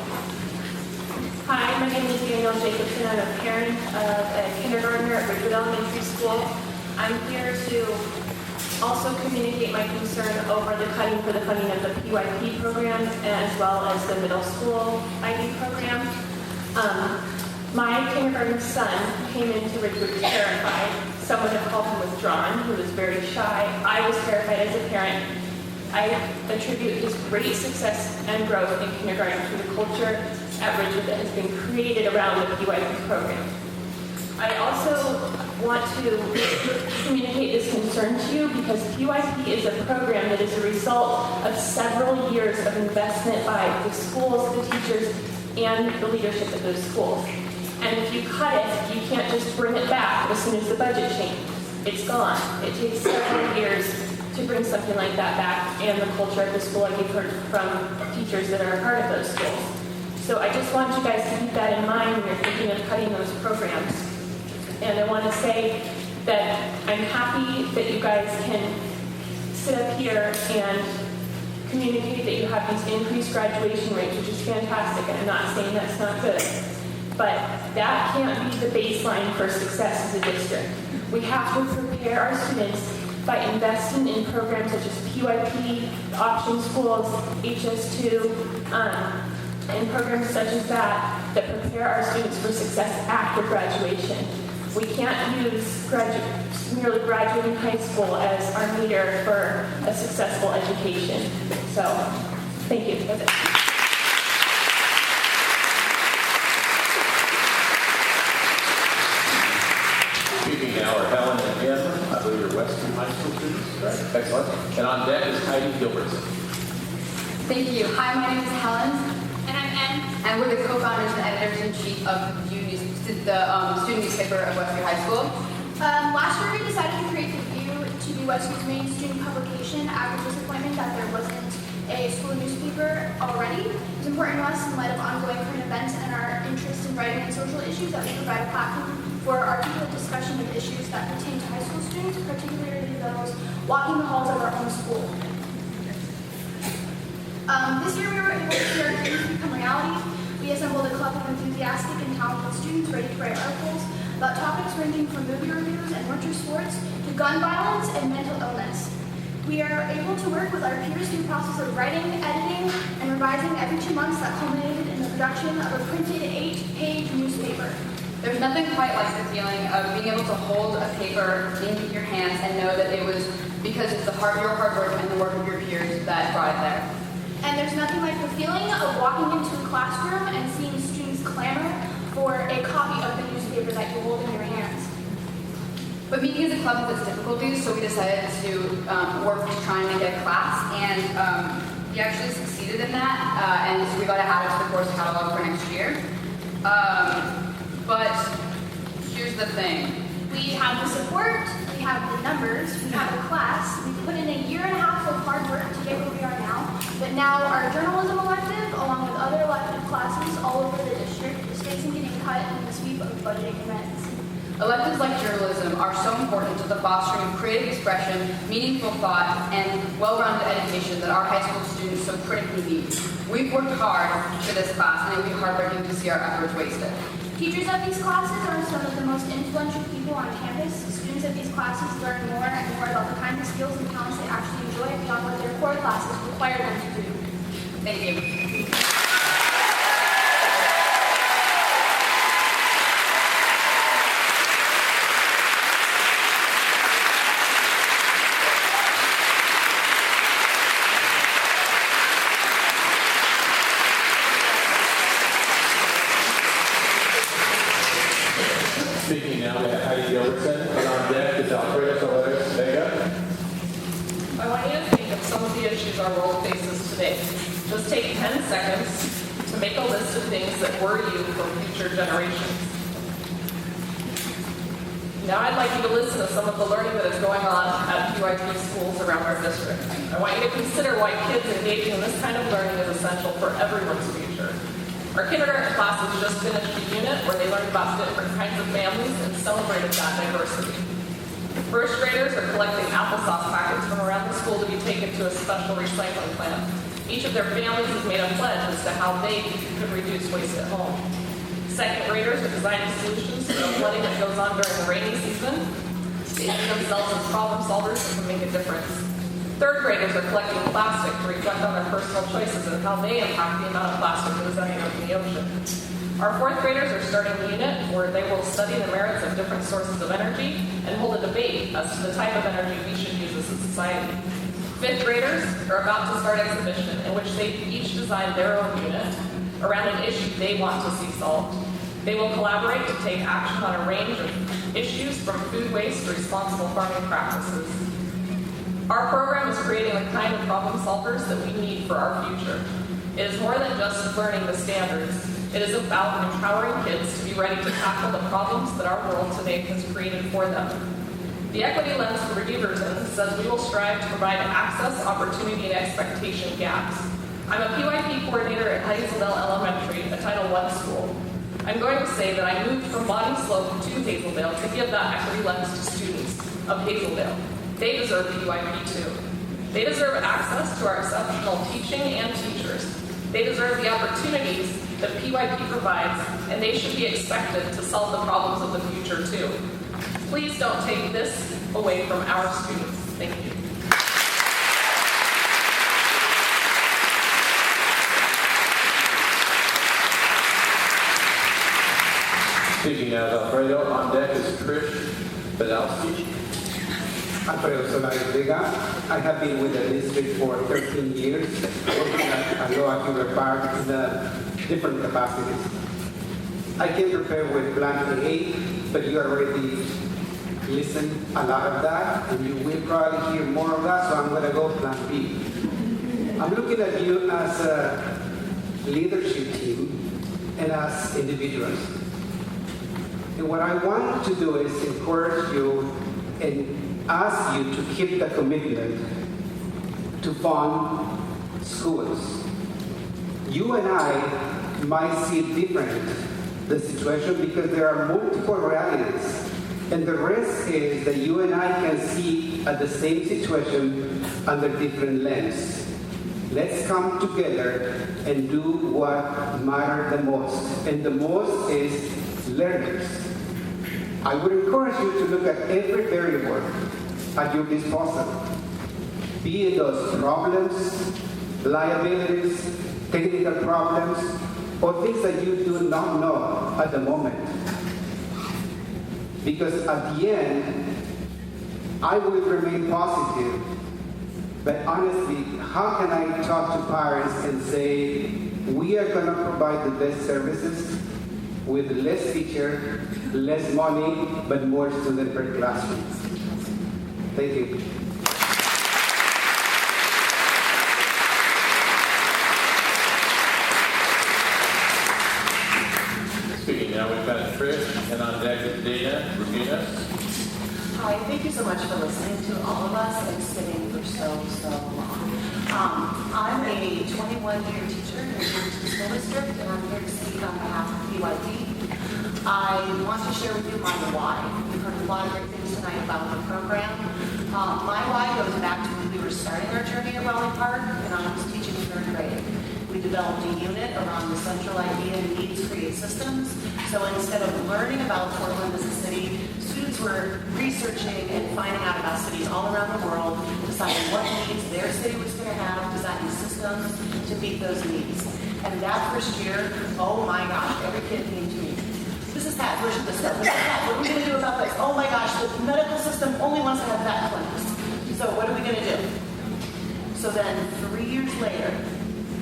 Hi, my name is Danielle Jacobson. I'm a parent of a kindergartner at Ridgewood Elementary School. I'm here to also communicate my concern over the cutting for the funding of the PYP program as well as the middle school ID program. My kindergarten son came into Ridgewood terrified. Someone had called him withdrawn. He was very shy. I was terrified as a parent. I attribute his great success and growth in kindergarten to the culture at Ridgewood that has been created around the PYP program. I also want to communicate this concern to you because PYP is a program that is a result of several years of investment by the schools, the teachers, and the leadership of those schools. And if you cut it, you can't just bring it back as soon as the budget changes. It's gone. It takes several years to bring something like that back, and the culture at the school, like you've heard from teachers that are a part of those schools. So I just want you guys to keep that in mind when you're thinking of cutting those programs. And I want to say that I'm happy that you guys can sit up here and communicate that you have these increased graduation rates, which is fantastic. I'm not saying that's not good. But that can't be the baseline for success as a district. We have to prepare our students by investing in programs such as PYP, option schools, HS2, and programs such as that prepare our students for success after graduation. We can't use merely graduating high school as our meter for a successful education. So, thank you. That's it. Speaking now are Helen and Em. I believe you're Western High School students. Right. Excellent. And on deck is Heidi Gilbert. Thank you. Hi, my name is Helen. And I'm Em. And we're the co-founders and editors-in-chief of the student newspaper of Western High School. Last year, we decided to create The View to be Westview's main student publication after disappointment that there wasn't a school newspaper already. It's important to us in light of ongoing current events and our interest in writing and social issues that we provide a platform for articulate discussion of issues that pertain to high school students, particularly those walking the halls of our own school. This year, we were able to see our dreams become reality. We assembled a club of enthusiastic and talented students ready to write articles about topics ranging from movie reviews and winter sports to gun violence and mental illness. We are able to work with our peers through the process of writing, editing, and revising every 2 months that culminated in the production of a printed 8-page newspaper. There's nothing quite like the feeling of being able to hold a paper in your hands and know that it was because it's your hard work and the work of your peers that brought it there. And there's nothing like the feeling of walking into a classroom and seeing students clamor for a copy of the newspaper that you hold in your hands. But meeting as a club has its difficulties, so we decided to work to try and make it a class, and we actually succeeded in that, and so we got to add it to the course catalog for next year. But here's the thing. We have the support, we have the numbers, we have the class. We put in a year and a half of hard work to get where we are now. But now our journalism elective, along with other elective classes all over the district, is facing getting cut in the sweep of budgeting events. Electives like journalism are so important to the fostering of creative expression, meaningful thought, and well-rounded education that our high school students so critically need. We've worked hard for this class, and it would be heartbreaking to see our efforts wasted. Teachers of these classes are some of the most influential people on campus. Students of these classes learn more and more about the kinds of skills and talents they actually enjoy beyond what their core classes require them to do. Thank you. Speaking now, we have Heidi Gilbertson, and on deck is Alfredo Soares Vega. I want you to think of some of the issues our world faces today. Just take 10 seconds to make a list of things that worry you for future generations. Now I'd like you to listen to some of the learning that is going on at PYP schools around our district. I want you to consider why kids engaging in this kind of learning is essential for everyone's future. Our kindergarten classes just finished a unit where they learned about different kinds of families and celebrated that diversity. First graders are collecting applesauce packets from around the school to be taken to a special recycling plant. Each of their families has made a pledge as to how they could reduce waste at home. Second graders are designing solutions to the flooding that goes on during the rainy season. They see themselves as problem solvers that can make a difference. Third graders are collecting plastic to reflect on their personal choices and how they impact the amount of plastic that is ending up in the ocean. Our fourth graders are starting a unit where they will study the merits of different sources of energy and hold a debate as to the type of energy we should use as a society. Fifth graders are about to start an exhibition in which they each design their own unit around an issue they want to see solved. They will collaborate to take action on a range of issues from food waste to responsible farming practices. Our program is creating the kind of problem solvers that we need for our future. It is more than just learning the standards. It is about empowering kids to be ready to tackle the problems that our world today has created for them. The equity lens for Beaverton says we will strive to provide access, opportunity, and expectation gaps. I'm a PYP coordinator at Hazeldale Elementary, a Title I school. I'm going to say that I moved from Bonnie Slope to Hazeldale to give that equity lens to students of Hazeldale. They deserve PYP too. They deserve access to our exceptional teaching and teachers. They deserve the opportunities that PYP provides, and they should be expected to solve the problems of the future too. Please don't take this away from our students. Thank you. Speaking now of Alfredo, on deck is Trish Badowski. Alfredo Soares Vega. I have been with the district for 13 years, working at Aloha Hewlett Park in the different capacities. I came prepared with Plan A, but you already listened a lot of that, and you will probably hear more of that, so I'm going to go Plan B. I'm looking at you as a leadership team and as individuals. And what I want to do is encourage you and ask you to keep the commitment to fund schools. You and I might see different the situation because there are multiple realities. And the risk is that you and I can see at the same situation under different lens. Let's come together and do what matters the most. And the most is learners. I would encourage you to look at every variable at your disposal. Be it those problems, liabilities, technical problems, or things that you do not know at the moment. Because at the end, I will remain positive, but honestly, how can I talk to parents and say, we are going to provide the best services with less teacher, less money, but more students per classroom? Thank you. Speaking now, we've got Trish, and on deck is Dana Rubina. Hi, thank you so much for listening to all of us and sitting for so long. I'm a 21-year teacher in the school district, and I'm here to speak on behalf of PYD. I want to share with you my why. We've heard a lot of great things tonight about the program. My why goes back to when we were starting our journey at Raleigh Park, and I was teaching third grade. We developed a unit around the central idea and needs create systems. So instead of learning about Portland as a city, students were researching and finding out about cities all around the world, deciding what needs their city was going to have, designing systems to meet those needs. And that first year, oh my gosh, every kid came to me. This is that version of this stuff. This is that. What are we going to do about this? Oh my gosh, the medical system only wants to have vet clinics. So what are we going to do? So then 3 years later,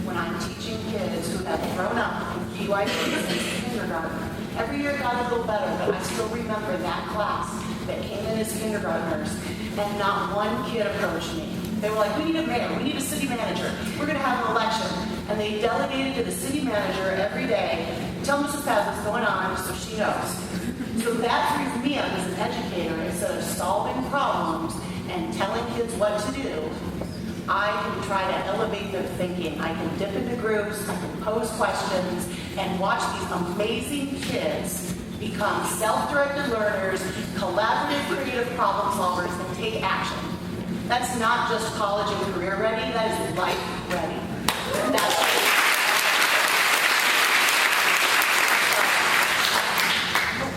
when I'm teaching kids who have grown up in PYD since kindergarten, every year got a little better, but I still remember that class that came in as kindergartners, and not one kid approached me. They were like, we need a mayor, we need a city manager, we're going to have an election. And they delegated to the city manager every day, tell Mrs. Paz what's going on so she knows. So that frees me up as an educator. Instead of solving problems and telling kids what to do, I can try to elevate their thinking. I can dip into groups, I can pose questions, and watch these amazing kids become self-directed learners, collaborative, creative problem solvers, and take action. That's not just college and career ready, that is life ready.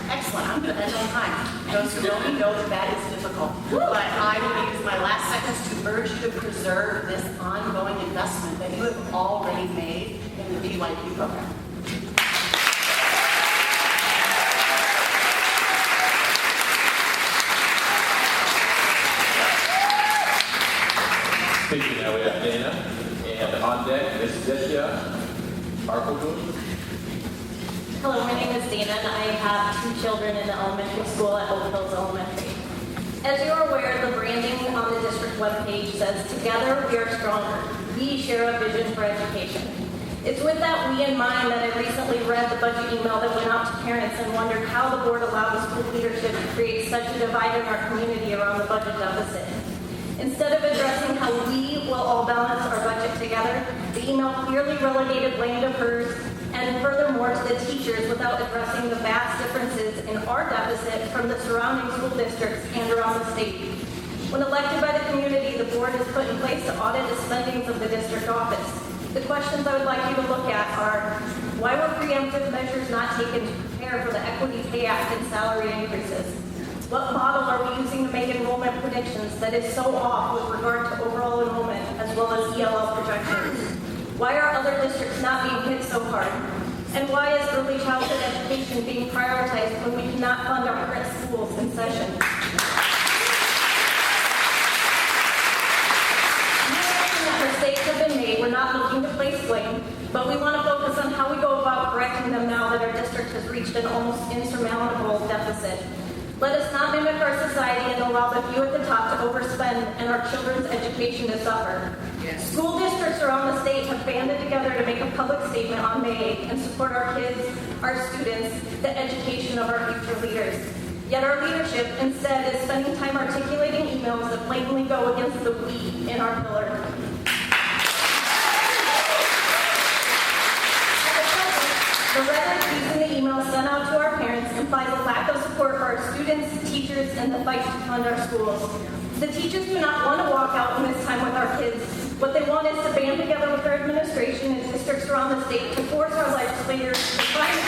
Excellent, I'm going to end on time. Those who know me know that is difficult. But I'm going to use my last seconds to urge you to preserve this ongoing investment that you have already made in the PYD program. Speaking now, we have Dana, and on deck is Zeshia Arkogun. Hello, my name is Dana, and I have 2 children in the elementary school at Oak Hills Elementary. As you are aware, the branding on the district webpage says, "Together we are stronger. We share a vision for education." It's with that we in mind that I recently read the budget email that went out to parents and wondered how the board allowed the school leadership to create such a divide in our community around the budget deficit. Instead of addressing how we will all balance our budget together, the email clearly relegated blame to hers and furthermore to the teachers without addressing the vast differences in our deficit from the surrounding school districts and around the state. When elected by the community, the board is put in place to audit the spendings of the district office. The questions I would like you to look at are, why were preemptive measures not taken to prepare for the Equity Pay Act and salary increases? What model are we using to make enrollment predictions that is so off with regard to overall enrollment as well as ELL projections? Why are other districts not being hit so hard? And why is early childhood education being prioritized when we cannot fund our current schools in session? Mistakes have been made. We're not looking to place blame, but we want to focus on how we go about correcting them now that our district has reached an almost insurmountable deficit. Let us not mimic our society and allow the few at the top to overspend and our children's education to suffer. Yes. School districts around the state have banded together to make a public statement on May 8th and support our kids, our students, the education of our future leaders. Yet our leadership instead is spending time articulating emails that blatantly go against the we in our pillar. The rhetoric used in the emails sent out to our parents implies a lack of support for our students, teachers, and the fight to fund our schools. The teachers do not want to walk out and miss time with our kids. What they want is to band together with their administration and districts around the state to force our legislators to find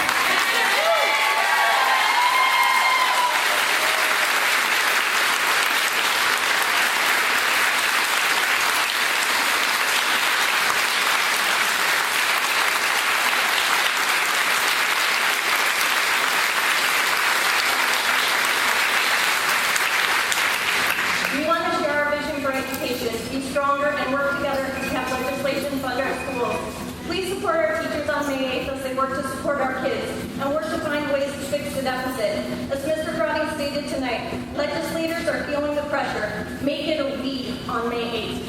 stronger and work together to have legislation fund our schools. Please support our teachers on May 8th as they work to support our kids and work to find ways to fix the deficit. As Mr. Browning stated tonight, legislators are feeling the pressure. Make it a we on May 8th.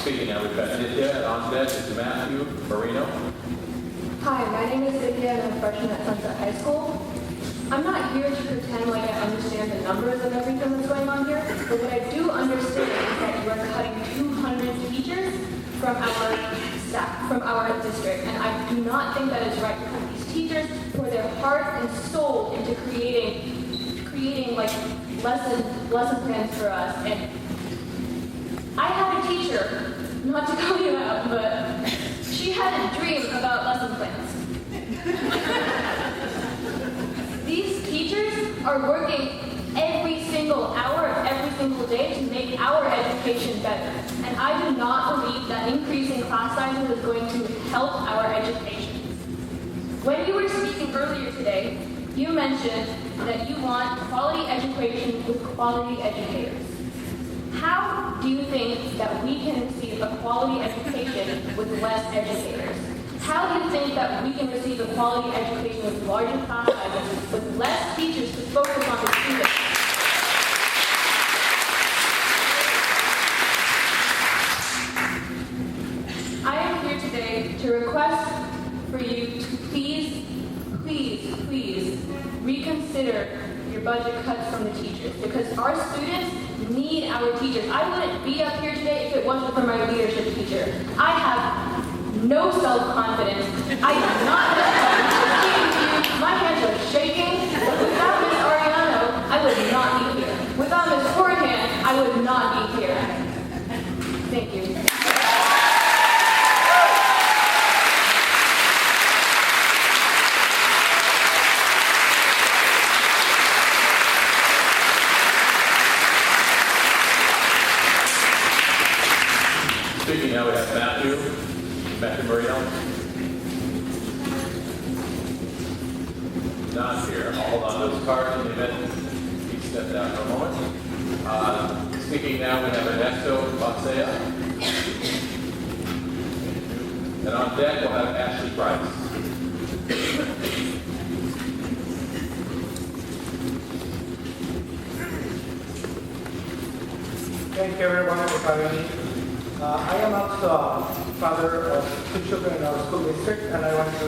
Speaking now, we've got Nithya, on deck is Matthew Marino. Hi, my name is Nithya and I'm a freshman at Sunset High School. I'm not here to pretend like I understand the numbers of everything that's going on here, but what I do understand is that you are cutting 200 teachers from our staff, from our district, and I do not think that is right to cut these teachers pour their heart and soul into creating like lesson plans for us. And I had a teacher, not to call you out, but she had a dream about lesson plans. These teachers are working every single hour of every single day to make our education better. And I do not believe that increasing class sizes is going to help our education. When you were speaking earlier today, you mentioned that you want quality education with quality educators. How do you think that we can receive a quality education with less educators? How do you think that we can receive a quality education with larger class sizes, with less teachers to focus on the students? I am here today to request for you to please reconsider your budget cuts from the teachers, because our students need our teachers. I wouldn't be up here today if it wasn't for my leadership teacher. I have no self-confidence. I do not know. My hands are shaking. But without Ms. Ariano, I would not be here. Without Ms. Corrigan, I would not be here. Thank you. Speaking now, we have Matthew Marino. Not here. I'll hold on to those cards in the event he stepped down for a moment. Speaking now, we have Ernesto Bonsea. And on deck, we'll have Ashley Price. Thank you everyone for having me. I am also father of 2 children in our school district, and I want to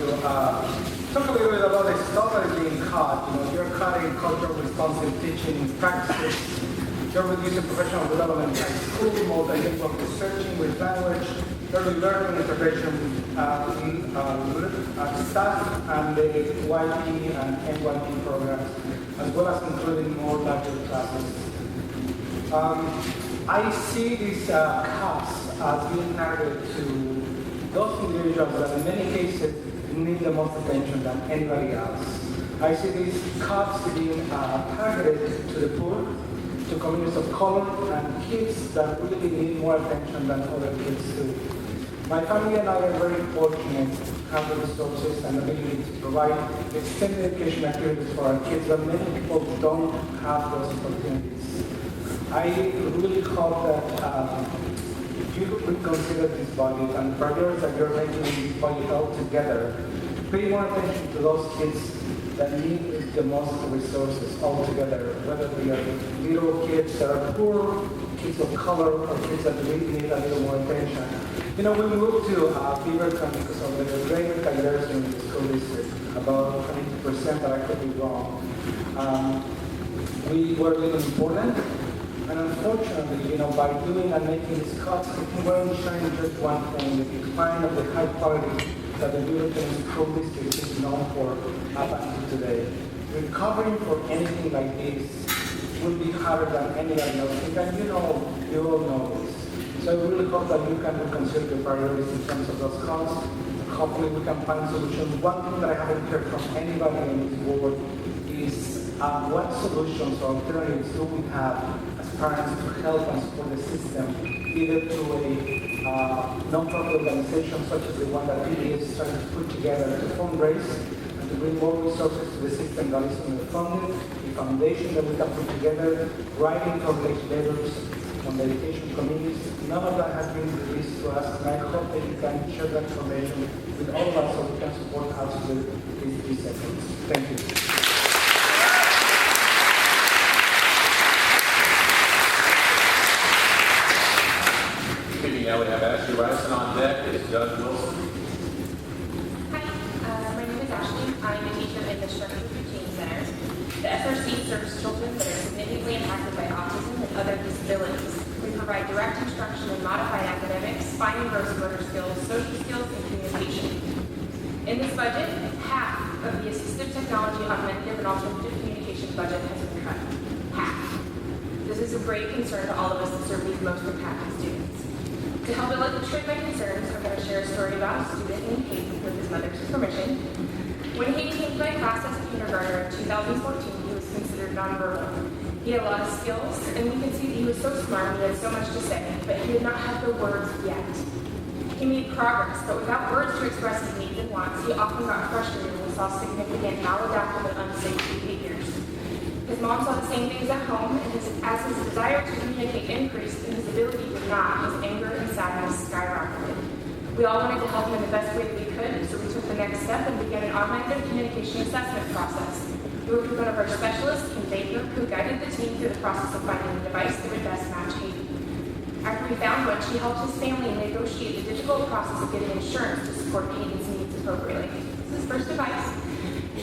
talk a little bit about the stuff that is being cut. You're cutting cultural responsive teaching practices. You're reducing professional development at school, multilingual researching with language, early learning, integration staff, and the YP and NYP programs, as well as including more larger classes. I see these cuts as being targeted to those individuals that in many cases need the most attention than anybody else. I see these cuts being targeted to the poor, to communities of color, and kids that really need more attention than other kids do. My family and I are very fortunate to have the resources and ability to provide extended education activities for our kids, but many people don't have those opportunities. I really hope that you could consider this budget and priorities that you're making in this budget all together. Pay more attention to those kids that need the most resources altogether, whether they are little kids that are poor, kids of color, or kids that really need a little more attention. You know, we moved to Beaverton because of the greater diversity in the school district, about 22%, but I could be wrong. We were living in Portland, and unfortunately, you know, by doing and making these cuts, we're ensuring just one thing, the decline of the high quality that the Beaverton school district is known for up until today. Recovering for anything like this would be harder than anybody else, and you all know this. So I really hope that you can reconsider your priorities in terms of those costs. Hopefully we can find solutions. One thing that I haven't heard from anybody in this board is what solutions or alternatives do we have as parents to help and support the system, either through a non-profit organization such as the one that PBS is trying to put together to fundraise and to bring more resources to the system that is underfunded, the foundation that we can put together, writing for legislators on the education committees. None of that has been released to us, and I hope that you can share that information with all of us so we can support us with these efforts. Thank you. Now we have Ashley Ryerson on deck. It's Doug Wilson. Hi, my name is Ashley. I'm a teacher in the Structured Routine Center. The SRC serves children that are significantly impacted by autism and other disabilities. We provide direct instruction in modified academics, fine and gross motor skills, social skills, and communication. In this budget, half of the assistive technology, augmentative, and alternative communication budget has been cut. Half. This is a great concern to all of us that serve these most impacted students. To help illustrate my concerns, I'm going to share a story about a student named Hayden with his mother's permission. When Hayden came to my class as a kindergartner in 2014, he was considered nonverbal. He had a lot of skills, and we could see that he was so smart, he had so much to say, but he did not have the words yet. He made progress, but without words to express his needs and wants, he often got frustrated when he saw significant maladaptive and unsafe behaviors. His mom saw the same things at home, and as his desire to communicate increased and his ability did not, his anger and sadness skyrocketed. We all wanted to help him in the best way that we could, so we took the next step and began an augmentative communication assessment process. We worked with one of our specialists, Kim Baker, who guided the team through the process of finding the device that would best match Hayden. After we found one, she helped his family negotiate the difficult process of getting insurance to support Hayden's needs appropriately. This is his first device.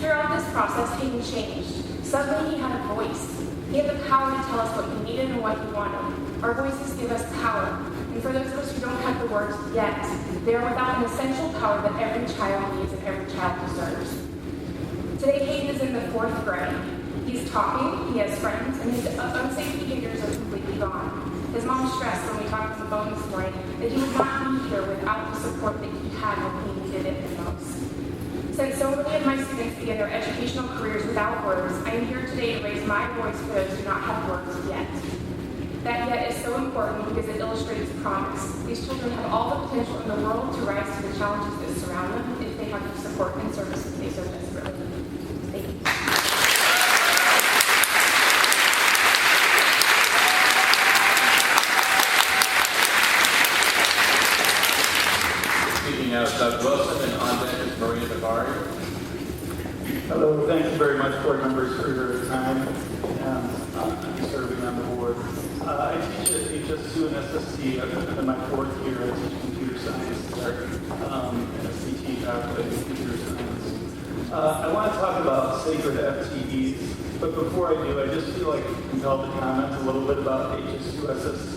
Throughout this process, Hayden changed. Suddenly he had a voice. He had the power to tell us what he needed and what he wanted. Our voices give us power. And for those of us who don't have the words yet, they are without an essential power that every child needs and every child deserves. Today, Hayden is in the 4th grade. He's talking, he has friends, and his unsafe behaviors are completely gone. His mom stressed when we talked on the phone this morning that he would not be here without the support that he had when he needed it the most. Since so many of my students begin their educational careers without words, I am here today to raise my voice for those who do not have words yet. That yet is so important because it illustrates promise. These children have all the potential in the world to rise to the challenges that surround them if they have the support and services they so desperately need. Thank you. Speaking now is Doug Wilson, and on deck is Maria Navarro. Hello, thank you very much, board members, for your time and serving on the board. I teach at HS2 and SST in my 4th year. I teach computer science there and a CT pathway in computer science. I want to talk about sacred FTEs, but before I do, I just feel like compelled to comment a little bit about HS2 SST.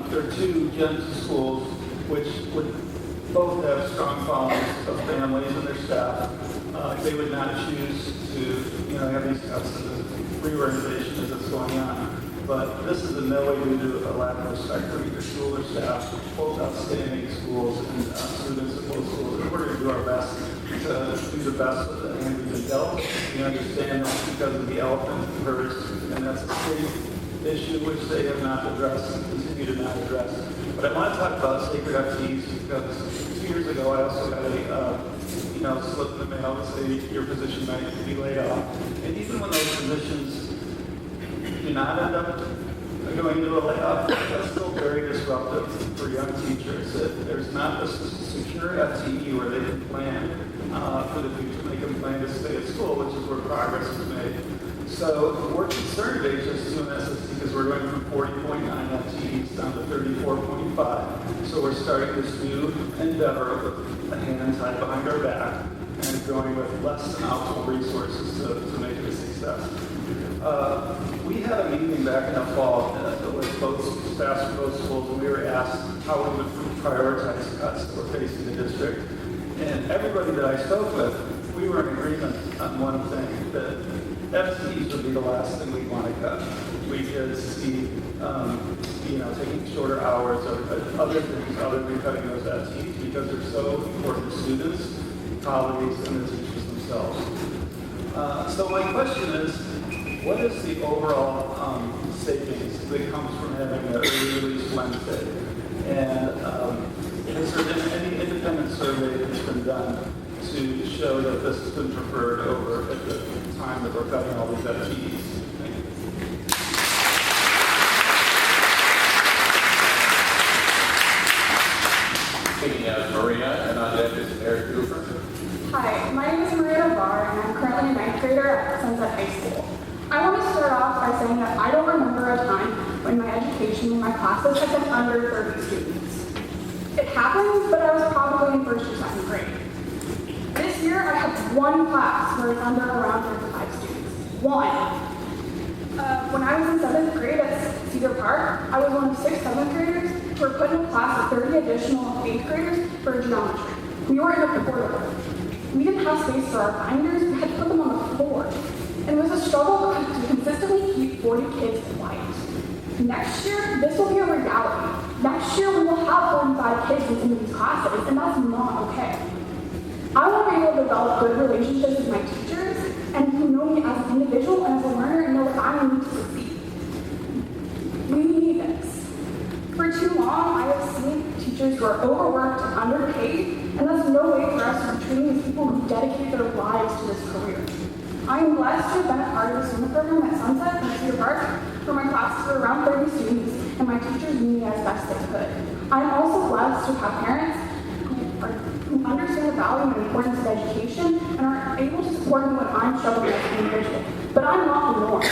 There are 2 Gen schools which would both have strong followings of families and their staff. They would not choose to, have these cuts in the reorganization as it's going on. But this is in no way due to a lack of respect for either school or staff, both outstanding schools and students at both schools. And we're going to do our best to do the best with the hand we've been dealt. We understand that because of the elephant first, and that's a state issue which they have not addressed and continue to not address. But I want to talk about sacred FTEs because 2 years ago I also got a slip in the mail to say your position might be laid off. And even when those positions do not end up going into a layoff, that's still very disruptive for young teachers. There's not a secure FTE where they can plan for the future. They can plan to stay at school, which is where progress is made. So we're concerned at HS2 and SST because we're going from 40.9 FTEs down to 34.5. So we're starting this new endeavor with a hand tied behind our back and going with less than optimal resources to make it a success. We had a meeting back in the fall with both staffs from both schools, and we were asked how we would prioritize cuts that were facing the district. And everybody that I spoke with, we were in agreement on one thing, that FTEs would be the last thing we'd want to cut. We did see, taking shorter hours or other things other than cutting those FTEs because they're so important to students, colleagues, and the teachers themselves. So my question is, what is the overall savings that comes from having an early release Wednesday? And has there been any independent survey that's been done to show that this has been preferred over at the time that we're cutting all these FTEs? Thank you. Speaking as Maria, and on deck is Eric Cooper. Hi, my name is Maria Navarre, and I'm currently a ninth grader at Sunset High School. I want to start off by saying that I don't remember a time when my education in my classes had been under 30 students. It happens, but I was probably in first or second grade. This year, I have one class where it's under around 35 students. One. When I was in 7th grade at Cedar Park, I was one of 6 7th graders who were put in a class of 30 additional 8th graders for geometry. We were in a portable. We didn't have space for our binders, we had to put them on the floor. And it was a struggle to consistently keep 40 kids quiet. Next year, this will be a reality. Next year, we will have 45 kids in these classes, and that's not okay. I want to be able to develop good relationships with my teachers and who know me as an individual and as a learner and know that I need to succeed. We need this. For too long, I have seen teachers who are overworked and underpaid, and there's no way for us to be treating these people who dedicate their lives to this career. I am blessed to have been a part of the swimming program at Sunset and Cedar Park, where my classes were around 30 students, and my teachers knew me as best they could. I am also blessed to have parents who understand the value and importance of education and are able to support me when I'm struggling as an individual. But I'm not the norm.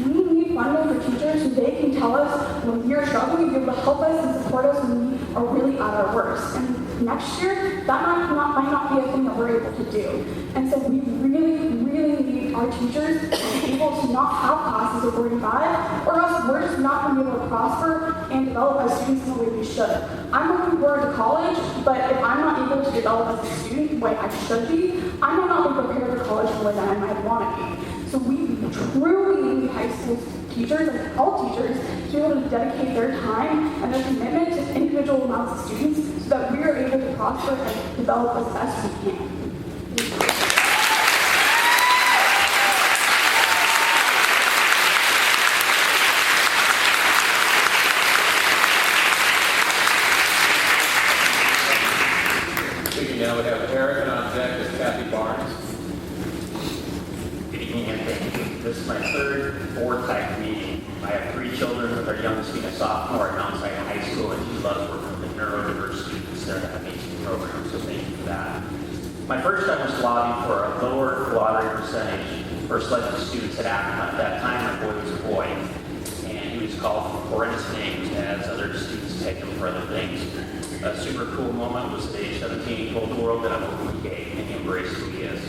We need funding for teachers so they can tell us when we are struggling, be able to help us and support us when we are really at our worst. And next year, that might not be a thing that we're able to do. And so we really need our teachers to be able to not have classes of 45, or else we're just not going to be able to prosper and develop as students in the way we should. I'm looking forward to college, but if I'm not able to develop as a student the way I should be, I might not be prepared for college the way that I might want to be. So we truly need high school teachers and all teachers to be able to dedicate their time and their commitment to individual amounts of students so that we are able to prosper and develop as best we can. Speaking now, we have Eric, and on deck is Kathy Barnes. Good evening and thank you. This is my third board-type meeting. I have 3 children, with our youngest being a sophomore at Mount Sinai High School, and she loves working with the neurodiverse students there that have amazing programs, so thank you for that. My first time was to lobby for a lower lottery percentage for selected students at Akron. At that time, my boy was a boy, and he was called for horrendous names as other students take him for other things. A super cool moment was the age 17 he told the world that I'm openly gay, and he embraced who he is.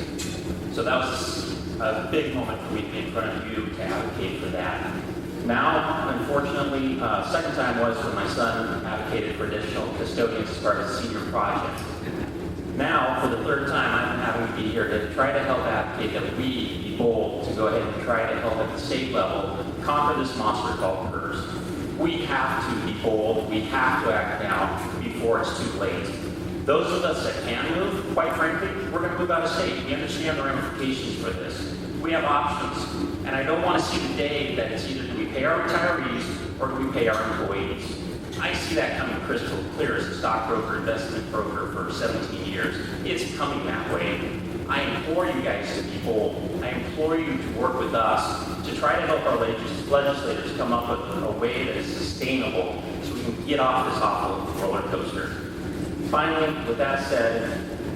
So that was a big moment for me to be in front of you to advocate for that. Now, unfortunately, second time was when my son advocated for additional custodians as part of the senior project. Now, for the third time, I'm having to be here to try to help advocate that we be bold to go ahead and try to help at the state level conquer this monster called PERS. We have to be bold. We have to act now before it's too late. Those of us that can move, quite frankly, we're going to move out of state. We understand the ramifications for this. We have options. And I don't want to see the day that it's either do we pay our retirees or do we pay our employees. I see that coming crystal clear as a stockbroker, investment broker for 17 years. It's coming that way. I implore you guys to be bold. I implore you to work with us to try to help our legislators come up with a way that is sustainable so we can get off this awful roller coaster. Finally, with that said,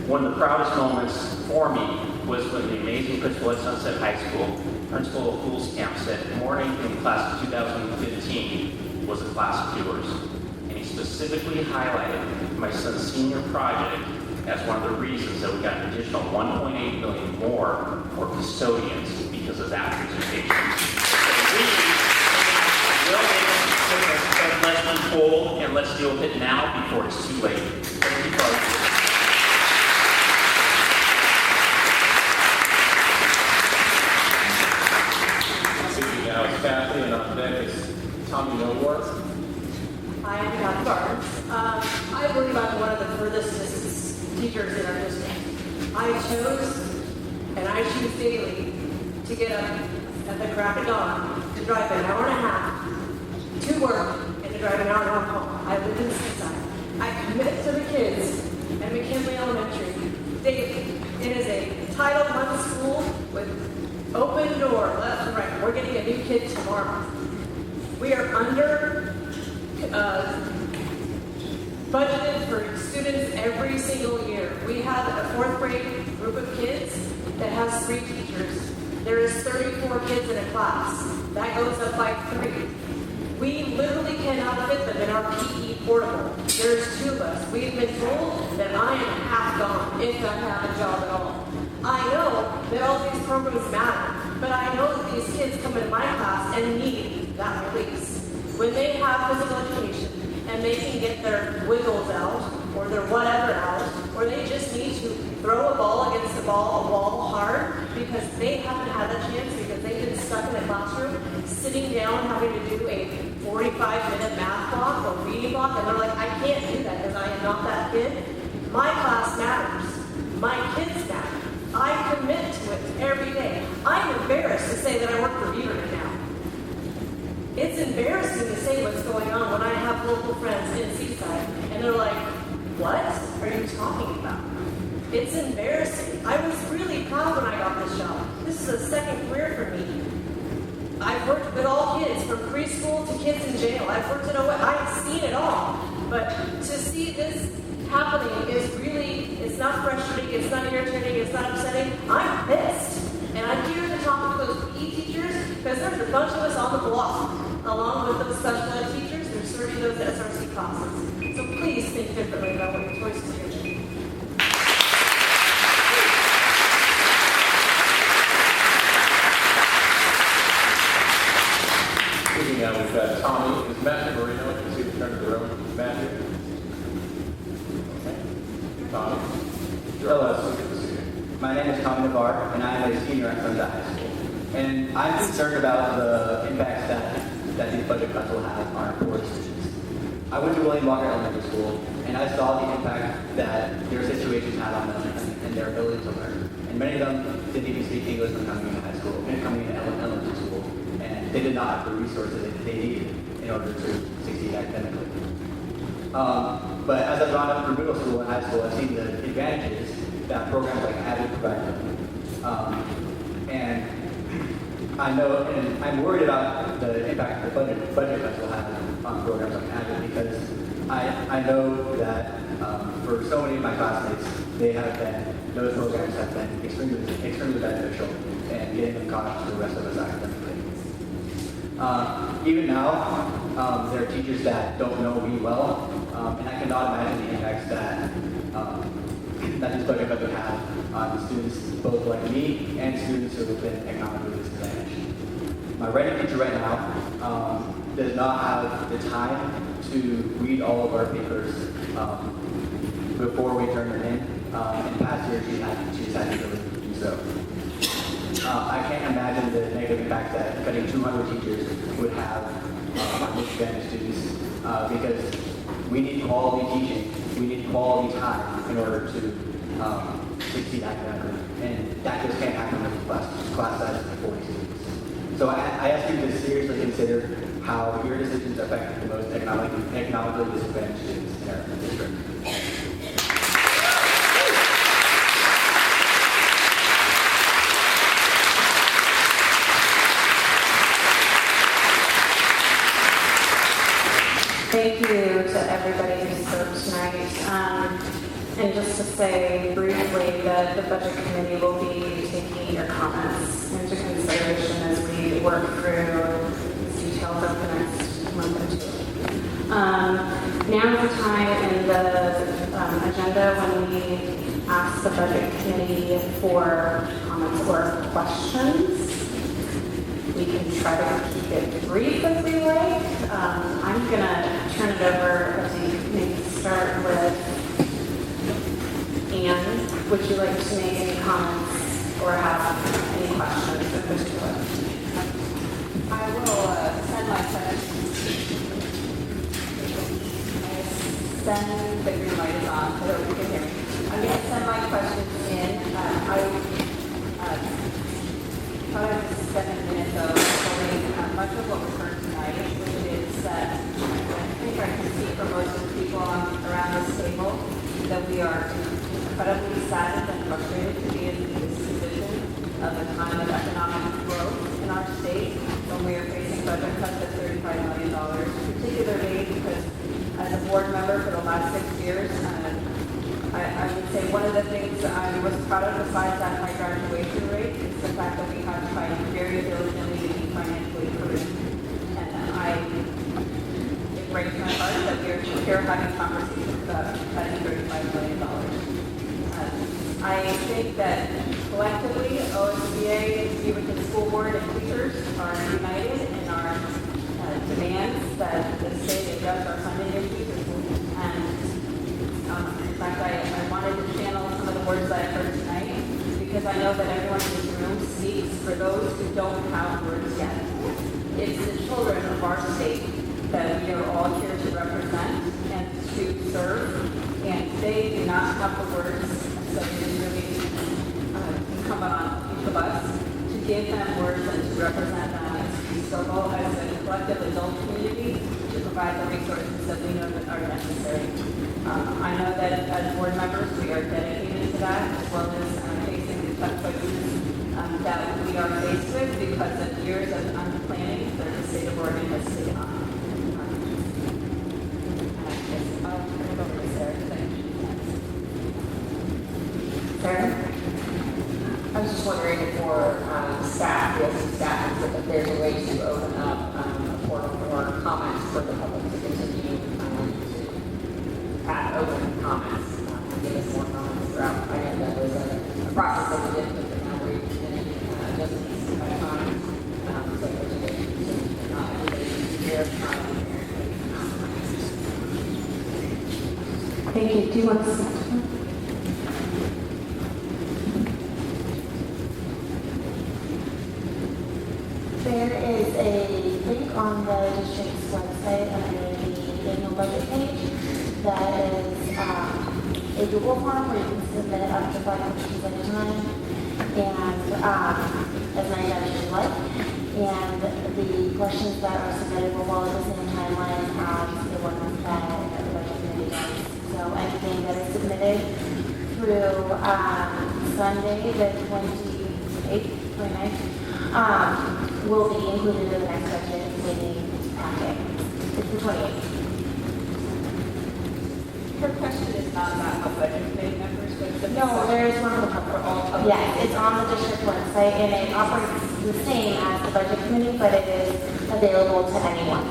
one of the proudest moments for me was when the amazing principal at Sunset High School, Principal Hulskamp, said, "Good morning in class of 2015 was a class of doers." And he specifically highlighted my son's senior project as one of the reasons that we got an additional $1.8 million more for custodians because of that presentation. So let's be bold and let's deal with it now before it's too late. Thank you, folks. Speaking now is Kathy, and on deck is Tommy Millward. Hi, I'm Kathy Barnes. I believe I'm one of the furthest distance teachers in our district. I chose, and I choose daily, to get up at the crack of dawn, to drive an hour and a half to work, and to drive an hour and a half home. I live in Seaside. I commit to the kids at McKinley Elementary daily. It is a Title I school with open door, left and right. We're getting a new kid tomorrow. We are under budgeted for students every single year. We have a 4th grade group of kids that has 3 teachers. There is 34 kids in a class. That goes up by 3. We literally cannot fit them in our PE portable. There's 2 of us. We've been told that I am half gone if I have a job at all. I know that all these programs matter, but I know that these kids come into my class and need that release. When they have physical education, and they can get their wiggles out, or their whatever out, or they just need to throw a ball against a wall hard because they haven't had that chance because they've been stuck in a classroom, sitting down having to do a 45-minute math block or reading block, and they're like, I can't do that because I am not that kid. My class matters. My kids matter. I commit to it every day. I'm embarrassed to say that I work for Beaverton now. It's embarrassing to say what's going on when I have local friends in Seaside, and they're like, what are you talking about? It's embarrassing. I was really proud when I got this job. This is a second career for me. I've worked with all kids, from preschool to kids in jail. I've worked at I've seen it all. But to see this happening is really, it's not frustrating, it's not irritating, it's not upsetting. I'm pissed. And I'm here to talk to those PE teachers because there's a bunch of us on the block, along with those special ed teachers who are serving those SRC classes. So please think differently about what your choices are going to be. Speaking now, we've got Tommy. Is Matthew Marino? I can see the turn of the room. Matthew? Okay. Tommy? Hello. My name is Tommy Navarre, and I am a senior at Sunset High School. And I'm concerned about the impacts that these budget cuts will have on our poor students. I went to William Walker Elementary School, and I saw the impact that their situations had on them and their ability to learn. And many of them didn't even speak English when coming into high school, and coming into elementary school. And they did not have the resources that they needed in order to succeed academically. But as I've gone up through middle school and high school, I've seen the advantages that programs like AVID provide them. And I know, and I'm worried about the impact the budget cuts will have on programs like AVID because I know that for so many of my classmates, those programs have been extremely beneficial in getting them caught up to the rest of us academically. Even now, there are teachers that don't know me well, and I cannot imagine the impacts that this budget cut would have on students both like me and students who have been economically disadvantaged. My writing teacher right now does not have the time to read all of our papers before we turn them in. In past years, she's had the ability to do so. I can't imagine the negative impact that cutting 200 teachers would have on disadvantaged students because we need quality teaching. We need quality time in order to succeed academically. And that just can't happen with class sizes of 40 students. So I ask you to seriously consider how your decisions affect the most economically disadvantaged students in our district. tonight. And just to say briefly that the Budget Committee will be taking your comments into consideration as we work through these details over the next month or two. Now is the time in the agenda when we ask the Budget Committee for comments or questions. We can try to keep it brief if we like. I'm going to turn it over, I think, maybe start with Anne. Would you like to make any comments or have any questions in particular? I will send my questions. Send the green light is on so that we can hear me. I'm going to send my questions in. I thought I would spend a minute though explaining much of what was heard tonight, which is that I think I can speak for most of the people around this table that we are incredibly saddened and frustrated to be in this position of a time of economic growth in our state when we are facing budget cuts of $35 million, particularly because as a board member for the last 6 years, I would say one of the things I was proud of besides that high graduation rate is the fact that we have tried very diligently to be financially prudent. And it breaks my heart that we are here having conversations about cutting $35 million. I think that collectively, OSBA, Beaverton School Board, and teachers are united in our demands that the state adjust our funding issues. And in fact, I wanted to channel some of the words that I heard tonight because I know that everyone in this room speaks for those who don't have words yet. It's the children of our state that we are all here to represent and to serve, and they do not have the words, so it is really incumbent on each of us to give them words and to represent them as we struggle as a collective adult community to provide the resources that we know that are necessary. I know that as board members, we are dedicated to that, as well as facing the tough choices that we are faced with because of years of underplanning that the state of Oregon has taken on. I'll turn it over to Sarah to finish. Sarah? I was just wondering for staff, we have some staff, if there's a way to open up a portal for comments for the public to continue to have open comments, give us more comments throughout. I know that was a process that we did, but now we're beginning just by time. So not everybody can hear Thank you. Do you want to say? There is a link on the district's website under the annual budget page that is a Google form where you can submit up to 5 questions at a time, and as many times as you like. And the questions that are submitted will follow the same timeline as the ones that the budget committee does. So anything that is submitted through Sunday, the 29th, will be included in the next budget meeting packet. It's the 28th. Her question is not about how budget committee members, but No, there is one for public. Yes, it's on the district website and it operates the same as the budget committee, but it is available to anyone.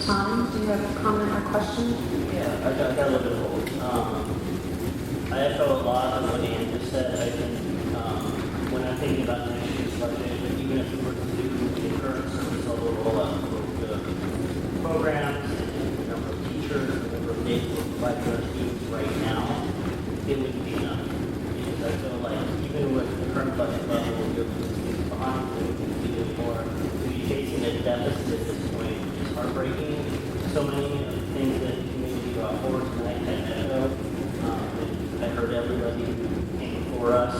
Tom, do you have a comment or question? Yeah, I got a little bit of both. I echo a lot of what Ann just said. I think when I'm thinking about next year's budget, even if we were to do the current service level rollout for the programs and the number of teachers and the number of days we're providing our students right now, it wouldn't be enough. Because I feel like even with the current budget level, we're behind, we can be doing more. To be facing a deficit at this point is heartbreaking. So many things that the community brought forward tonight had echo. I heard everybody who came before us.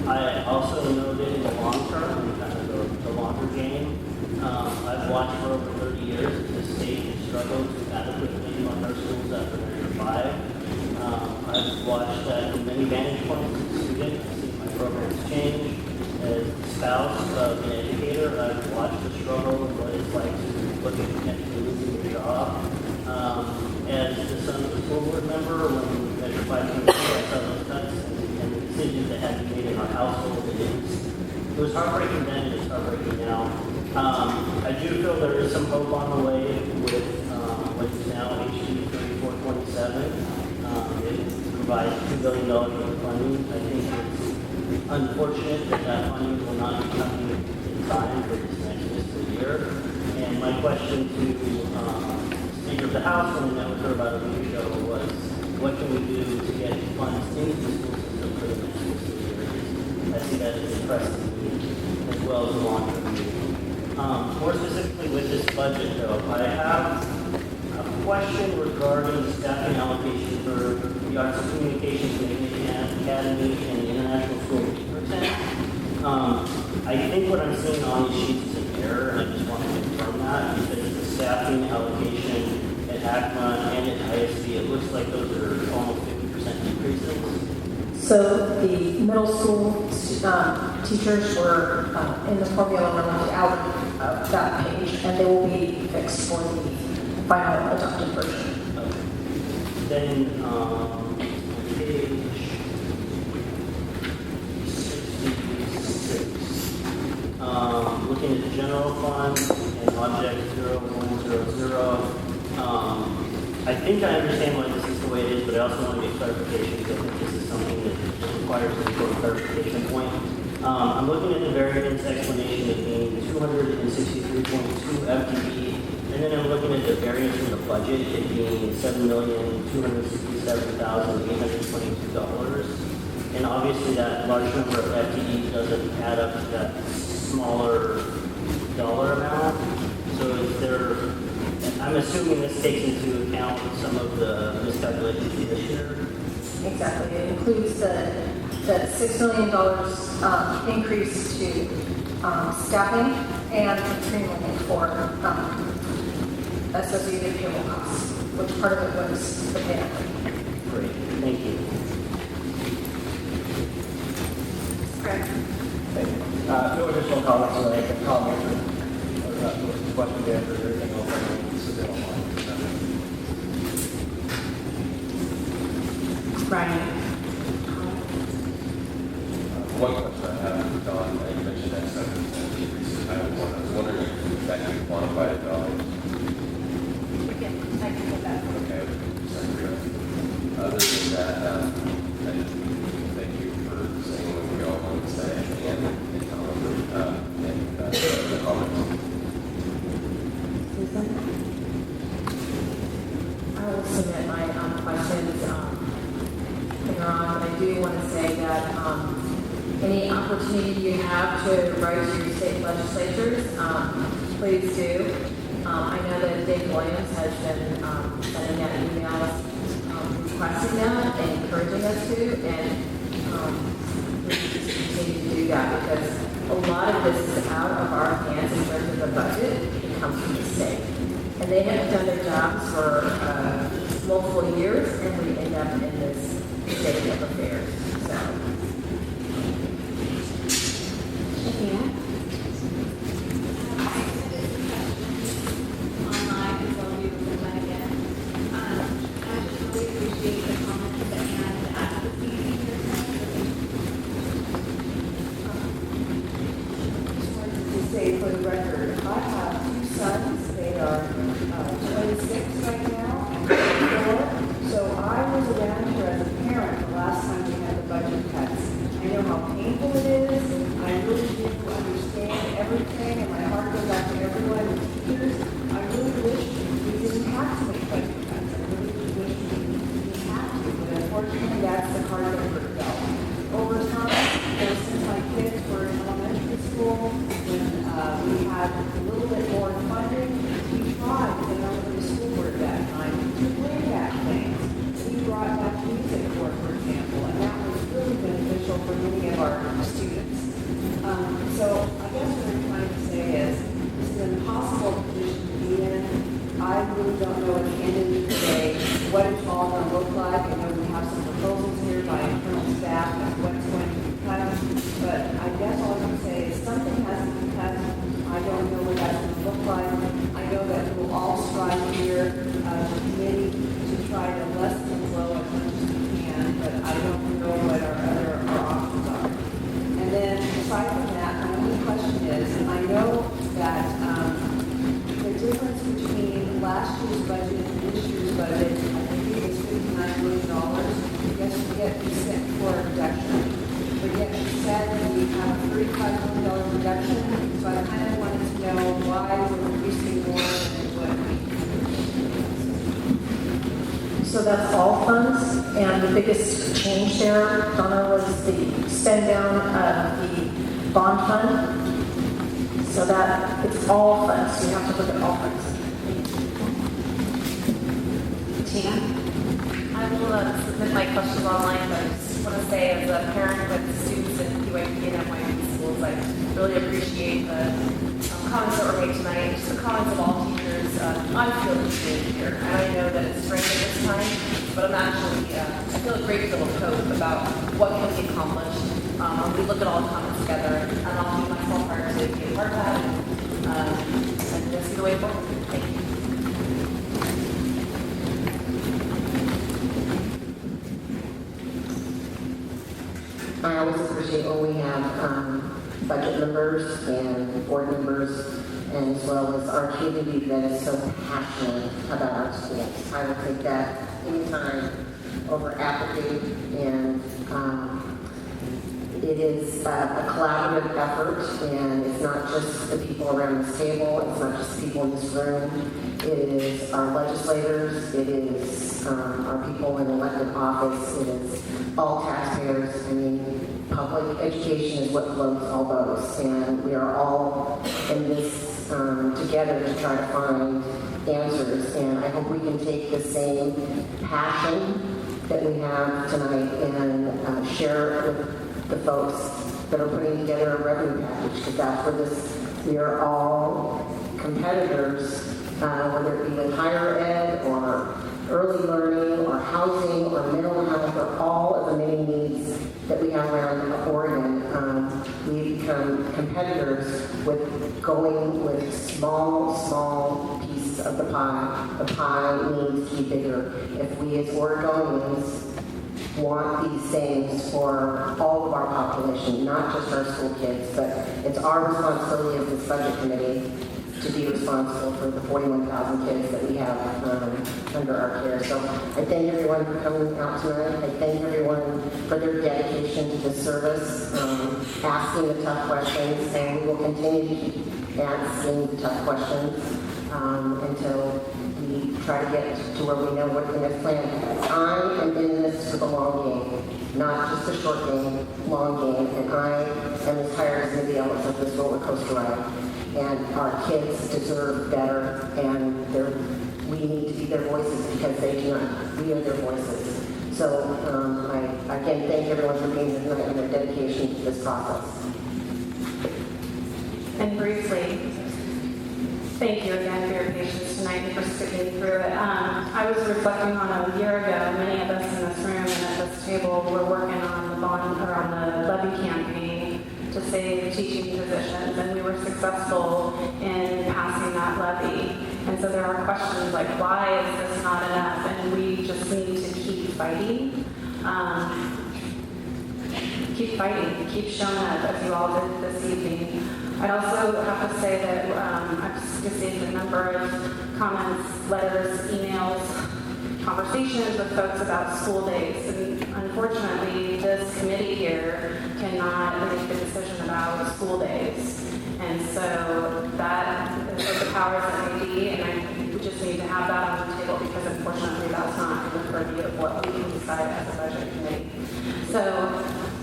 I also noted in the long term, and kind of the longer game, I've watched for over 30 years as this state has struggled to adequately fund our schools after they're 5. I've watched that from many vantage points as a student. I've seen my programs change. As a spouse of an educator, I've watched the struggle and what it's like to look at potentially losing your job. school board member when Measure 522, I saw those cuts and the decisions that had to be made in our household. It was heartbreaking then, and it's heartbreaking now. I do feel there is some hope on the way with what is now HB 3427. It provides $2 billion of funding. I think it's unfortunate that that funding will not be coming in time for this next fiscal year. And my question to Speaker of the House, when I met with her about a week ago, was what can we do to get funds into the school system for the next fiscal year? I see that as a precedent as well as a long-term need. More specifically with this budget, though, I have a question regarding the staffing allocation for the Arts and Communications Academy and the International School of Percent. I think what I'm seeing on these sheets is an error, and I just want to confirm that because the staffing allocation at ACMA and at ISD, it looks like those are almost 50% increases. So the middle school teachers were in the formula were left out of that page, and they will be fixed for the final adopted version. Okay. Then page 66, looking at the general fund and object 0100. I think I understand why this is the way it is, but I also want to get clarification because I think this is something that requires a sort of clarification point. I'm looking at the variance explanation of being 263.2 FTE, and then I'm looking at the variance from the budget it being $7,267,822. And obviously that large number of FTE doesn't add up to that smaller dollar amount. So is there, I'm assuming this takes into account some of the miscalculations this year? Exactly. It includes the $6 million increase to staffing and $3 million for associated payroll costs, which part of it was the payout. Great, thank you. Greg. No additional comments on anything, comments or questions answered, or anything else I need to submit online. Brian. One question I have for Don, you mentioned that 7% increase in Title I. I was wondering if that could be quantified in dollars. I can get that. Okay. Other than that, thank you for saying what we all want to say and the comments. I will submit my questions later on, but I do want to say that any opportunity you have to write to your state legislatures, please do. I know that Dave Williams has been sending out emails requesting that and encouraging us to, and we should just continue to do that because a lot of this is out of our hands in terms of the budget. It comes from the state. And they have done their jobs for multiple years, and we end up in this state of affairs. So. Say for the record, I have two sons. They are 26 right now and 24. So I was around here as a parent the last time we had the budget cuts. I know how painful it is. I really do understand everything, and my heart goes out to everyone and teachers. I really wish we didn't have to make budget cuts. I really wish we didn't have to, but unfortunately, that's the card that we're dealt. Over time, since my kids were in elementary school, when we had a little bit more funding, we tried, and I was in the school board at that time, to bring back things. We brought back music for example, and that was really beneficial for many of our students. So that's all funds, and the biggest change there, Donna, was the spend down of the bond fund. So that it's all funds, so you have to look at all funds. Tina? I will submit my questions online, but I just want to say as a parent with students in PYP and NYP schools, I really appreciate the comments that were made tonight, just the comments of all teachers on field behavior. And I know that it's strange at this time, but I'm actually, I feel a great deal of hope about what can be accomplished when we look at all the comments together, and I'll do my small part to be a part of that and just see the way forward. Thank you. I always appreciate when we have budget members and board members, and as well as our community that is so passionate about our schools. I will take that anytime over apathy, and it is a collaborative effort, and it's not just the people around this table, it's not just the people in this room, it is our legislators, it is our people in elected office, it is all taxpayers. I mean, public education is what floats all boats, and we are all in this together to try to find answers, and I hope we can take the same passion that we have tonight and share it with the folks that are putting together a revenue package, because that's where this, we are all competitors, whether it be with higher ed or early learning or housing or mental health or all of the many needs that we have around Oregon. We become competitors with going with small pieces of the pie. The pie needs to be bigger. If we as Oregonians want these things for all of our population, not just our school kids, but it's our responsibility as this budget committee to be responsible for the 41,000 kids that we have under our care. So I thank everyone for coming out tonight. I thank everyone for their dedication to this service, asking the tough questions, and we will continue to keep asking the tough questions until we try to get to where we know what the next plan is. I am in this for the long game, not just the short game, long game, and I am as tired as anybody else of this roller coaster ride. And our kids deserve better, and we need to be their voices because they do not. We are their voices. So I again thank everyone for being here tonight and their dedication to this process. And briefly, thank you again for your patience tonight and for sticking through it. I was reflecting on a year ago, many of us in this room and at this table were working on the bond or on the levy campaign to save teaching positions, and we were successful in passing that levy. And so there are questions like, why is this not enough? And we just need to keep fighting. Keep fighting, keep showing up as you all did this evening. I'd also have to say that I've received a number of comments, letters, emails, conversations with folks about school days. And unfortunately, this committee here cannot make the decision about school days. And so that is the powers that may be, and we just need to have that on the table because unfortunately that's not in the purview of what we can decide as a budget committee. So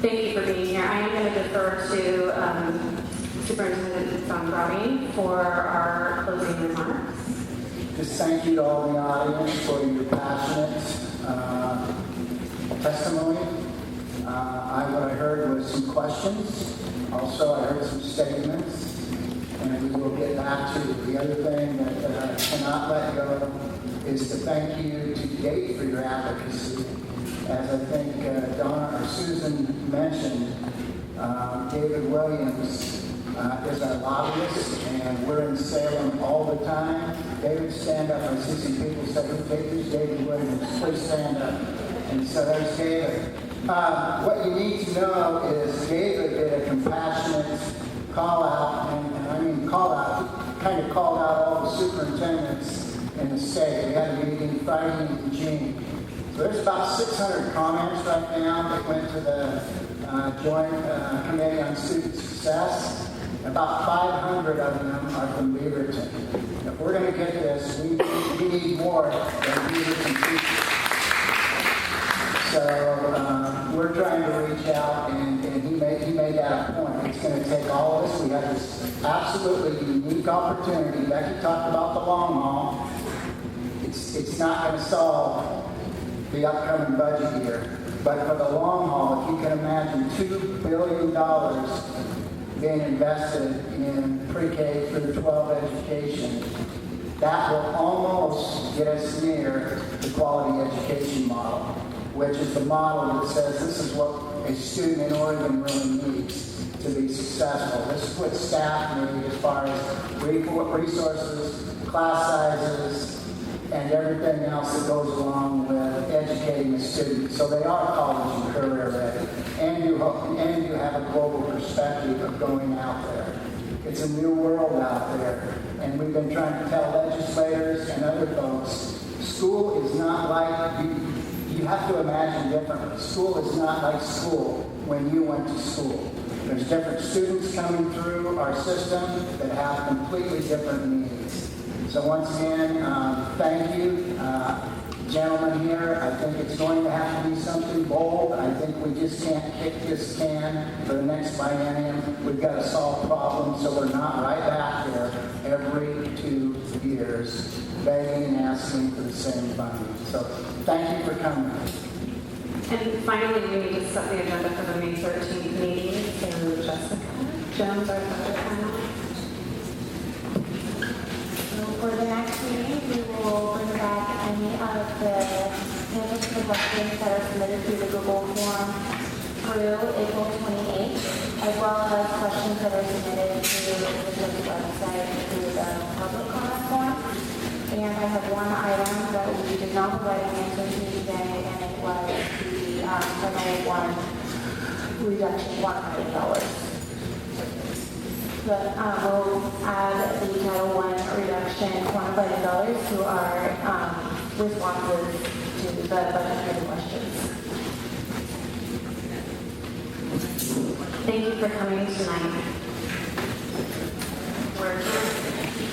thank you for being here. I am going to defer to Superintendent Grabine for our closing remarks. Just thank you to all the audience for your passionate testimony. What I heard was some questions. Also, I heard some statements, and we will get back to the other thing that I cannot let go is to thank you to date for your advocacy. As I think Donna or Susan mentioned, David Williams is our lobbyist, and we're in Salem all the time. David, stand up. I see some people say, who's David Williams? Please stand up. And so there's David. What you need to know is David did a compassionate call out, and I mean call out, kind of called out all the superintendents in the state. We had a meeting Friday in Eugene. So there's about 600 comments right now that went to the Joint Committee on Student Success. About 500 of them are from Beaverton. If we're going to get this, we need more than Beaverton teachers. going to take all of this. We have this absolutely unique opportunity. Becky talked about the long haul. It's not going to solve the upcoming budget year. But for the long haul, if you can imagine $2 billion being invested in pre-K through 12 education, that will almost get us near the quality education model, which is the model that says this is what a student in Oregon really needs to be successful. This is what staff need as far as resources, class sizes, and everything else that goes along with educating a student. So they are college and career ready. And you have a global perspective of going out there. It's a new world out there. And we've been trying to tell legislators and other folks, school is not like, you have to imagine differently. School is not like school when you went to school. There's different students coming through our system that have completely different needs. So once again, thank you, gentlemen here. I think it's going to have to be something bold. I think we just can't kick this can for the next biennium. We've got to solve problems so we're not right back there every 2 years begging and asking for the same funding. So thank you for coming. And finally, we need to set the agenda for the May 13th meeting. So Jessica Jones, our budget panel. For the next meeting, we will bring back any of the answers to the questions that are submitted through the Google form through April 28th, as well as questions that are submitted through the district website through the public comment form. And I have one item that we did not provide an answer to today, and it was the Title I reduction $100. But we'll add the Title I reduction quantified in dollars to our responses to the budgetary questions. Thank you for coming tonight. We're adjourned.